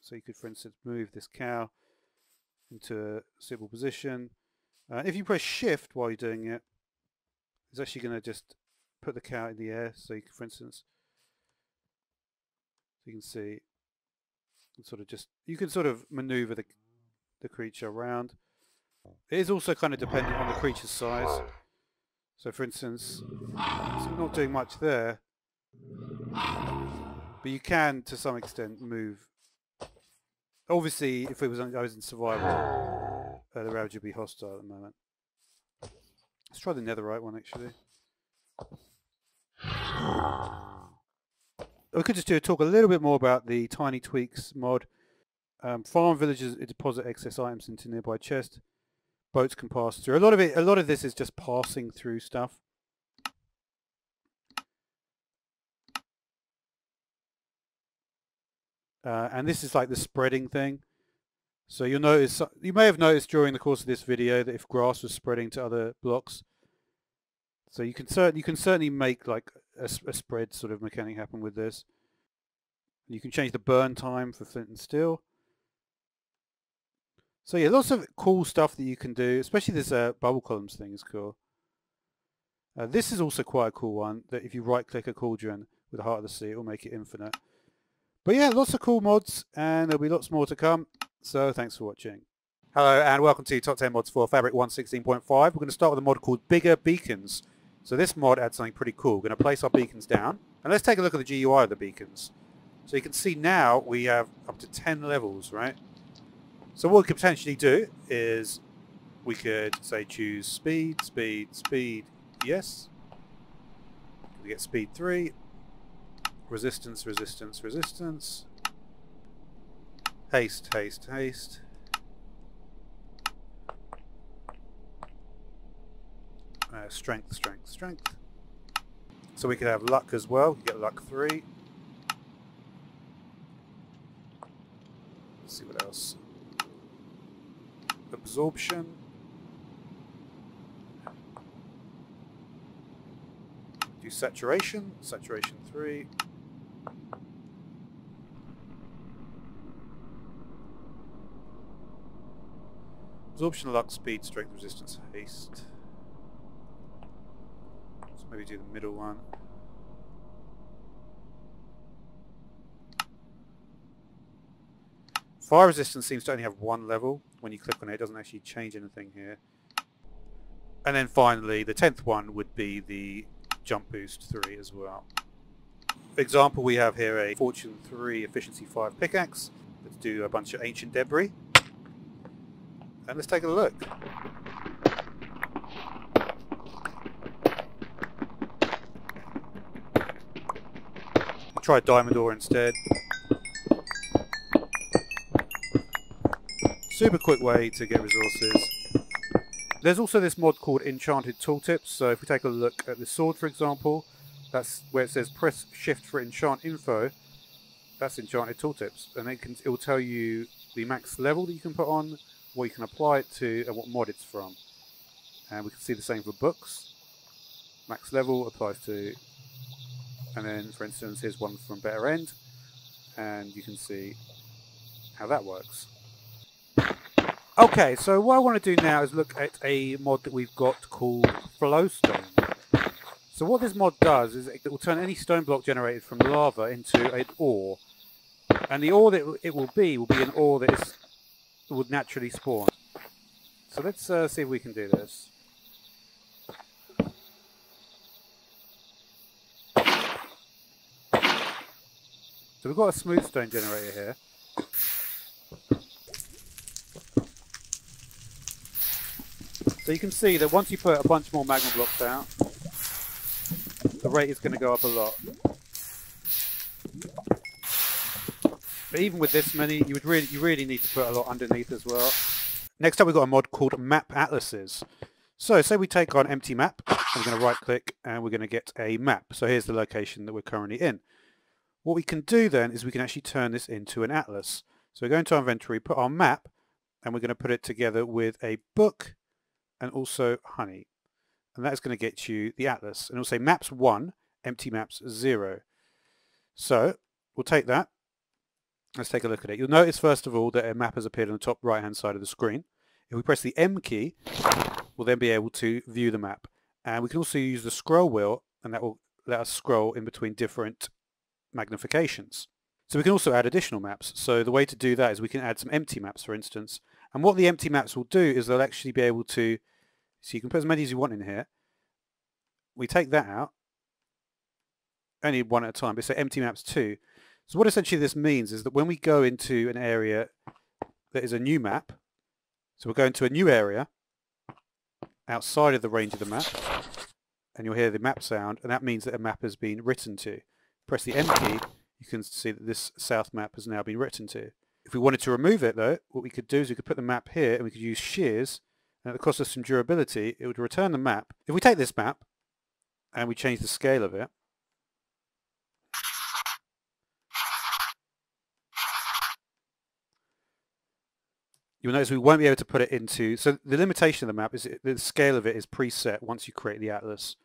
S1: So you could, for instance, move this cow into a suitable position. If you press shift while you're doing it, it's actually going to just put the cow in the air. So you can, for instance, you can see, you can sort of maneuver the creature around. It is also kind of dependent on the creature's size. So for instance, it's not doing much there, but you can to some extent move. Obviously, if I was in survival, the Ravage would be hostile at the moment. Let's try the netherite one actually. We could just talk a little bit more about the Tiny Tweaks mod. Farm villages deposit excess items into nearby chest. Boats can pass through. A lot of this is just passing through stuff. And this is like the spreading thing. So you'll notice, you may have noticed during the course of this video that if grass was spreading to other blocks, So you can certainly make like a spread sort of mechanic happen with this. You can change the burn time for flint and steel. So yeah, lots of cool stuff that you can do, especially this bubble columns thing is cool. This is also quite a cool one, that if you right click a cauldron with the heart of the sea, it will make it infinite. But yeah, lots of cool mods, and there'll be lots more to come. So thanks for watching. Hello and welcome to Top 10 Mods for Fabric 1.16.5. We're going to start with a mod called Bigger Beacons. So this mod adds something pretty cool. We're going to place our beacons down, and let's take a look at the GUI of the beacons. So you can see now we have up to 10 levels, right? So what we could potentially do is we could say choose speed, yes. We get speed 3, resistance, haste. Strength. So we could have luck as well. You get luck 3. Let's see what else. Absorption. Do saturation 3. Absorption, luck, speed, strength, resistance, haste. So maybe do the middle one. Fire resistance seems to only have one level. When you click on it, it doesn't actually change anything here. And then finally, the 10th one would be the jump boost 3 as well. For example, we have here a Fortune 3 Efficiency 5 pickaxe. Let's do a bunch of ancient debris. And let's take a look. I'll try diamond ore instead. Super quick way to get resources. There's also this mod called Enchanted Tooltips. So if we take a look at the sword, for example, that's where it says press shift for enchant info. That's Enchanted Tooltips, and it will tell you the max level that you can put on, what you can apply it to, and what mod it's from. And we can see the same for books. Max level applies to, and then for instance here's one from Better End, and you can see how that works. Okay, so what I want to do now is look at a mod that we've got called Flowstone. So what this mod does is it will turn any stone block generated from lava into an ore. And the ore that it will be an ore that would naturally spawn. So let's see if we can do this. So we've got a smooth stone generator here. So you can see that once you put a bunch more magma blocks out, the rate is going to go up a lot. But even with this many, you really need to put a lot underneath as well. Next up, we've got a mod called Map Atlases. So say we take on empty map, and we're going to right click and we're going to get a map. So here's the location that we're currently in. What we can do then is we can actually turn this into an atlas. So we go into our inventory, put our map, and we're going to put it together with a book and also honey. And that's going to get you the atlas. And it'll say maps 1, empty maps 0. So we'll take that. Let's take a look at it. You'll notice first of all that a map has appeared on the top right hand side of the screen. If we press the M key, we'll then be able to view the map. And we can also use the scroll wheel, and that will let us scroll in between different magnifications. So we can also add additional maps. So the way to do that is we can add some empty maps, for instance. And what the empty maps will do is they'll actually be able to, so you can put as many as you want in here. We take that out, only one at a time, but say empty maps 2. So what essentially this means is that when we go into an area that is a new map, so we'll go into a new area outside of the range of the map, and you'll hear the map sound, and that means that a map has been written to. Press the M key, you can see that this south map has now been written to. If we wanted to remove it though, what we could do is we could put the map here and we could use shears, and it would cost us some durability. It would return the map. If we take this map and we change the scale of it, you'll notice we won't be able to put it into, so the limitation of the map is the scale of it is preset once you create the atlas.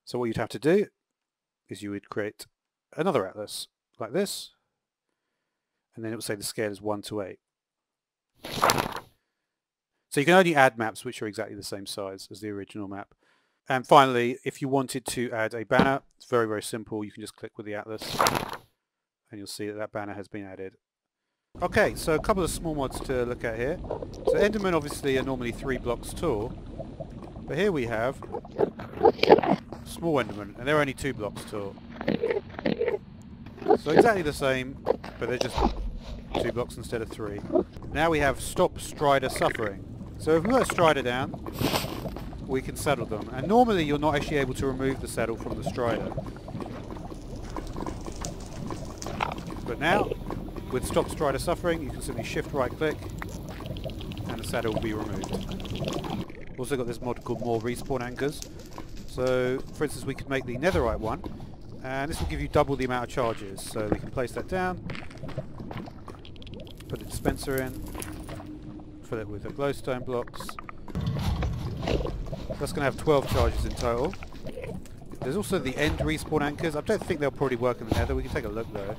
S1: So what you'd have to do is you would create another atlas like this, and then it will say the scale is 1 to 8. So you can only add maps which are exactly the same size as the original map. And finally, if you wanted to add a banner, it's very, very simple. You can just click with the atlas and you'll see that that banner has been added. Okay, so a couple of small mods to look at here. So Endermen obviously are normally 3 blocks tall, but here we have small Endermen, and they're only 2 blocks tall. So exactly the same, but they're just 2 blocks instead of 3. Now we have Stop Strider Suffering. So if we put a Strider down, we can saddle them. And normally you're not actually able to remove the saddle from the Strider. But now, with Stop Strider Suffering, you can simply shift right click and the saddle will be removed. Also got this mod called More Respawn Anchors. So, for instance, we could make the netherite one, and this will give you double the amount of charges. So we can place that down, put the dispenser in, fill it with the glowstone blocks. That's going to have 12 charges in total. There's also the end respawn anchors. I don't think they'll probably work in the nether. We can take a look though.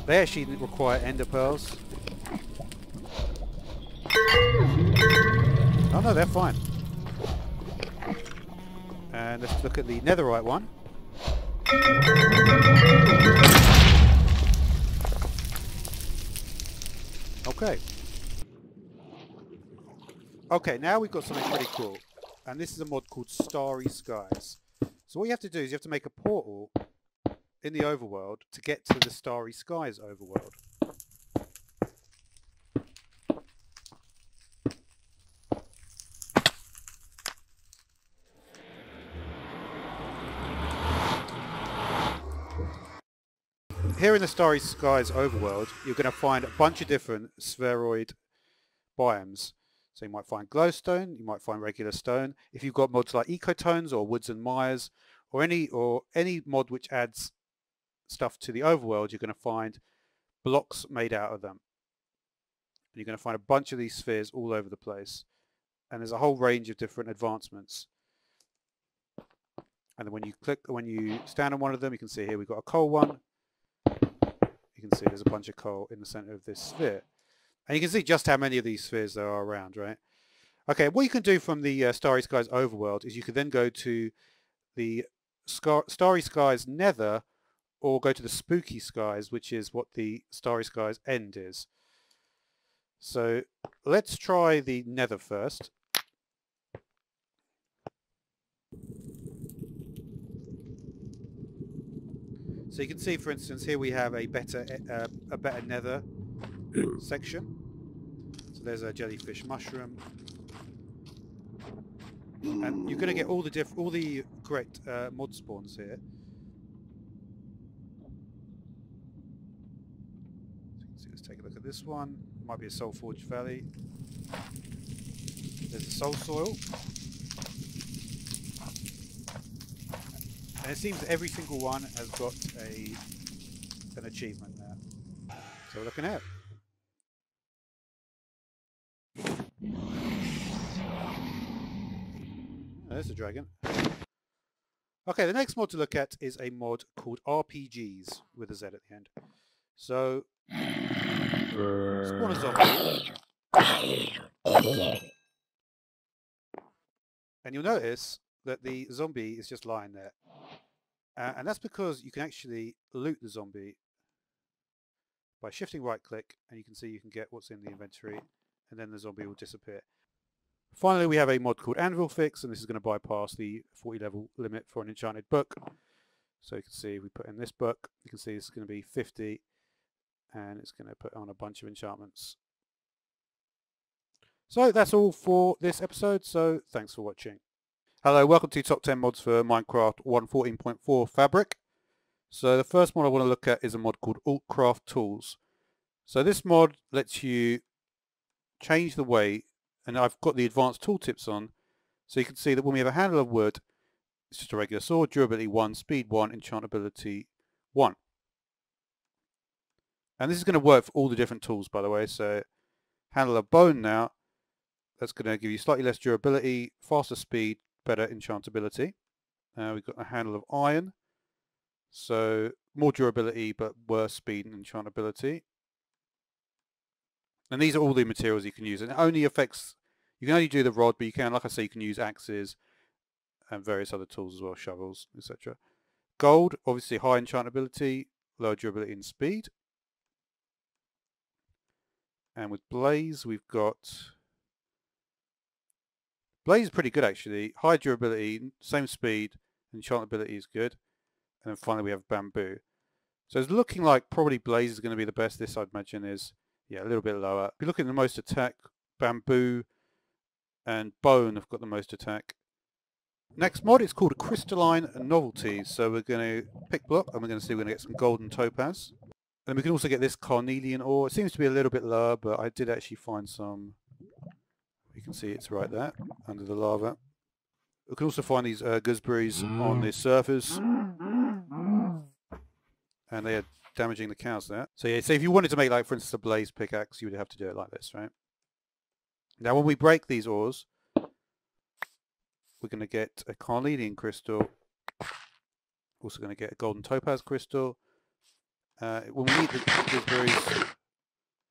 S1: They actually require ender pearls. Oh no, they're fine. And let's look at the netherite one. Okay. Okay, now we've got something pretty cool. And this is a mod called Starry Skies. So what you have to do is you have to make a portal in the overworld to get to the Starry Skies overworld. Here in the Starry Skies overworld, you're going to find a bunch of different spheroid biomes. So you might find glowstone, you might find regular stone. If you've got mods like ecotones or woods and mires, or any mod which adds stuff to the overworld, you're going to find blocks made out of them. And you're going to find a bunch of these spheres all over the place. And there's a whole range of different advancements. And then when you stand on one of them, you can see here we've got a coal one. You can see there's a bunch of coal in the center of this sphere. And you can see just how many of these spheres there are around, right? Okay, what you can do from the Starry Skies overworld is you can then go to the Starry Skies Nether, or go to the Spooky Skies, which is what the Starry Skies end is. So let's try the Nether first. So you can see, for instance, here we have a better Nether section. So there's a jellyfish mushroom, and you're going to get all the correct mod spawns here. So let's take a look at this one. Might be a Soul Forge Valley. There's a Soul Soil. And it seems every single one has got an achievement there. So we're looking at. There's a dragon. Okay, the next mod to look at is a mod called RPGs with a Z at the end. So, spawn a zombie. And you'll notice that the zombie is just lying there. And that's because you can actually loot the zombie by shifting right click, and you can see you can get what's in the inventory, and then the zombie will disappear. Finally, we have a mod called Anvil Fix, and this is going to bypass the 40 level limit for an enchanted book. So you can see if we put in this book, you can see it's going to be 50, and it's going to put on a bunch of enchantments. So that's all for this episode, so thanks for watching. Hello, welcome to Top 10 Mods for Minecraft 1.14.4 Fabric. So the first mod I want to look at is a mod called Altcraft Tools. So this mod lets you change the way, and I've got the advanced tooltips on, so you can see that when we have a handle of wood, it's just a regular sword, durability 1, speed 1, enchantability 1. And this is going to work for all the different tools, by the way. So handle of bone now, that's going to give you slightly less durability, faster speed, better enchantability. We've got a handle of iron, so more durability but worse speed and enchantability. And these are all the materials you can use, and it only affects, you can only do the rod, but you can, like I say, you can use axes and various other tools as well, shovels, etc. Gold, obviously high enchantability, low durability and speed. And with blaze, we've got, blaze is pretty good actually, high durability, same speed, enchantability is good. And then finally we have bamboo. So it's looking like probably blaze is going to be the best. This I'd imagine is, yeah, a little bit lower. If you look at the most attack, bamboo and bone have got the most attack. Next mod is called a crystalline novelty. So we're going to pick block and we're going to see we're going to get some golden topaz. And we can also get this carnelian ore. It seems to be a little bit lower, but I did actually find some. You can see it's right there under the lava. We can also find these gooseberries on the surface. And they are damaging the cows there. So yeah, so if you wanted to make, like, for instance, a blaze pickaxe, you would have to do it like this, right? Now when we break these ores, we're going to get a carnelian crystal. Also going to get a golden topaz crystal. When we eat the gooseberries,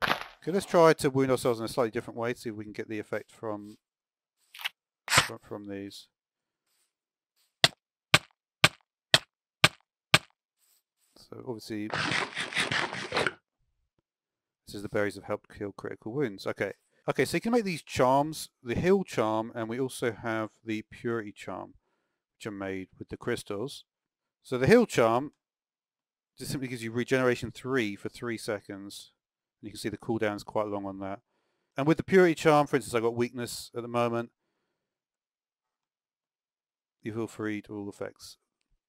S1: okay, let's try to wound ourselves in a slightly different way, see if we can get the effect from these. So obviously, this is the berries have helped kill critical wounds. Okay, so you can make these charms, the heal charm, and we also have the purity charm, which are made with the crystals. So the heal charm just simply gives you regeneration 3 for 3 seconds. And you can see the cooldown is quite long on that. And with the purity charm, for instance, I've got weakness at the moment. You feel free to all effects.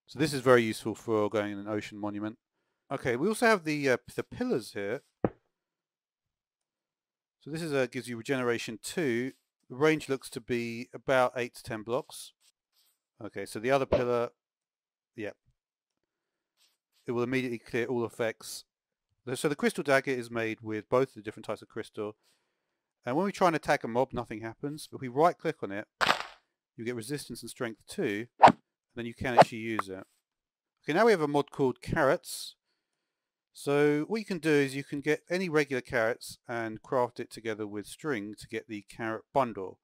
S1: So this is very useful for going in an ocean monument. Okay, we also have the pillars here. So this is gives you regeneration 2. The range looks to be about 8 to 10 blocks. Okay, so the other pillar, yeah, it will immediately clear all effects. So the crystal dagger is made with both the different types of crystal. And when we try and attack a mob, nothing happens. But if we right click on it, you get resistance and strength 2. And then you can actually use it. Okay, now we have a mod called carrots. So what you can do is you can get any regular carrots and craft it together with string to get the carrot bundle.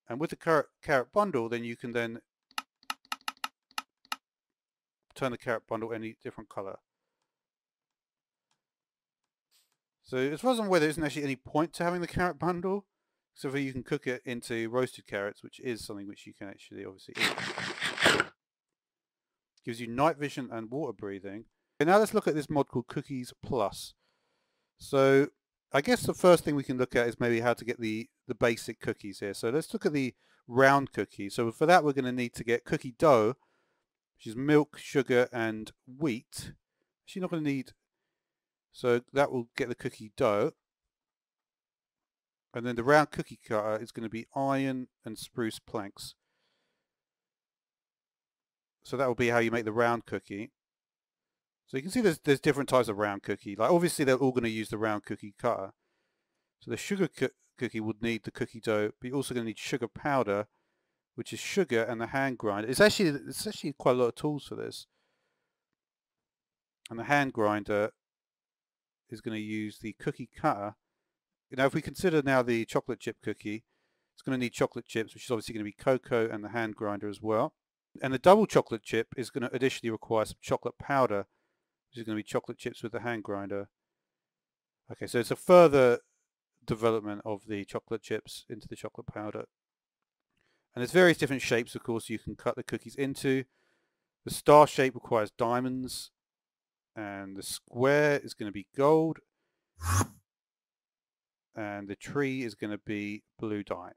S1: And with the carrot bundle, then you can then turn the carrot bundle any different color. So as far as I'm aware, there isn't actually any point to having the carrot bundle, so you can cook it into roasted carrots, which is something which you can actually obviously eat. Gives you night vision and water breathing. Okay, now let's look at this mod called Cookies Plus. So I guess the first thing we can look at is maybe how to get the basic cookies here. So let's look at the round cookie. So for that we're going to need to get cookie dough, which is milk, sugar and wheat. Actually not going to need, so that will get the cookie dough. And then the round cookie cutter is going to be iron and spruce planks. So that will be how you make the round cookie. So you can see there's different types of round cookie. Like obviously they're all going to use the round cookie cutter. So the sugar cookie would need the cookie dough, but you're also going to need sugar powder, which is sugar, and the hand grinder. It's actually quite a lot of tools for this. And the hand grinder is going to use the cookie cutter. Now if we consider now the chocolate chip cookie, it's going to need chocolate chips, which is obviously going to be cocoa, and the hand grinder as well. And the double chocolate chip is going to additionally require some chocolate powder, which is going to be chocolate chips with the hand grinder. Okay, so it's a further development of the chocolate chips into the chocolate powder. And there's various different shapes, of course, you can cut the cookies into. The star shape requires diamonds, and the square is going to be gold, and the tree is going to be blue dye.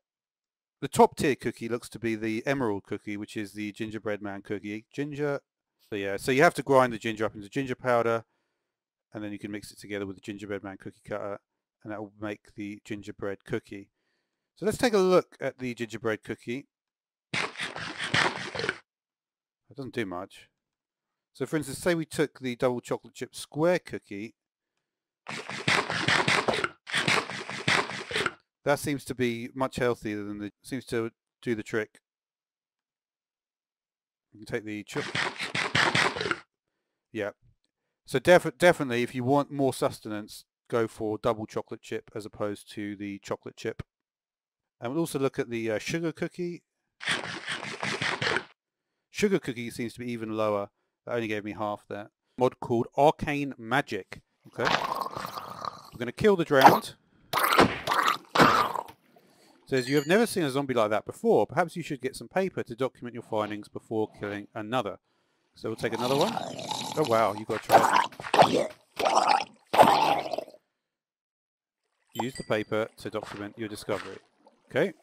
S1: The top tier cookie looks to be the emerald cookie, which is the gingerbread man cookie. Ginger. So yeah, so you have to grind the ginger up into ginger powder, and then you can mix it together with the gingerbread man cookie cutter, and that will make the gingerbread cookie. So let's take a look at the gingerbread cookie. It doesn't do much. So for instance, say we took the double chocolate chip square cookie. That seems to be much healthier than seems to do the trick. You can take the chip. Yeah. So definitely, if you want more sustenance, go for double chocolate chip as opposed to the chocolate chip. And we'll also look at the sugar cookie. Sugar cookie seems to be even lower. That only gave me half that. Mod called Arcane Magic. Okay. We're going to kill the drowned. Says, you have never seen a zombie like that before. Perhaps you should get some paper to document your findings before killing another. So we'll take another one. Oh wow, you've got to try it. Use the paper to document your discovery. Okay.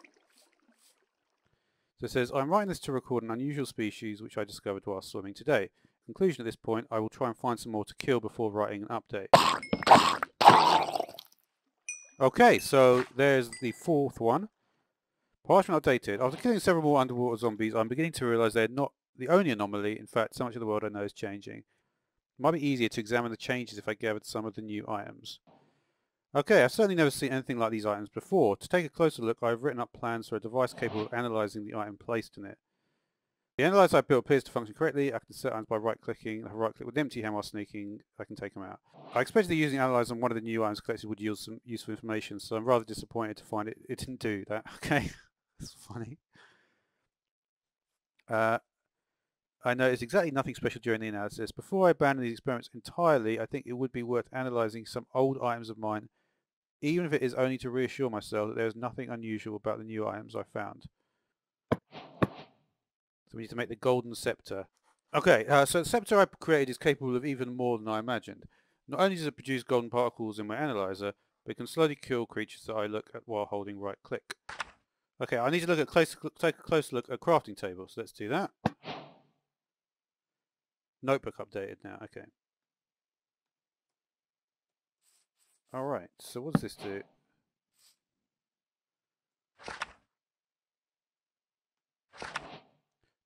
S1: So it says, I'm writing this to record an unusual species which I discovered while swimming today. Conclusion at this point, I will try and find some more to kill before writing an update. Okay, so there's the fourth one. Parchment updated. After killing several more underwater zombies, I'm beginning to realise they're not the only anomaly. In fact, so much of the world I know is changing. It might be easier to examine the changes if I gathered some of the new items. Okay, I've certainly never seen anything like these items before. To take a closer look, I've written up plans for a device capable of analysing the item placed in it. The analyzer I built appears to function correctly. I can set items by right-clicking. If I right-click with the empty hand while sneaking, I can take them out. I expected that using the analyzer on one of the new items collected would yield some useful information, so I'm rather disappointed to find it didn't do that. Okay, that's funny. I noticed exactly nothing special during the analysis. Before I abandon these experiments entirely, I think it would be worth analysing some old items of mine, even if it is only to reassure myself that there is nothing unusual about the new items I found. So we need to make the golden scepter. Okay, so the scepter I created is capable of even more than I imagined. Not only does it produce golden particles in my analyzer, but it can slowly kill creatures that I look at while holding right click. Okay, I need to take a close look at a crafting table, so let's do that. Notebook updated now, okay. Alright, so what does this do?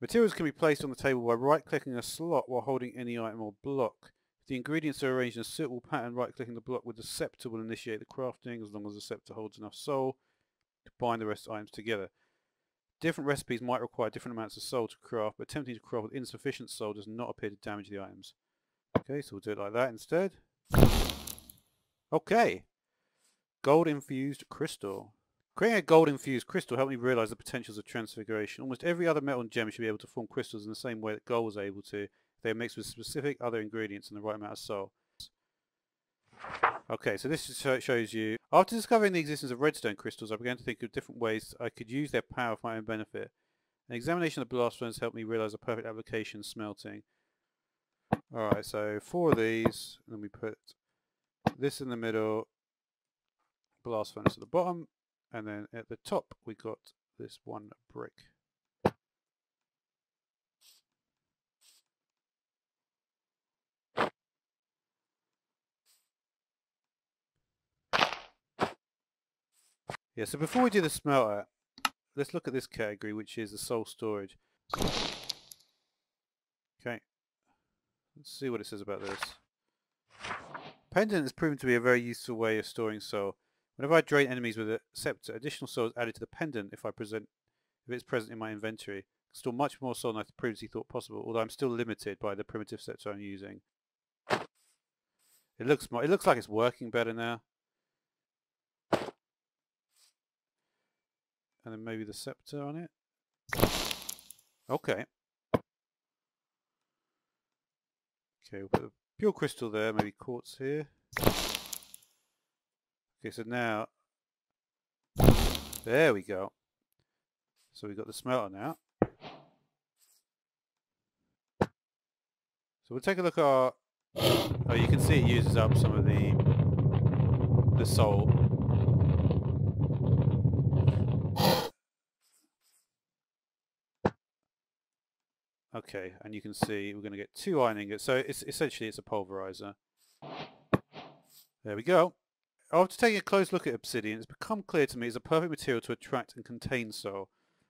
S1: Materials can be placed on the table by right-clicking a slot while holding any item or block. If the ingredients are arranged in a suitable pattern, right-clicking the block with the scepter will initiate the crafting as long as the scepter holds enough soul to bind the rest of the items together. Different recipes might require different amounts of soul to craft, but attempting to craft with insufficient soul does not appear to damage the items. Okay, so we'll do it like that instead. Okay. Gold-infused crystal. Creating a gold-infused crystal helped me realise the potentials of transfiguration. Almost every other metal and gem should be able to form crystals in the same way that gold was able to if they are mixed with specific other ingredients and the right amount of soul. Okay, so this shows you. After discovering the existence of redstone crystals, I began to think of different ways I could use their power for my own benefit. An examination of the blast furnace helped me realise a perfect application: smelting. Alright, so 4 of these, and then we put this in the middle, blast furnace at the bottom, and then at the top we got this one brick. Yeah, so before we do the smelter, let's look at this category, which is the soul storage. Okay, let's see what it says about this. Pendant has proven to be a very useful way of storing soul. Whenever I drain enemies with a scepter, additional soul is added to the pendant if it's present in my inventory. I can store much more soul than I previously thought possible, although I'm still limited by the primitive scepter I'm using. It looks like it's working better now. And then maybe the scepter on it. Okay. Okay, we'll put the pure crystal there, maybe quartz here. Okay, so now, there we go. So we've got the smelter now. So we'll take a look at our, oh, you can see it uses up some of the soul. Okay, and you can see we're going to get 2 iron ingots. So it's essentially it's a pulverizer. There we go. After taking a close look at obsidian, it's become clear to me it's a perfect material to attract and contain soul.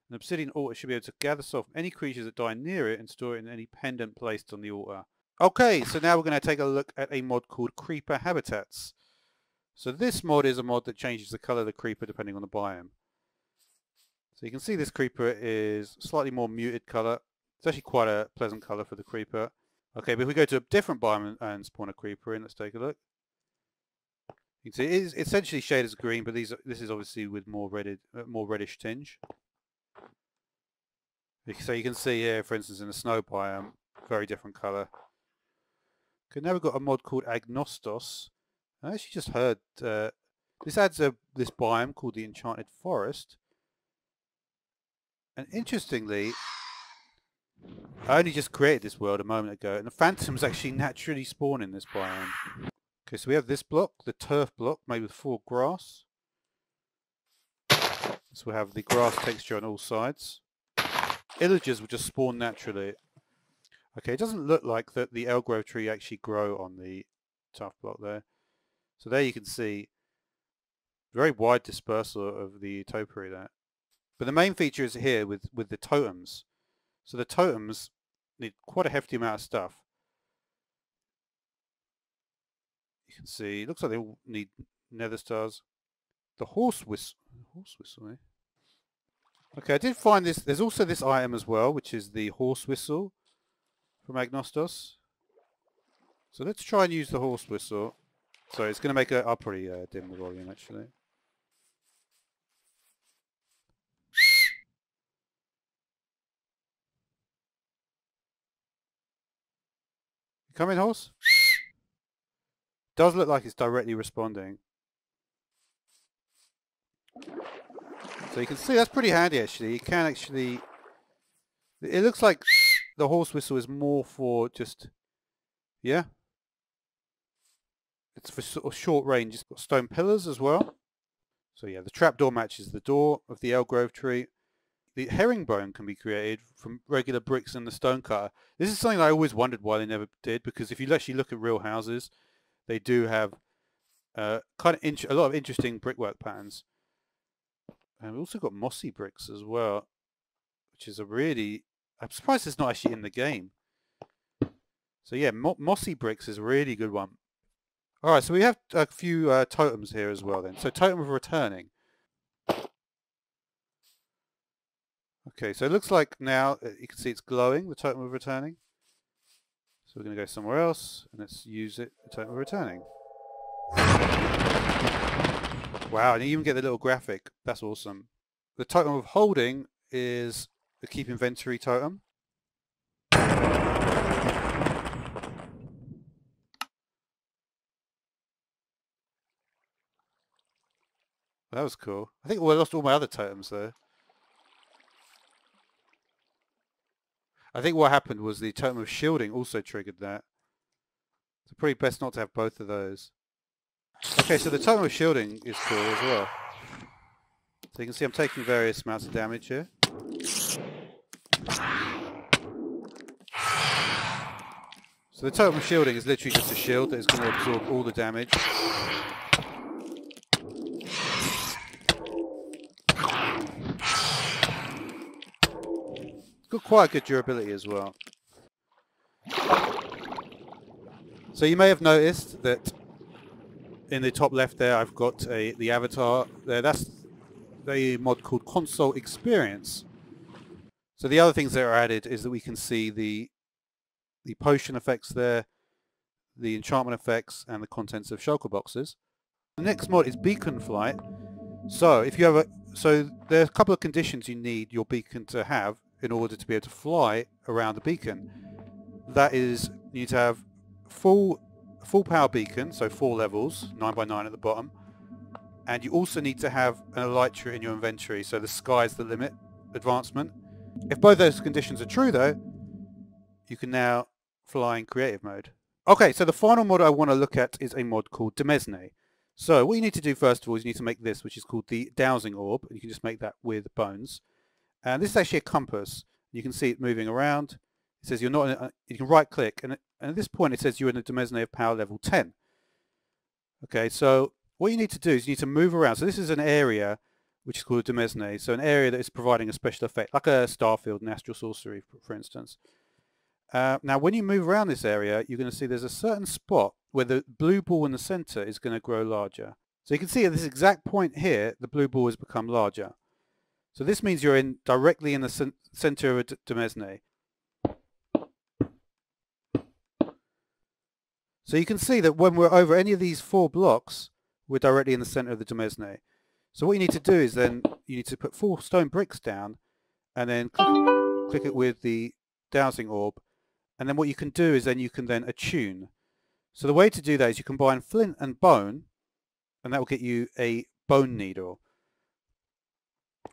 S1: An obsidian altar should be able to gather soul from any creatures that die near it and store it in any pendant placed on the altar. Okay, so now we're going to take a look at a mod called Creeper Habitats. So this mod is a mod that changes the colour of the creeper depending on the biome. So you can see this creeper is slightly more muted colour. It's actually quite a pleasant colour for the creeper. Okay, but if we go to a different biome and spawn a creeper in, let's take a look. You can see it is essentially shaded as green, but this is obviously with more reddish tinge. So you can see here, for instance, in the snow biome, very different colour. Okay, now we've got a mod called Agnostos. I actually just heard this adds this biome called the Enchanted Forest. And interestingly, I only just created this world a moment ago, and the phantoms actually naturally spawn in this biome. Okay, so we have this block, the turf block, made with 4 grass. So we have the grass texture on all sides. Illagers will just spawn naturally. Okay, it doesn't look like that the Elgrove tree actually grow on the turf block there. So there you can see very wide dispersal of the topiary there. But the main feature is here with the totems. So the totems need quite a hefty amount of stuff. You can see, it looks like they all need nether stars. The horse whistle, eh? Okay, I did find this. There's also this item as well, which is the horse whistle from Agnostos. So let's try and use the horse whistle. So it's going to make I'll probably dim the volume actually. Come in, horse. Does look like it's directly responding. So you can see that's pretty handy actually. You can actually... It looks like the horse whistle is more for just... Yeah. It's for sort of short range. It's got stone pillars as well. So yeah, the trapdoor matches the door of the Elgrove tree. The herringbone can be created from regular bricks and the stone cutter. This is something I always wondered why they never did, because if you actually look at real houses, they do have a lot of interesting brickwork patterns. And we've also got mossy bricks as well, which is I'm surprised it's not actually in the game. So yeah, mossy bricks is a really good one. Alright, so we have a few totems here as well then. So totem of returning. Okay, so it looks like now you can see it's glowing, the totem of returning. So we're going to go somewhere else and let's use it, the totem of returning. Wow, and you even get the little graphic. That's awesome. The totem of holding is the keep inventory totem. That was cool. I think I lost all my other totems though. I think what happened was the totem of shielding also triggered that. So probably best not to have both of those. Okay, so the totem of shielding is cool as well. So you can see I'm taking various amounts of damage here. So the totem of shielding is literally just a shield that is going to absorb all the damage. It's got quite good durability as well. So you may have noticed that in the top left there I've got the avatar there. That's the mod called Console Experience. So the other things that are added is that we can see the potion effects there, the enchantment effects, and the contents of shulker boxes. The next mod is Beacon Flight. So if you have there are a couple of conditions you need your beacon to have in order to be able to fly around the beacon. That is, you need to have full power beacon, so 4 levels, 9x9 at the bottom, and you also need to have an elytra in your inventory, so the sky's the limit advancement. If both those conditions are true though, you can now fly in creative mode. Okay, so the final mod I want to look at is a mod called Demesne. So what you need to do first of all is you need to make this, which is called the Dowsing Orb. You can just make that with bones. And this is actually a compass. You can see it moving around. It says you're not in you can right click, and at this point it says you're in a Demesne of power level 10. Okay, so what you need to do is you need to move around. So this is an area which is called a Demesne, so an area that is providing a special effect, like a starfield in Astral Sorcery, for instance. Now when you move around this area, you're going to see there's a certain spot where the blue ball in the center is going to grow larger. So you can see at this exact point here, the blue ball has become larger. So this means you're directly in the center of a Demesne. So you can see that when we're over any of these 4 blocks, we're directly in the center of the demesne. So what you need to do is then you need to put 4 stone bricks down and then click it with the dowsing orb. And then what you can do is then you can then attune. So the way to do that is you combine flint and bone, and that will get you a bone needle.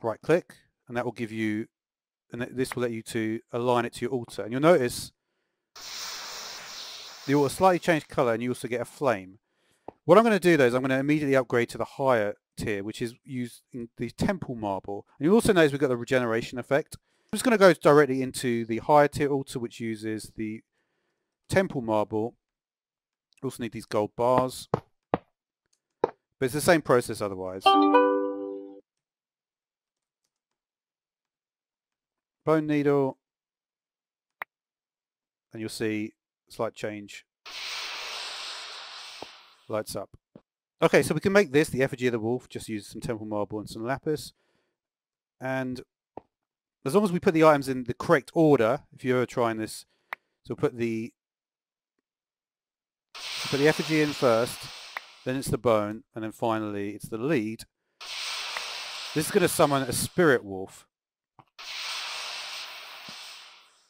S1: Right click, and that will give you, and this will let you to align it to your altar. And you'll notice the altar slightly changed color, and you also get a flame. What I'm going to do though is I'm going to immediately upgrade to the higher tier, which is using the temple marble. And you'll also notice we've got the regeneration effect. I'm just going to go directly into the higher tier altar, which uses the temple marble. Also need these gold bars, but it's the same process otherwise. Bone needle, and you'll see slight change. Lights up. Okay, so we can make this the effigy of the wolf. Just use some temple marble and some lapis, and as long as we put the items in the correct order, if you're ever trying this, so we'll put the effigy in first, then it's the bone, and then finally it's the lead. This is going to summon a spirit wolf.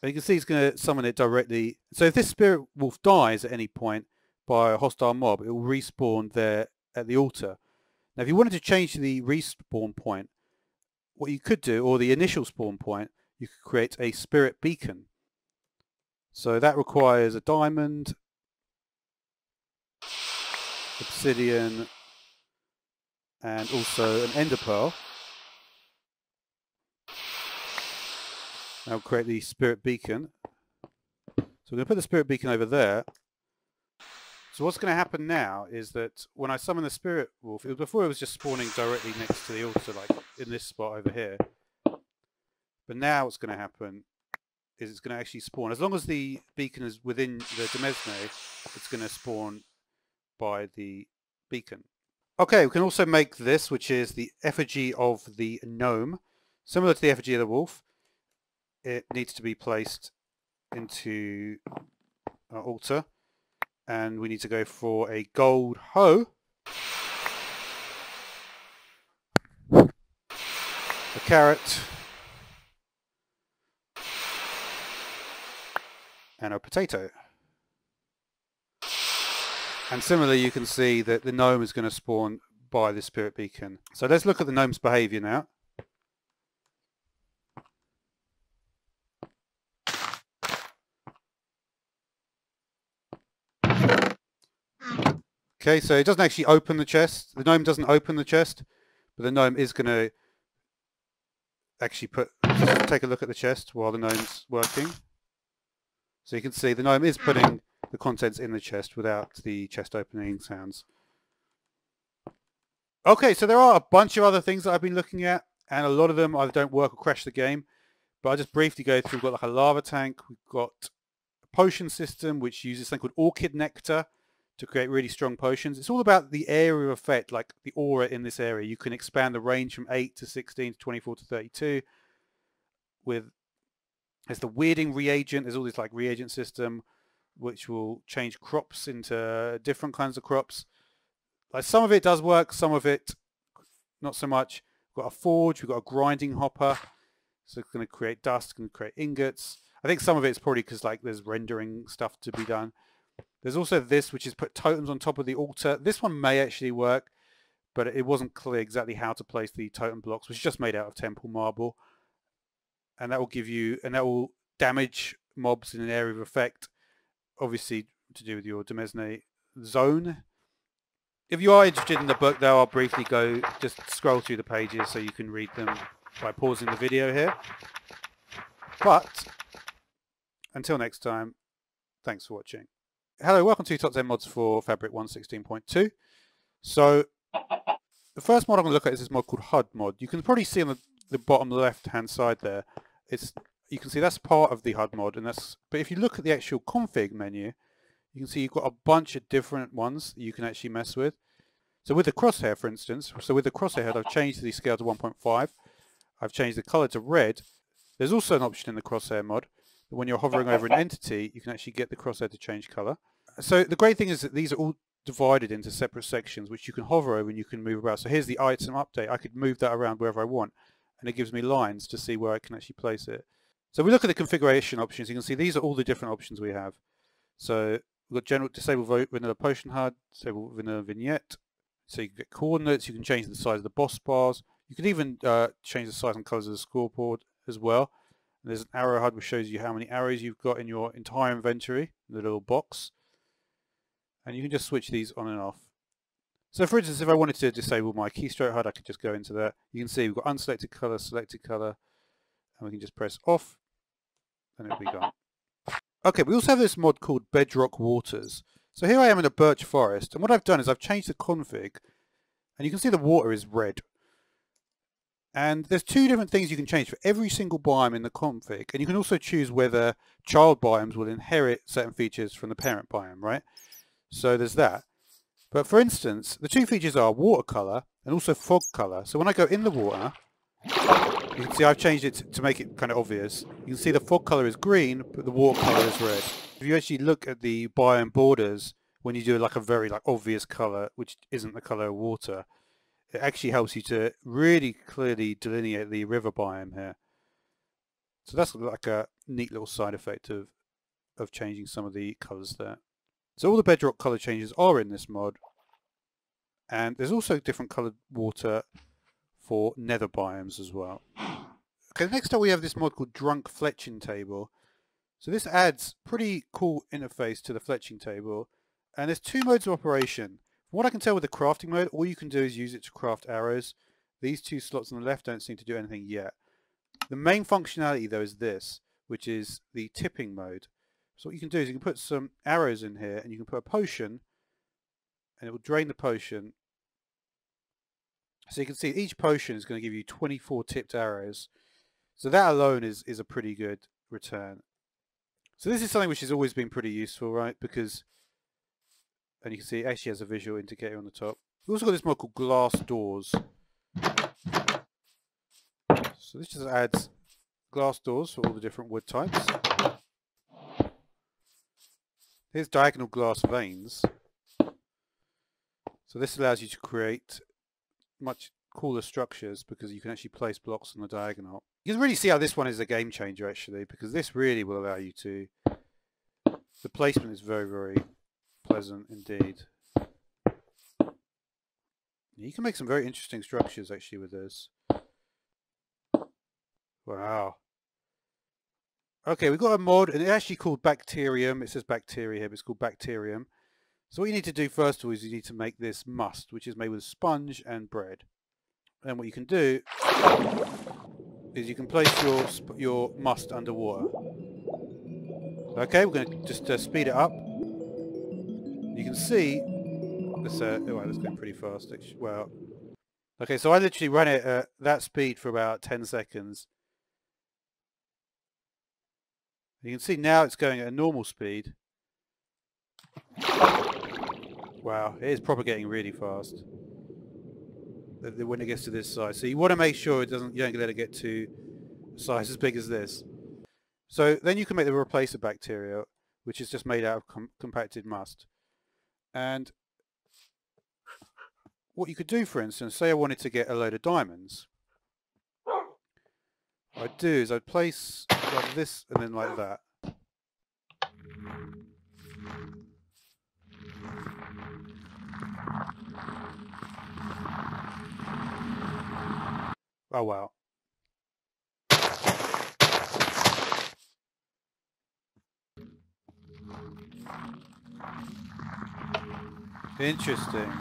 S1: And you can see it's going to summon it directly. So if this spirit wolf dies at any point by a hostile mob, it will respawn there at the altar. Now if you wanted to change the respawn point, what you could do, or the initial spawn point, you could create a spirit beacon. So that requires a diamond, obsidian, and also an ender pearl. Now we'll create the spirit beacon. So we're going to put the spirit beacon over there. So what's going to happen now is that when I summon the spirit wolf, before it was just spawning directly next to the altar, like in this spot over here. But now what's going to happen is it's going to actually spawn. As long as the beacon is within the demesne, it's going to spawn by the beacon. Okay, we can also make this, which is the effigy of the gnome. Similar to the effigy of the wolf, it needs to be placed into our altar. And we need to go for a gold hoe, a carrot, and a potato. And similarly, you can see that the gnome is going to spawn by the spirit beacon. So let's look at the gnome's behavior now. Okay, so it doesn't actually open the chest. The gnome doesn't open the chest, but the gnome is going to actually take a look at the chest while the gnome's working. So you can see the gnome is putting the contents in the chest without the chest opening sounds. Okay, so there are a bunch of other things that I've been looking at, and a lot of them either don't work or crash the game. But I'll just briefly go through. We've got like a lava tank. We've got a potion system which uses something called orchid nectar to create really strong potions. It's all about the area effect, like the aura in this area. You can expand the range from 8 to 16 to 24 to 32. There's the weirding reagent. There's all this like reagent system which will change crops into different kinds of crops. Like some of it does work, some of it not so much. We've got a forge, we've got a grinding hopper. So it's going to create dust, going to create ingots. I think some of it's probably because like there's rendering stuff to be done. There's also this, which is put totems on top of the altar. This one may actually work, but it wasn't clear exactly how to place the totem blocks, which is just made out of temple marble. And that will give you, and that will damage mobs in an area of effect, obviously to do with your demesne zone. If you are interested in the book, though, I'll briefly just scroll through the pages so you can read them by pausing the video here. But until next time, thanks for watching. Hello, welcome to Top 10 Mods for Fabric 1.16.2. So the first mod I'm going to look at is this mod called HUD mod. You can probably see on the bottom left hand side there, you can see that's part of the HUD mod, but if you look at the actual config menu, you can see you've got a bunch of different ones that you can actually mess with. So with the crosshair, for instance, with the crosshair head, I've changed the scale to 1.5. I've changed the color to red. There's also an option in the crosshair mod that when you're hovering over an entity, you can actually get the crosshair to change color. So the great thing is that these are all divided into separate sections which you can hover over and you can move around. So here's the item update. I could move that around wherever I want, and it gives me lines to see where I can actually place it. So if we look at the configuration options, you can see these are all the different options we have. So we've got general disable vanilla potion HUD, disable vanilla vignette. So you can get coordinates, you can change the size of the boss bars. You can even change the size and colors of the scoreboard as well. And there's an arrow HUD which shows you how many arrows you've got in your entire inventory, the little box. And you can just switch these on and off. So for instance, if I wanted to disable my keystroke HUD, I could just go into there. You can see we've got unselected color, selected color, and we can just press off, and it'll be gone. Okay, we also have this mod called Bedrock Waters. So here I am in a birch forest, and what I've done is I've changed the config, and you can see the water is red. And there's two different things you can change for every single biome in the config, and you can also choose whether child biomes will inherit certain features from the parent biome, right? So there's that. But for instance, the two features are watercolor and also fog color. So when I go in the water, you can see I've changed it to make it kind of obvious. You can see the fog color is green, but the watercolor is red. If you actually look at the biome borders, when you do like a very obvious color, which isn't the color of water, it actually helps you to really clearly delineate the river biome here. So that's like a neat little side effect of changing some of the colors there. So all the bedrock color changes are in this mod, and there's also different colored water for nether biomes as well. Okay, next up we have this mod called Drunk Fletching Table. So this adds pretty cool interface to the fletching table, and there's two modes of operation. From what I can tell with the crafting mode, all you can do is use it to craft arrows. These two slots on the left don't seem to do anything yet. The main functionality though is this, which is the tipping mode. So what you can do is you can put some arrows in here, and you can put a potion, and it will drain the potion. So you can see each potion is going to give you 24 tipped arrows. So that alone is a pretty good return. So this is something which has always been pretty useful, right? Because, and you can see it actually has a visual indicator on the top. We've also got this mod called Glass Doors. So this just adds glass doors for all the different wood types. Here's diagonal glass veins. So this allows you to create much cooler structures because you can actually place blocks on the diagonal. You can really see how this one is a game changer actually, because this really will allow you to... The placement is very, very pleasant indeed. You can make some very interesting structures actually with this. Wow. Okay, we've got a mod, and it's actually called Bacterium. It says bacteria here, but it's called Bacterium. So what you need to do first of all is you need to make this must, which is made with sponge and bread. And what you can do is you can place your must underwater. Okay, we're going to just speed it up. You can see this. Well, that's going pretty fast. Well, okay, so I literally ran it at that speed for about 10 seconds. You can see now it's going at a normal speed. Wow, it is propagating really fast when it gets to this size. So you want to make sure you don't let it get to a size as big as this. So then you can make the replacer bacteria, which is just made out of compacted must. And what you could do, for instance, say I wanted to get a load of diamonds. What I'd do is I'd place like this and then like that. Oh wow. Interesting.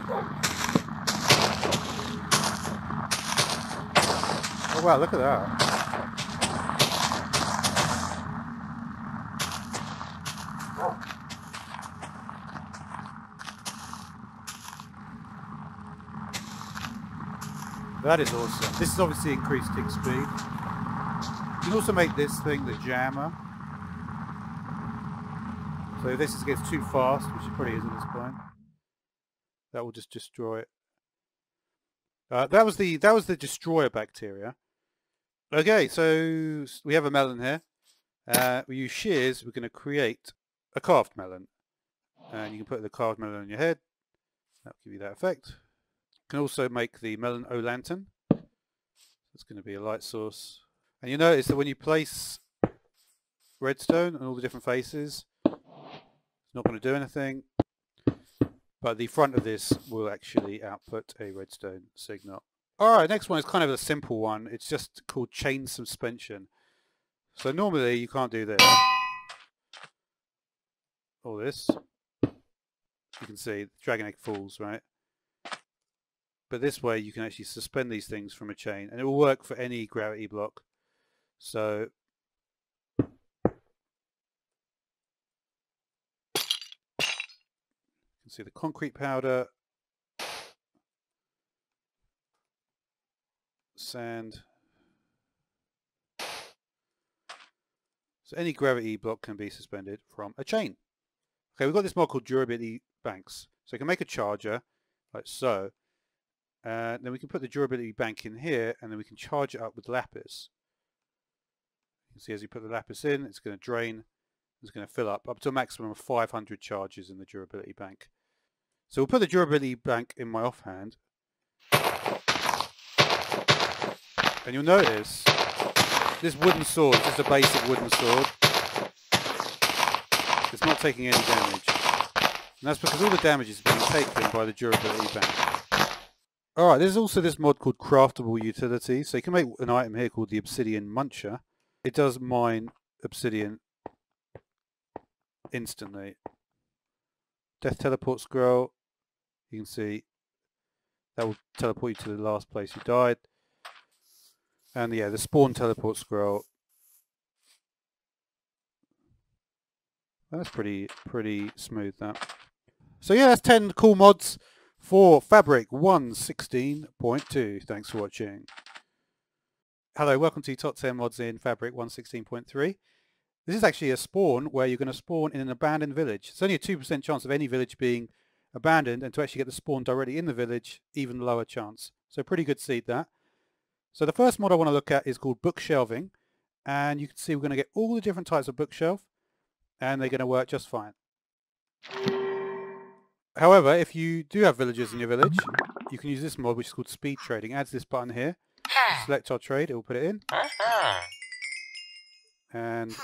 S1: Oh wow, look at that. That is awesome. This is obviously increased tick speed. You can also make this thing the jammer. So if this gets too fast, which it probably is at this point, that will just destroy it. That was the destroyer bacteria. Okay, so we have a melon here. We use shears. We're going to create a carved melon. And you can put the carved melon on your head. That'll give you that effect. You can also make the melon O-lantern. It's going to be a light source. And you notice that when you place redstone on all the different faces, it's not going to do anything. But the front of this will actually output a redstone signal. Alright, next one is kind of a simple one. It's just called chain suspension. So normally you can't do this. Or this. You can see the dragon egg falls, right? But this way you can actually suspend these things from a chain, and it will work for any gravity block. So you can see the concrete powder, sand. So any gravity block can be suspended from a chain. Okay, we've got this mod called durability banks. So you can make a charger like so. Then we can put the durability bank in here, and then we can charge it up with lapis. You can see as you put the lapis in, it's going to drain. It's going to fill up to a maximum of 500 charges in the durability bank. So we'll put the durability bank in my offhand. And you'll notice this wooden sword is just a basic wooden sword. It's not taking any damage. And that's because all the damage is being taken by the durability bank. Alright, there's also this mod called Craftable Utility. So you can make an item here called the Obsidian Muncher. It does mine obsidian instantly. Death Teleport Scroll. You can see that will teleport you to the last place you died. And yeah, the Spawn Teleport Scroll. That's pretty smooth, that. So yeah, that's 10 cool mods for Fabric 1.16.2. Thanks for watching. Hello, welcome to Top 10 Mods in Fabric 1.16.3. This is actually a spawn where you're going to spawn in an abandoned village. It's only a 2% chance of any village being abandoned, and to actually get the spawn directly in the village, even lower chance. So pretty good seed, that. So the first mod I want to look at is called bookshelving, and you can see we're going to get all the different types of bookshelf, and they're going to work just fine. However, if you do have villagers in your village, you can use this mod, which is called speed trading. It adds this button here. Select our trade, it will put it in. And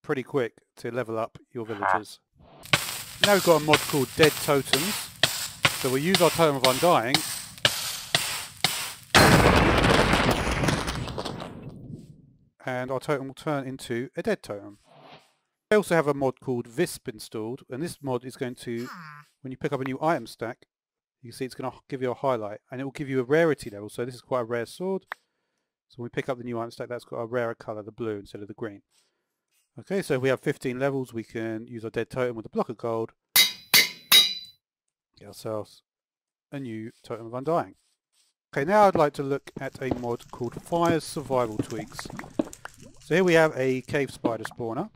S1: pretty quick to level up your villagers. Now we've got a mod called Dead Totems. So we'll use our Totem of Undying. And our totem will turn into a dead totem. I also have a mod called Visp installed, and this mod is going to, when you pick up a new item stack, you can see it's going to give you a highlight, and it will give you a rarity level. So this is quite a rare sword. So when we pick up the new item stack, that's got a rarer colour, the blue instead of the green. Okay, so if we have 15 levels, we can use our dead totem with a block of gold. Get ourselves a new Totem of Undying. Okay, now I'd like to look at a mod called Fire's Survival Tweaks. So here we have a cave spider spawner.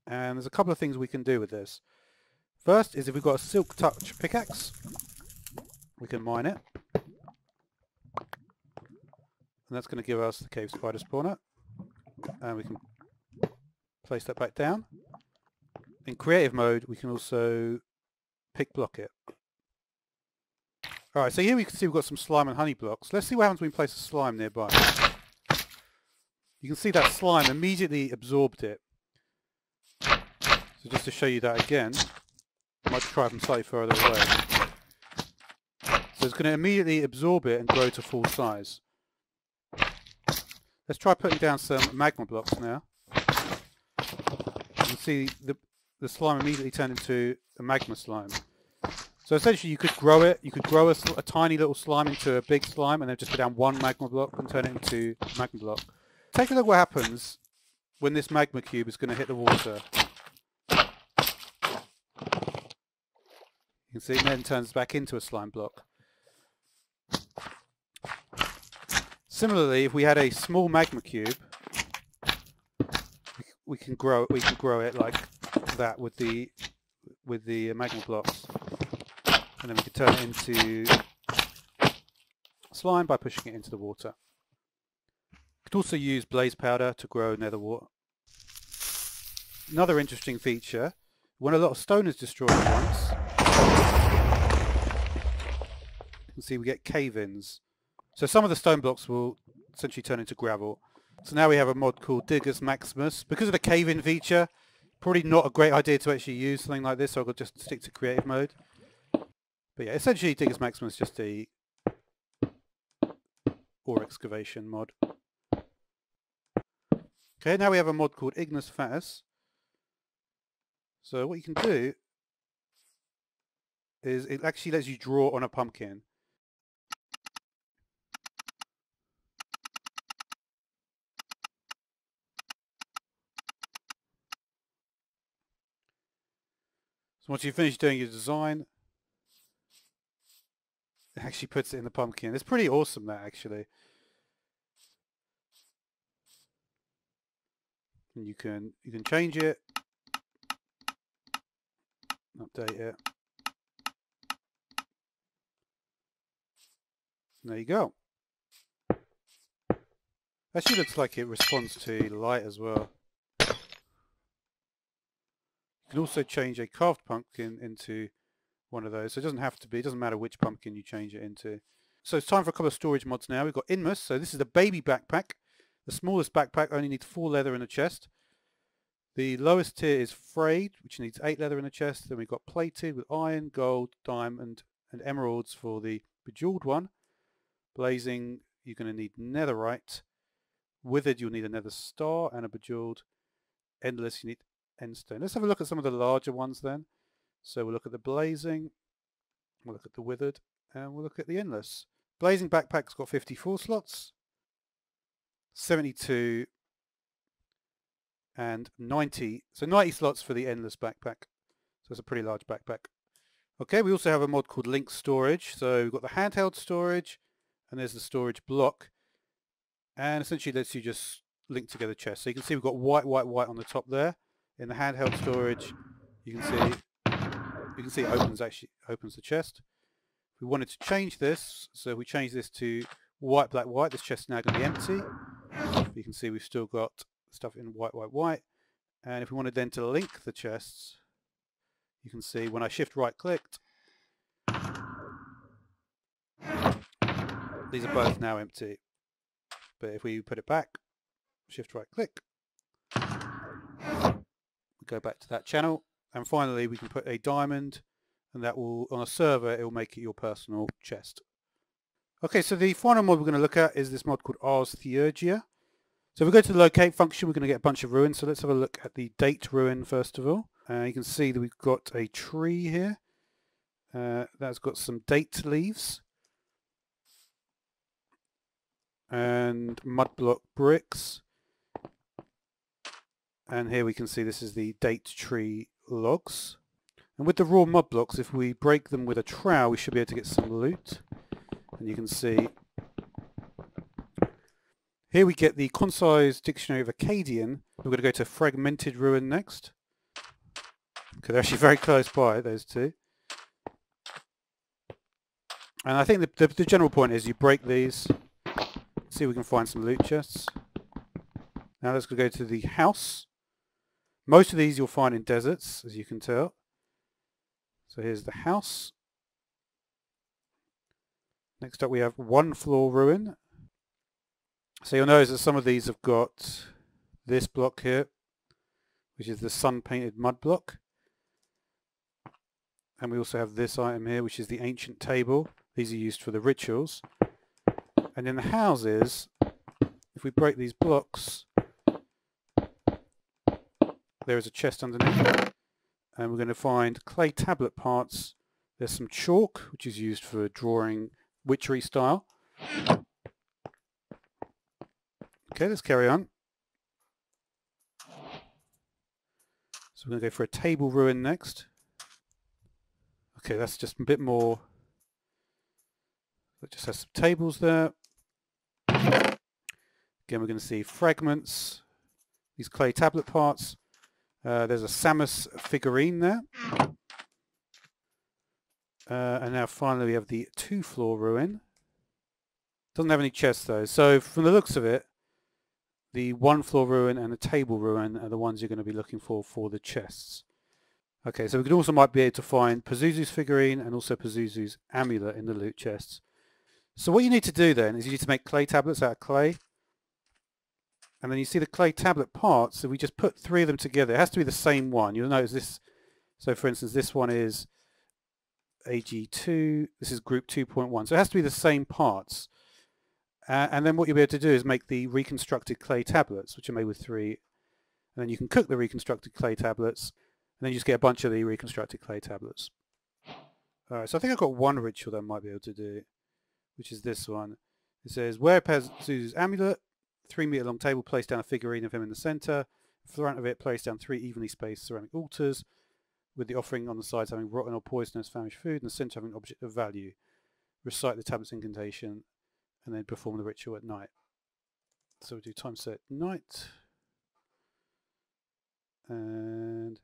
S1: And there's a couple of things we can do with this. First is if we've got a Silk Touch pickaxe, we can mine it. And that's going to give us the cave spider spawner. And we can place that back down. In creative mode, we can also pick block it. Alright, so here we can see we've got some slime and honey blocks. Let's see what happens when we place a slime nearby. You can see that slime immediately absorbed it. So just to show you that again, I might try from slightly further away. So it's going to immediately absorb it and grow to full size. Let's try putting down some magma blocks now. You can see the slime immediately turned into a magma slime. So essentially you could grow it, you could grow a tiny little slime into a big slime and then just put down one magma block and turn it into a magma block. Take a look what happens when this magma cube is going to hit the water. You can see it then turns back into a slime block. Similarly, if we had a small magma cube, we can grow it like that with the magma blocks, and then we can turn it into slime by pushing it into the water. You could also use blaze powder to grow nether wart. Another interesting feature When a lot of stone is destroyed at once, you can see we get cave-ins. So some of the stone blocks will essentially turn into gravel. So now we have a mod called Diggers Maximus. Because of the cave-in feature, probably not a great idea to actually use something like this, so I'll just stick to creative mode. But yeah, essentially Diggers Maximus is just a ore excavation mod. Okay, now we have a mod called Ignis Fatuus. So what you can do is it actually lets you draw on a pumpkin. So once you've finished doing your design, it actually puts it in the pumpkin. It's pretty awesome, that, actually. And you can change it, update it. And there you go. Actually looks like it responds to light as well. You can also change a carved pumpkin into one of those. So it doesn't have to be, it doesn't matter which pumpkin you change it into. So it's time for a couple of storage mods now. We've got Inmus. So this is the baby backpack. The smallest backpack only needs 4 leather in a chest. The lowest tier is frayed, which needs 8 leather in a chest. Then we've got plated with iron, gold, diamond, and emeralds for the bejeweled one. Blazing, you're going to need netherite. Withered, you'll need a nether star and a bejeweled. Endless, you need endstone. Let's have a look at some of the larger ones then. So we'll look at the blazing, we'll look at the withered, and we'll look at the endless. Blazing backpack's got 54 slots, 72, and 90. So 90 slots for the endless backpack. So it's a pretty large backpack. Okay, we also have a mod called Link Storage. So we've got the handheld storage, and there's the storage block. And essentially lets you just link together chests. So you can see we've got white on the top there. In the handheld storage, you can see it opens the chest. If we wanted to change this, so if we change this to white, black, white, this chest is now going to be empty. You can see we've still got stuff in white. And if we wanted then to link the chests, you can see when I shift right clicked, these are both now empty. But if we put it back, shift right click, we go back to that channel, and finally we can put a diamond, and that will, on a server, it will make it your personal chest. Okay, so the final mod we're going to look at is this mod called Ars Theurgia. So if we go to the locate function, we're going to get a bunch of ruins. So let's have a look at the date ruin first of all. You can see that we've got a tree here. That's got some date leaves. And mud block bricks, and here we can see this is the date tree logs. And with the raw mud blocks, if we break them with a trowel, we should be able to get some loot. And you can see here we get the concise dictionary of Akkadian. We're going to go to fragmented ruin next, because they're actually very close by, those two. And I think the general point is you break these. See if we can find some loot chests. Now let's go to the house. Most of these you'll find in deserts, as you can tell. So here's the house. Next up we have 1 floor ruin. So you'll notice that some of these have got this block here, which is the sun painted mud block. And we also have this item here, which is the ancient table. These are used for the rituals. And in the houses, if we break these blocks, there is a chest underneath. And we're going to find clay tablet parts. There's some chalk, which is used for drawing witchery style. Okay, let's carry on. So we're going to go for a table ruin next. Okay, that's just a bit more. It just has some tables there. Again, we're going to see fragments, these clay tablet parts. There's a Samus figurine there. And now finally we have the 2-floor ruin. Doesn't have any chests though. So from the looks of it, the 1-floor ruin and the table ruin are the ones you're going to be looking for the chests. Okay, so we can also might be able to find Pazuzu's figurine and also Pazuzu's amulet in the loot chests. So what you need to do then is you need to make clay tablets out of clay. And then you see the clay tablet parts, so we just put 3 of them together. It has to be the same one. You'll notice this. So for instance, this one is AG2, this is group 2.1. So it has to be the same parts. And then what you'll be able to do is make the reconstructed clay tablets, which are made with 3. And then you can cook the reconstructed clay tablets, and then you just get a bunch of the reconstructed clay tablets. Alright, so I think I've got one ritual that I might be able to do, which is this one. It says, wear Pazuzu's amulet, 3-meter long table, place down a figurine of him in the center. In front of it, place down 3 evenly spaced ceramic altars, with the offering on the sides having rotten or poisonous famished food, and the center having an object of value. Recite the tablet's incantation, and then perform the ritual at night. So we do time set night. And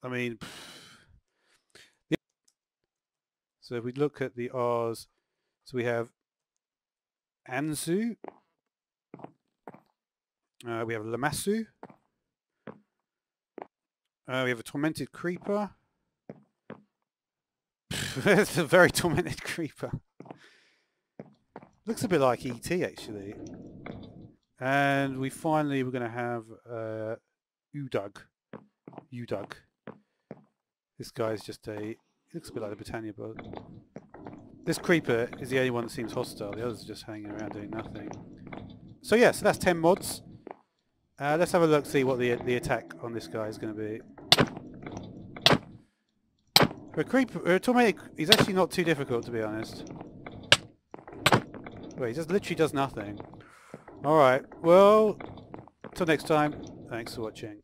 S1: I mean, so if we look at the R's, so we have Anzu, we have Lamassu, we have a tormented creeper. It's a very tormented creeper. Looks a bit like ET actually. And we finally we're going to have Udug. This guy's just he looks a bit like the Britannia bug. This creeper is the only one that seems hostile. The others are just hanging around doing nothing. So yeah, so that's 10 mods. Let's have a look, see what the attack on this guy is going to be. For a creeper, a tormented, he's actually not too difficult to be honest. Wait, he just literally does nothing. Alright, well, till next time, thanks for watching.